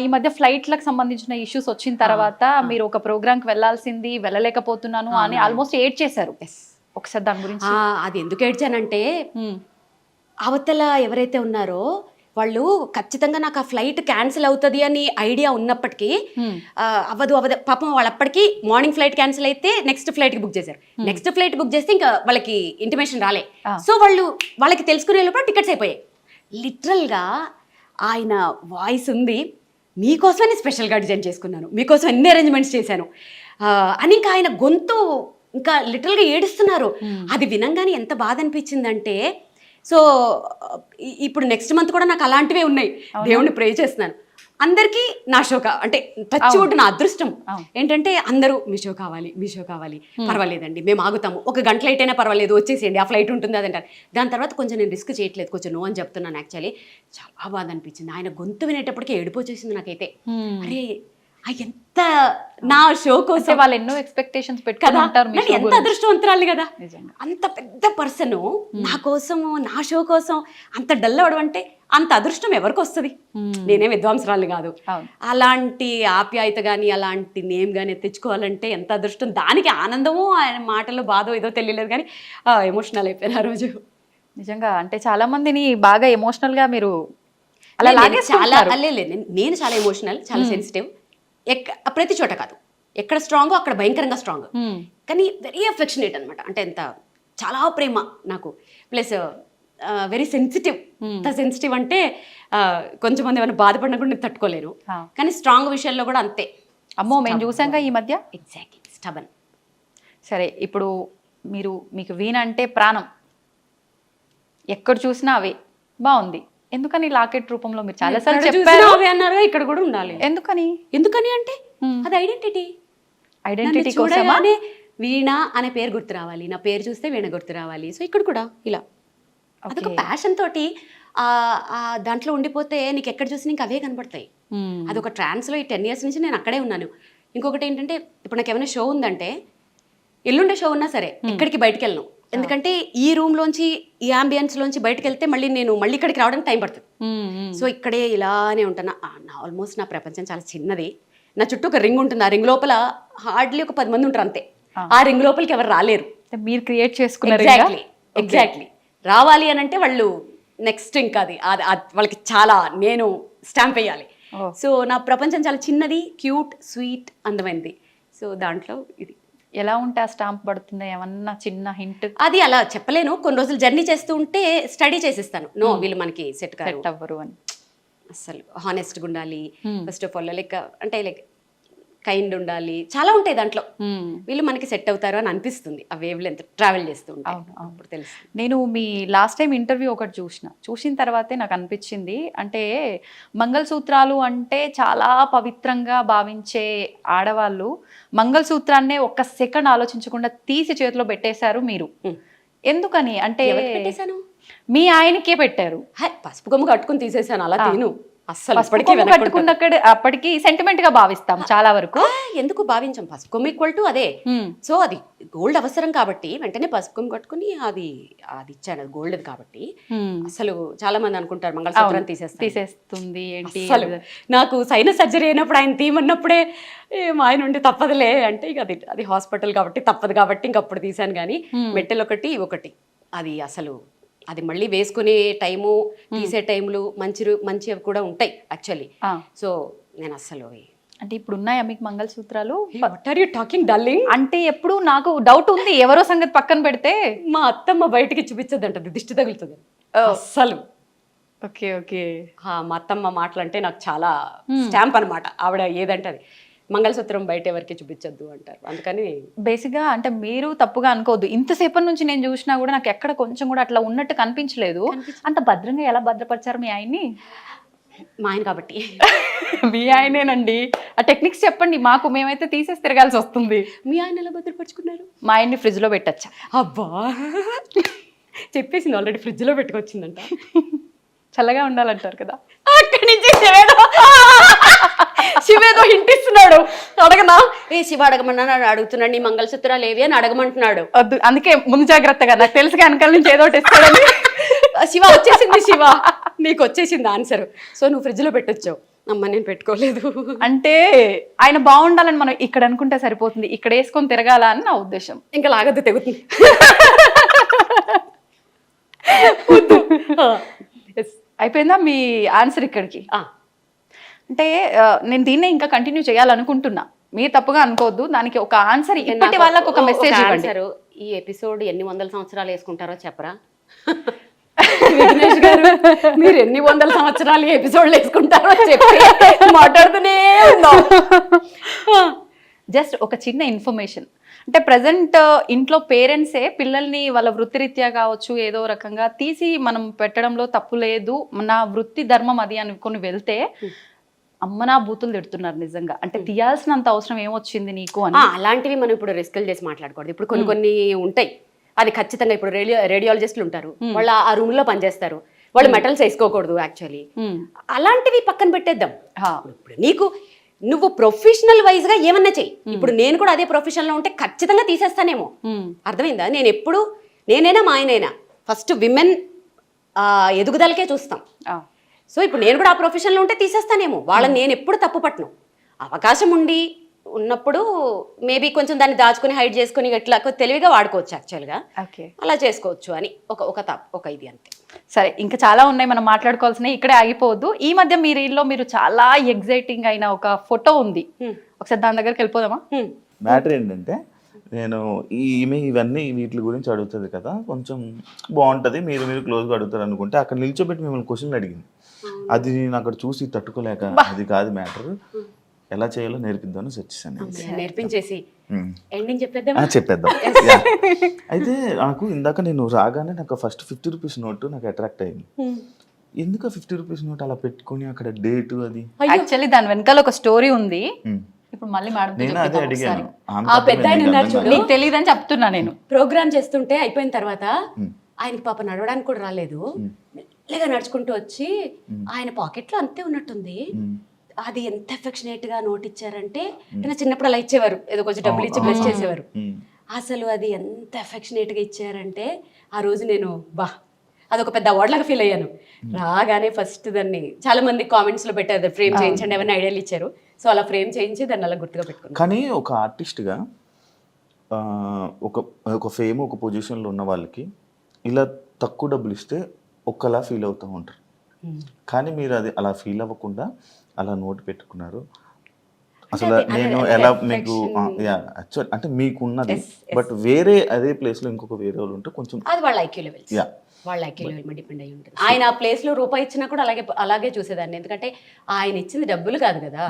ఈ మధ్య ఫ్లైట్లకు సంబంధించిన ఇష్యూస్ వచ్చిన తర్వాత మీరు ఒక ప్రోగ్రామ్కి వెళ్ళాల్సింది, వెళ్ళలేకపోతున్నాను అని ఆల్మోస్ట్ ఏడ్ చేశారు. ఒకసారి దాని గురించి. అది ఎందుకు ఏడ్చానంటే, అవతల ఎవరైతే ఉన్నారో వాళ్ళు ఖచ్చితంగా నాకు ఆ ఫ్లైట్ క్యాన్సిల్ అవుతుంది అని ఐడియా ఉన్నప్పటికీ అవ్వదు పాపం, వాళ్ళు అప్పటికి మార్నింగ్ ఫ్లైట్ క్యాన్సిల్ అయితే నెక్స్ట్ ఫ్లైట్కి బుక్ చేశారు. నెక్స్ట్ ఫ్లైట్ బుక్ చేస్తే ఇంకా వాళ్ళకి ఇంటిమేషన్ రాలే. సో వాళ్ళకి తెలుసుకునే లోపల టికెట్స్ అయిపోయాయి. లిటరల్గా ఆయన వాయిస్ ఉంది, మీకోసమని స్పెషల్గా డిజైన్ చేసుకున్నాను, మీకోసం ఎన్ని అరేంజ్మెంట్స్ చేశాను అని ఇంకా ఆయన గొంతు ఇంకా లిటరల్గా ఏడుస్తున్నారు. అది వినంగానే ఎంత బాధ అనిపించిందంటే, సో ఇప్పుడు నెక్స్ట్ మంత్ కూడా నాకు అలాంటివే ఉన్నాయి. దేవుణ్ణి ప్రే చేస్తున్నాను. అందరికీ నా షో అంటే టచ్ వుడ్, నా అదృష్టం ఏంటంటే అందరూ మీ షో కావాలి, పర్వాలేదండి మేము ఆగుతాము, 1 గంట లైట్ అయినా పర్వాలేదు, వచ్చేసేయండి, ఆ ఫ్లైట్ ఉంటుంది అదంటారు. దాని తర్వాత కొంచెం నేను రిస్క్ చేయట్లేదు, కొంచెం నో అని చెప్తున్నాను. యాక్చువల్లీ చాలా బాధ అనిపించింది. ఆయన గొంతు వినేటప్పటికీ ఏడుపు వచ్చేసింది నాకైతే. అరే ఎంత నా షో కోసం వాళ్ళు ఎన్నో ఎక్స్పెక్టేషన్స్ పెట్టుకుంటారు, ఎంత అదృష్టవంతురాలి కదా. అంత పెద్ద పర్సన్ నా కోసము, నా షో కోసం అంత డల్ అవడం అంటే అంత అదృష్టం ఎవరికి వస్తుంది? నేనే విద్వాంసరాలు కాదు. అలాంటి ఆప్యాయత కానీ అలాంటి నేమ్ కానీ తెచ్చుకోవాలంటే ఎంత అదృష్టం. దానికి ఆనందము, ఆయన మాటలు బాధో ఏదో తెలియలేదు, కానీ ఎమోషనల్ అయిపోయాను ఆ రోజు. నిజంగా అంటే చాలా మందిని బాగా ఎమోషనల్ గా మీరు అలా నేను చాలా ఎమోషనల్, చాలా సెన్సిటివ్. ప్రతి చోట కాదు, ఎక్కడ స్ట్రాంగో అక్కడ భయంకరంగా స్ట్రాంగ్, కానీ వెరీ అఫెక్షనేట్ అనమాట. అంటే ఎంత చాలా ప్రేమ నాకు, ప్లస్ వెరీ సెన్సిటివ్. సెన్సిటివ్ అంటే కొంచెం మంది ఏమైనా బాధపడినా కూడా నేను తట్టుకోలేను, కానీ స్ట్రాంగ్ విషయాల్లో కూడా అంతే. అమ్మో, మేము చూసాక ఈ మధ్య. Exactly, stubborn. సరే, ఇప్పుడు మీకు వీణ అంటే ప్రాణం, ఎక్కడ చూసినా అవే. బాగుంది, ఎందుకని లాకెట్ రూపంలో మీరు చాలా సార్లు చెప్పారు అన్నారు, ఇక్కడ కూడా ఉండాలి. ఎందుకని అంటే అది ఐడెంటిటీ కోసమే. వీణ అనే పేరు గుర్తు రావాలి, నా పేరు చూస్తే వీణ గుర్తు రావాలి. సో ఇక్కడ కూడా ఇలా అదొక ప్యాషన్ తోటి దాంట్లో ఉండిపోతే నీకు ఎక్కడ చూసి నీకు అవే కనపడతాయి. అదొక ట్రాన్స్లో ఈ 10 years నుంచి నేను అక్కడే ఉన్నాను. ఇంకొకటి ఏంటంటే, ఇప్పుడు నాకు ఏమైనా షో ఉందంటే, ఎల్లుండే షో ఉన్నా సరే ఎక్కడికి బయటకు వెళ్ళను. ఎందుకంటే ఈ రూమ్ లోంచి, ఈ అంబియన్స్ లోంచి బయటకు వెళ్తే మళ్ళీ ఇక్కడికి రావడానికి టైం పడుతుంది. సో ఇక్కడే ఇలానే ఉంటాను. ఆల్మోస్ట్ నా ప్రపంచం చాలా చిన్నది. నా చుట్టూ ఒక రింగ్ ఉంటుంది, ఆ రింగ్ లోపల హార్డ్లీ ఒక 10 మంది ఉంటారు అంతే. ఆ రింగ్ లోపలికి ఎవరు రాలేరు, మీరు క్రియేట్ చేసుకున్నారు. ఎగ్జాక్ట్లీ రావాలి అని అంటే వాళ్ళు నెక్స్ట్ ఇంకా అది వాళ్ళకి చాలా నేను స్టాంప్ వేయాలి. సో నా ప్రపంచం చాలా చిన్నది, క్యూట్, స్వీట్, అందమైనది. సో దాంట్లో ఇది ఎలా ఉంటే ఆ స్టాంప్ పడుతుంది, ఏమన్నా చిన్న హింట్? అది అలా చెప్పలేను. కొన్ని రోజులు జర్నీ చేస్తూ ఉంటే స్టడీ చేసిస్తాను. వీళ్ళు మనకి సెట్ అవ్వరు అని. అసలు హానెస్ట్గా ఉండాలి first of all, like kind ఉండాలి, చాలా ఉంటాయి దాంట్లో. వీళ్ళు మనకి సెట్ అవుతారు అని అనిపిస్తుంది ఆ వేవ్ లెంత్ ట్రావెల్ చేస్తూ ఉంటాం. అప్పుడు తెలుసు. నేను మీ లాస్ట్ టైం ఇంటర్వ్యూ ఒకటి చూసిన తర్వాతే నాకు అనిపించింది, అంటే మంగళసూత్రాలు అంటే చాలా పవిత్రంగా భావించే ఆడవాళ్ళు మంగళసూత్రాన్నే 1 సెకండ్ ఆలోచించకుండా తీసి చేతిలో పెట్టేశారు మీరు. ఎందుకని అంటే? పెట్టేశాను, మీ ఆయనకే పెట్టారు. పసుపు కొమ్ము కట్టుకుని తీసేసాను, అలా తీను అస్సలు. అప్పటికి సెంటిమెంట్ గా భావిస్తాం చాలా వరకు. ఎందుకు భావించాం? పసుపు కొమ్ము ఈక్వల్ టు అదే. సో అది గోల్డ్ అవసరం కాబట్టి వెంటనే పసుపు కొమ్ము కట్టుకుని అది ఇచ్చాను, గోల్డ్ కాబట్టి. అసలు చాలా మంది అనుకుంటారు మంగళసూత్రం తీసేస్తుంది ఏంటి. అసలు నాకు సైనస్ సర్జరీ అయినప్పుడు ఆయన తీయమన్నప్పుడే ఆయన ఉండి తప్పదులే అంటే, ఇక అది హాస్పిటల్ కాబట్టి తప్పదు కాబట్టి ఇంక అప్పుడు తీసాను. కానీ మెట్టెలు ఒకటి అది అసలు అది మళ్ళీ వేసుకునే టైము, తీసే టైములు మంచివి కూడా ఉంటాయి యాక్చువల్లీ. సో నేను అస్సలు అంటే ఇప్పుడు ఉన్నాయా మీకు మంగళసూత్రాలు? What are you talking darling? అంటే ఎప్పుడు నాకు డౌట్ ఉంది, ఎవరో సంగతి పక్కన పెడితే. మా అత్తమ్మ బయటికి చూపించదంటది, దిష్టి తగులుతుంది అస్సలు. Okay okay. మా అత్తమ్మ మాటలు అంటే నాకు చాలా స్టాంప్ అనమాట. ఆవిడ ఏదంటే అది మంగళసూత్రం బయట ఎవరికి చూపించొద్దు అంటారు. అందుకని బేసిక్గా అంటే మీరు తప్పుగా అనుకోవద్దు, ఇంతసేపటి నుంచి నేను చూసినా కూడా నాకు ఎక్కడ కొంచెం కూడా అట్లా ఉన్నట్టు కనిపించలేదు. అంత భద్రంగా ఎలా భద్రపరిచారు మీ ఆయన్ని? మా ఆయన కాబట్టి. మీ ఆయనేనండి, ఆ టెక్నిక్స్ చెప్పండి మాకు, మేమైతే తీసేసి తిరగాల్సి వస్తుంది. మీ ఆయన ఎలా భద్రపరుచుకున్నారు? మా ఆయన్ని ఫ్రిడ్జ్లో పెట్టచ్చా? అబ్బా చెప్పేసింది ఆల్రెడీ, ఫ్రిడ్జ్లో పెట్టుకొచ్చిందంట. చల్లగా ఉండాలంటారు కదా. అక్కడి నుంచి శివేదో హింటిస్తున్నాడు. అడగనా? ఏ శివ అడగమన్నా అడుగుతున్నాడు, నీ మంగళసూత్రాలు ఏవి అని అడగమంటున్నాడు. వద్దు, అందుకే ముందు జాగ్రత్తగా, నాకు తెలుసు వెనకాల నుంచి ఏదో ఒకటి ఇస్తాడని. శివ వచ్చేసింది, శివ నీకు వచ్చేసింది ఆన్సర్. సో నువ్వు ఫ్రిడ్జ్ లో పెట్టొచ్చావు. అమ్మ నేను పెట్టుకోలేదు. అంటే ఆయన బాగుండాలని మనం ఇక్కడ అనుకుంటే సరిపోతుంది, ఇక్కడ వేసుకొని తిరగాల అని నా ఉద్దేశం. ఇంకా లాగద్దు, తెగుతుంది. అయిపోయిందా మీ ఆన్సర్ ఇక్కడికి? అంటే నేను దీన్నే ఇంకా కంటిన్యూ చేయాలనుకుంటున్నా, మీరు తప్పుగా అనుకోవద్దు. దానికి ఒక ఆన్సర్ ఇప్పటి వాళ్ళకి ఒక మెసేజ్ ఇవ్వండి. ఈ ఎపిసోడ్ ఎన్ని వందల సంవత్సరాలు వేసుకుంటారో చెప్పరా? విఘ్నేష్ గారు, మీరు ఎన్ని వందల సంవత్సరాలు ఎపిసోడ్లు వేసుకుంటారో చెప్పి మాట్లాడుతూనే ఉన్నాం. జస్ట్ ఒక చిన్న ఇన్ఫర్మేషన్, అంటే ప్రజెంట్ ఇంట్లో పేరెంట్సే పిల్లల్ని వాళ్ళ వృత్తిరీత్యా కావచ్చు ఏదో రకంగా తీసి మనం పెట్టడంలో తప్పు లేదు, నా వృత్తి ధర్మం అది అనుకుని వెళ్తే అమ్మనా బూతులు తిడుతున్నారు నిజంగా. అంటే తీయాల్సినంత అవసరం ఏమొచ్చింది నీకు అని. అలాంటివి మనం ఇప్పుడు రిస్కులు చేసి మాట్లాడకూడదు. ఇప్పుడు కొన్ని ఉంటాయి, అది ఖచ్చితంగా ఇప్పుడు రేడియాలజిస్టులు ఉంటారు, వాళ్ళు ఆ రూమ్ లో పనిచేస్తారు, వాళ్ళు మెటల్స్ వేసుకోకూడదు యాక్చువల్లీ. అలాంటివి పక్కన పెట్టేద్దాం. ఇప్పుడు నీకు నువ్వు ప్రొఫెషనల్ వైజ్ గా ఏమన్నా చెయ్యి. ఇప్పుడు నేను కూడా అదే ప్రొఫెషన్ లో ఉంటే ఖచ్చితంగా తీసేస్తానేమో. అర్థమైందా? నేను ఎప్పుడు, నేనైనా మా ఆయనైనా ఫస్ట్ విమెన్ ఎదుగుదలకే చూస్తాం. సో ఇప్పుడు నేను కూడా ఆ ప్రొఫెషన్లో ఉంటే తీసేస్తానేమో. వాళ్ళని నేను ఎప్పుడు తప్పు పట్టను. అవకాశం ఉన్నప్పుడు మేబీ కొంచెం దాన్ని దాచుకుని హైడ్ చేసుకుని ఇట్లా తెలివిగా వాడుకోవచ్చు యాక్చువల్గా. అలా చేసుకోవచ్చు అని ఒక ఇది అంతే. సరే, ఇంకా చాలా ఉన్నాయి మనం మాట్లాడుకోవాల్సినవి, ఇక్కడే ఆగిపోవద్దు. ఈ మధ్య మీ రీల్లో మీరు చాలా ఎగ్జైటింగ్ అయిన ఒక ఫోటో ఉంది, ఒకసారి దాని దగ్గరికి వెళ్ళిపోదామా? మ్యాటర్ ఏంటంటే, నేను ఈమె ఇవన్నీ వీటి గురించి అడుగుతుంది కదా, కొంచెం బాగుంటుంది, మీరు క్లోజ్గా అడుగుతారు అనుకుంటే అక్కడ నిల్చోబెట్టి మిమ్మల్ని క్వశ్చన్లు అడిగింది. అది నేను అక్కడ చూసి తట్టుకోలేక, అది కాదు మ్యాటర్, ఎలా చేయాలో నేర్పిద్దామని వచ్చేసాను. నేర్పించేసి ఎండింగ్ చెప్పేద్దాం. అయితే నాకు ఇందాక నేను రాగానే నాకు ఫస్ట్ 50 రూపీస్ నోటు నాకు అట్రాక్ట్ అయింది. ఎందుకు 50 రూపీస్ నోట్ అలా పెట్టుకుని అక్కడ డేటు అది? యాక్చువల్లీ దాని వెనకాల ఒక స్టోరీ ఉంది. ఇప్పుడు మళ్ళీ నేను అదే అడిగాను. నీకు తెలియదని చెప్తున్నా. నేను ప్రోగ్రామ్ చేస్తుంటే అయిపోయిన తర్వాత ఆయనకి పాప నడవడానికి కూడా రాలేదు, మెల్లగా నడుచుకుంటూ వచ్చి ఆయన పాకెట్లో అంతే ఉన్నట్టుంది. అది ఎంత ఎఫెక్షనేట్ గా నోట్ ఇచ్చారంటే, చిన్నప్పుడు అలా ఇచ్చేవారు, ఏదో కొంచెం డబ్బులు ఇచ్చి బ్లెస్ చేసేవారు. అసలు అది ఎంత ఎఫెక్షనేట్ గా ఇచ్చారంటే ఆ రోజు నేను అదొక పెద్ద అవార్డ్ లాగా ఫీల్ అయ్యాను. రాగానే ఫస్ట్ దాన్ని చాలా మంది కామెంట్స్ లో పెట్టారు, ఫ్రేమ్ చేయించండి, ఎవరైనా ఐడియాలు ఇచ్చారు. సో అలా ఫ్రేమ్ చేయించి దాన్ని అలా గుర్తుగా పెట్టుకున్నాను. కానీ ఒక ఆర్టిస్ట్గా ఒక ఫేమ్ ఒక పొజిషన్లో ఉన్న వాళ్ళకి ఇలా తక్కువ డబ్బులు ఇస్తే ఒక్కలా ఫీల్ అవుతూ ఉంటారు. కానీ మీరు అది అలా ఫీల్ అవ్వకుండా అలా నోట్ పెట్టుకున్నారు. అసలు నేను ఎలా మీకు యాక్చువల్ అంటే మీకున్నది, బట్ వేరే అదే ప్లేస్లో ఇంకొక వేరే వాళ్ళు ఉంటే కొంచెం అది వాళ్ళ ఐక్యూ లెవెల్స్, వాళ్ళ ఐక్యూ లెవెల్ మీద డిపెండ్ అయ్యి ఉంటుంది. ఆయన ఆ ప్లేస్ లో రూపాయి ఇచ్చినా కూడా అలాగే చూసేదాన్ని. ఎందుకంటే ఆయన ఇచ్చింది డబ్బులు కాదు కదా,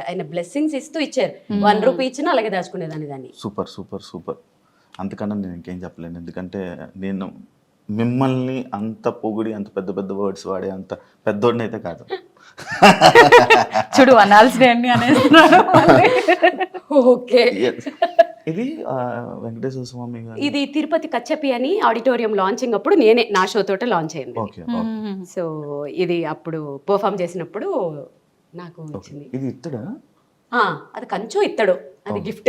ఆయన బ్లెస్సింగ్స్ ఇస్తూ ఇచ్చారు. 1 రూపీ ఇచ్చినా అలాగే దాచుకునేదాన్ని దాన్ని. Super super super. అంతకన్నా నేను ఇంకేం చెప్పలేను, ఎందుకంటే నేను మిమ్మల్ని అంత పొగిడి అంత పెద్ద పెద్ద వర్డ్స్ వాడే అంత పెద్దోడిని అయితే కాదు. చూడు అనాల్సినవన్నీ అనేస్తున్నాడు. ఓకే, ఇది వెంకటేశ్వర స్వామి ఇది తిరుపతి కచ్చపి అని ఆడిటోరియం లాంచింగ్ అప్పుడు నేనే నా షో తోట లాంచ్ అయింది. సో ఇది అప్పుడు పర్ఫామ్ చేసినప్పుడు నాకు వచ్చింది. ఇది ఇత్తడా? అది కంచు ఇత్తడు, అది గిఫ్ట్.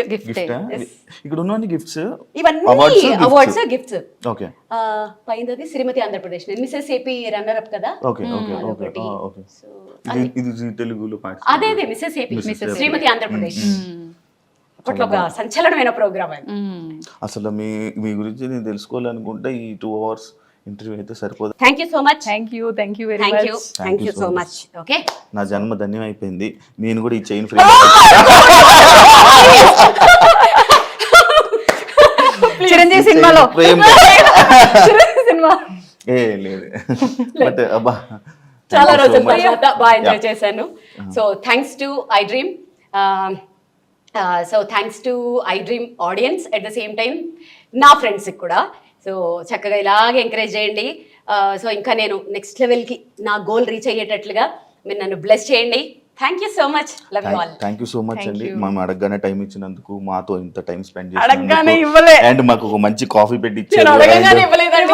ఇక్కడ ఉన్న గిఫ్ట్స్ ఇవన్నీ అవార్డ్స్ గిఫ్ట్స్. ఓకే, పైనది Shrimati Andhra Pradesh, Mrs AP runner up కదా. Okay okay okay okay. ఇది తెలుగులో అదే మిసెస్ ఏపీ, శ్రీమతి ఆంధ్రప్రదేశ్. అప్పట్లో ఒక సంచలనమైన ప్రోగ్రామ్ అది. అసలు మీ గురించి నేను తెలుసుకోవాలనుకుంటే ఈ 2 hours ఇంటర్వ్యూ అయితే సరిపోదు. Thank you so much. Thank you very thank much. You thank you so much. Okay, నా జన్మ ధన్యం అయిపోయింది. నేను కూడా ఈ చైన్ ఫ్రీ చిరంజీవి సినిమాలో సినిమా ఏ లేదు బట్ అబ్బా చాలా రోజుల తర్వాత బాగా ఎంజాయ్ చేశాను. So thanks to I dream, so thanks to I dream audience, at the same time నా ఫ్రెండ్స్కి కూడా. సో చక్కగా ఇలాగే ఎంకరేజ్ చేయండి. సో ఇంకా నేను నెక్స్ట్ లెవెల్కి నా గోల్ రీచ్ అయ్యేటట్లుగా మీరు నన్ను బ్లెస్ చేయండి. Thank you so much. Love you all. Thank you so much అండి. మేము అడగగానే టైం ఇచ్చినందుకు, మాతో ఇంత టైం స్పెండ్ అడగగానే చేసినందుకు, ఇవ్వలే. అండ్ మాకు ఒక మంచి కాఫీ పెట్టి నేను ఇచ్చారు. అడగగానే ఇవ్వలేదండి.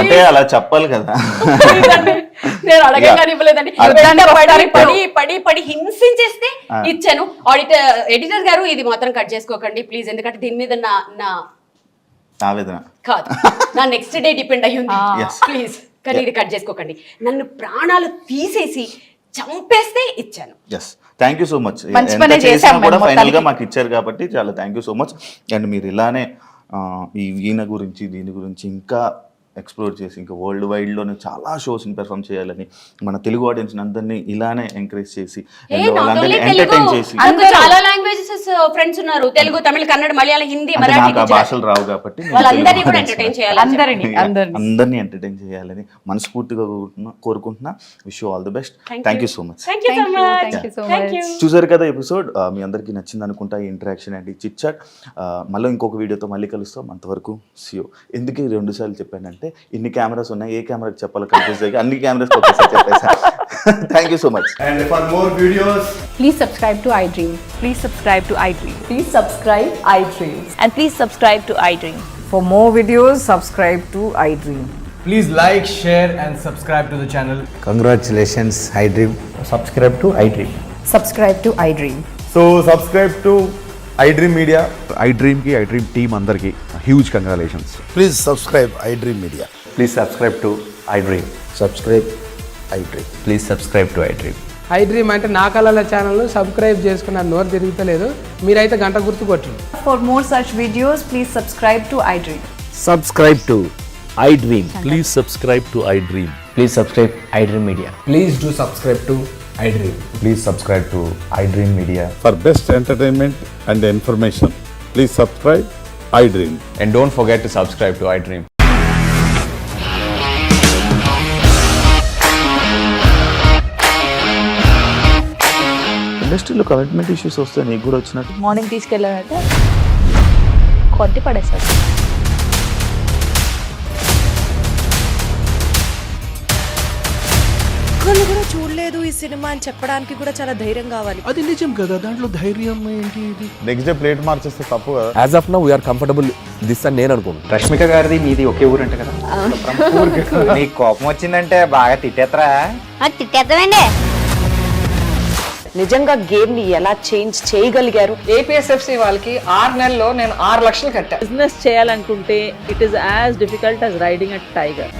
అంటే అలా చెప్పాలి కదా. నేను అడగగానే ఇవ్వలేదండి. పడి పడి పడి పడి హింసించేస్తే ఇచ్చాను. ఎడిటర్ గారు ఇది మాత్రం కట్ చేసుకోకండి ప్లీజ్, ఎందుకంటే దీని మీద నా ఆవేదన కాదు, నా నెక్స్ట్ డే డిపెండ్ అయ్యి ఉంది. Yes. ప్లీజ్ కానీ ఇది కట్ చేసుకోకండి. నన్ను ప్రాణాలు తీసేసి చంపేస్తే ఇచ్చాను. Yes, thank you so much. మంచి ఎంత పనే చేసినా చేశాం కూడా మేము ఫైనల్ గా మొత్తానికి. మాకు ఇచ్చారు కాబట్టి చాలా thank you so much. And మీరు ఇలానే ఈ ఈయన గురించి దీని గురించి ఇంకా ఎక్స్ప్లోర్ చేసి ఇంకా వరల్డ్ వైడ్లోనే చాలా షోస్ని పెర్ఫామ్ చేయాలని మన తెలుగు ఆడియన్స్ అందరినీ ఇలానే ఎంకరేజ్ చేసి and వాళ్ళందరినీ ఎంటర్టైన్ చేసి, నాకు చాలా లాంగ్వేజెస్ ఫ్రెండ్స్ ఉన్నారు. తెలుగు, తమిళ, కన్నడ, మలయాళం, హిందీ, అంటే మరాఠీ, నాకు ఆ గుజరాతీ. భాషలు రావు కాబట్టి నేను వాళ్ళందరినీ తెలుగు కూడా audience ఎంటర్టైన్ ని చేయాలి. అందరినీ ఎంటర్టైన్ చేయాలని మనస్ఫూర్తిగా కోరుకుంటున్నా. Wish you all the best. Thank you so much. Thank you so much. Thank you so thank you. చూసారు కదా ఎపిసోడ్, మీ అందరికీ నచ్చింది అనుకుంటా ఈ ఇంటరాక్షన్ అండ్ ఈ చిట్ చాట్. మళ్ళీ ఇంకొక వీడియోతో మళ్ళీ కలుస్తాం. అంతవరకు సియో. ఎందుకు 2 సార్లు చెప్పానంటే ఇన్ని కెమెరాస్ ఉన్నాయి, ఏ కెమెరాకి చెప్పాలో కన్ఫ్యూజ్ అయ్యి అన్ని కెమెరాస్ ఒకేసారి చెప్పేసాను. Thank you so much. And for more videos, please subscribe to iDream. Please subscribe to iDream. Please subscribe iDream. And please subscribe to iDream. For more videos, subscribe to iDream. please like, share and subscribe to the channel. Congratulations, iDream. Subscribe to iDream. Subscribe to iDream. So subscribe to iDream Media. iDream team అందరికి huge congratulations. Please subscribe iDream Media. Please subscribe to iDream. Subscribe iDream. Please subscribe to iDream. iDream అంటే నా కళల channel subscribe చేసుకున్న నోరు తిరుగుతలేదు, మీరైతే గంట గుర్తు కొట్టండి. For more such videos, please subscribe to iDream. Subscribe to iDream. Please subscribe to iDream. Please subscribe iDream Media. Please do subscribe to iDream. Please subscribe to iDream Media. For best entertainment and information, please subscribe iDream. And don't forget to subscribe to iDream. ఇండస్ట్రీలో commitment issues వస్తే నీకు కూడా వచ్చినట్టు morning తీసుకెళ్ళారంటే కొట్టి పడేస్తారు. ఒక్కళ్ళు కూడా చూడలేదు ఈ సినిమా అని చెప్పడానికి కూడా చాలా ధైర్యం కావాలి. అది నిజం కదా, దాంట్లో ధైర్యం ఏంటి? ఇది నెక్స్ట్ డే ప్లేట్ మార్చేస్తే తప్పు కదా. As of now we are comfortable this అని నేను అనుకుంటున్నాను. రష్మిక గారిది మీది ఒకే ఊరు అంట కదా. నీకు కోపం వచ్చిందంటే బాగా తిట్టేత్తరా? తిట్టేద్దామండి. నిజంగా గేమ్ ని ఎలా చేంజ్ చేయగలిగారు? APSFC వాళ్ళకి 6 నెలల్లో నేను 6 లక్షలు కట్టా. బిజినెస్ చేయాలనుకుంటే it is as difficult as riding a tiger.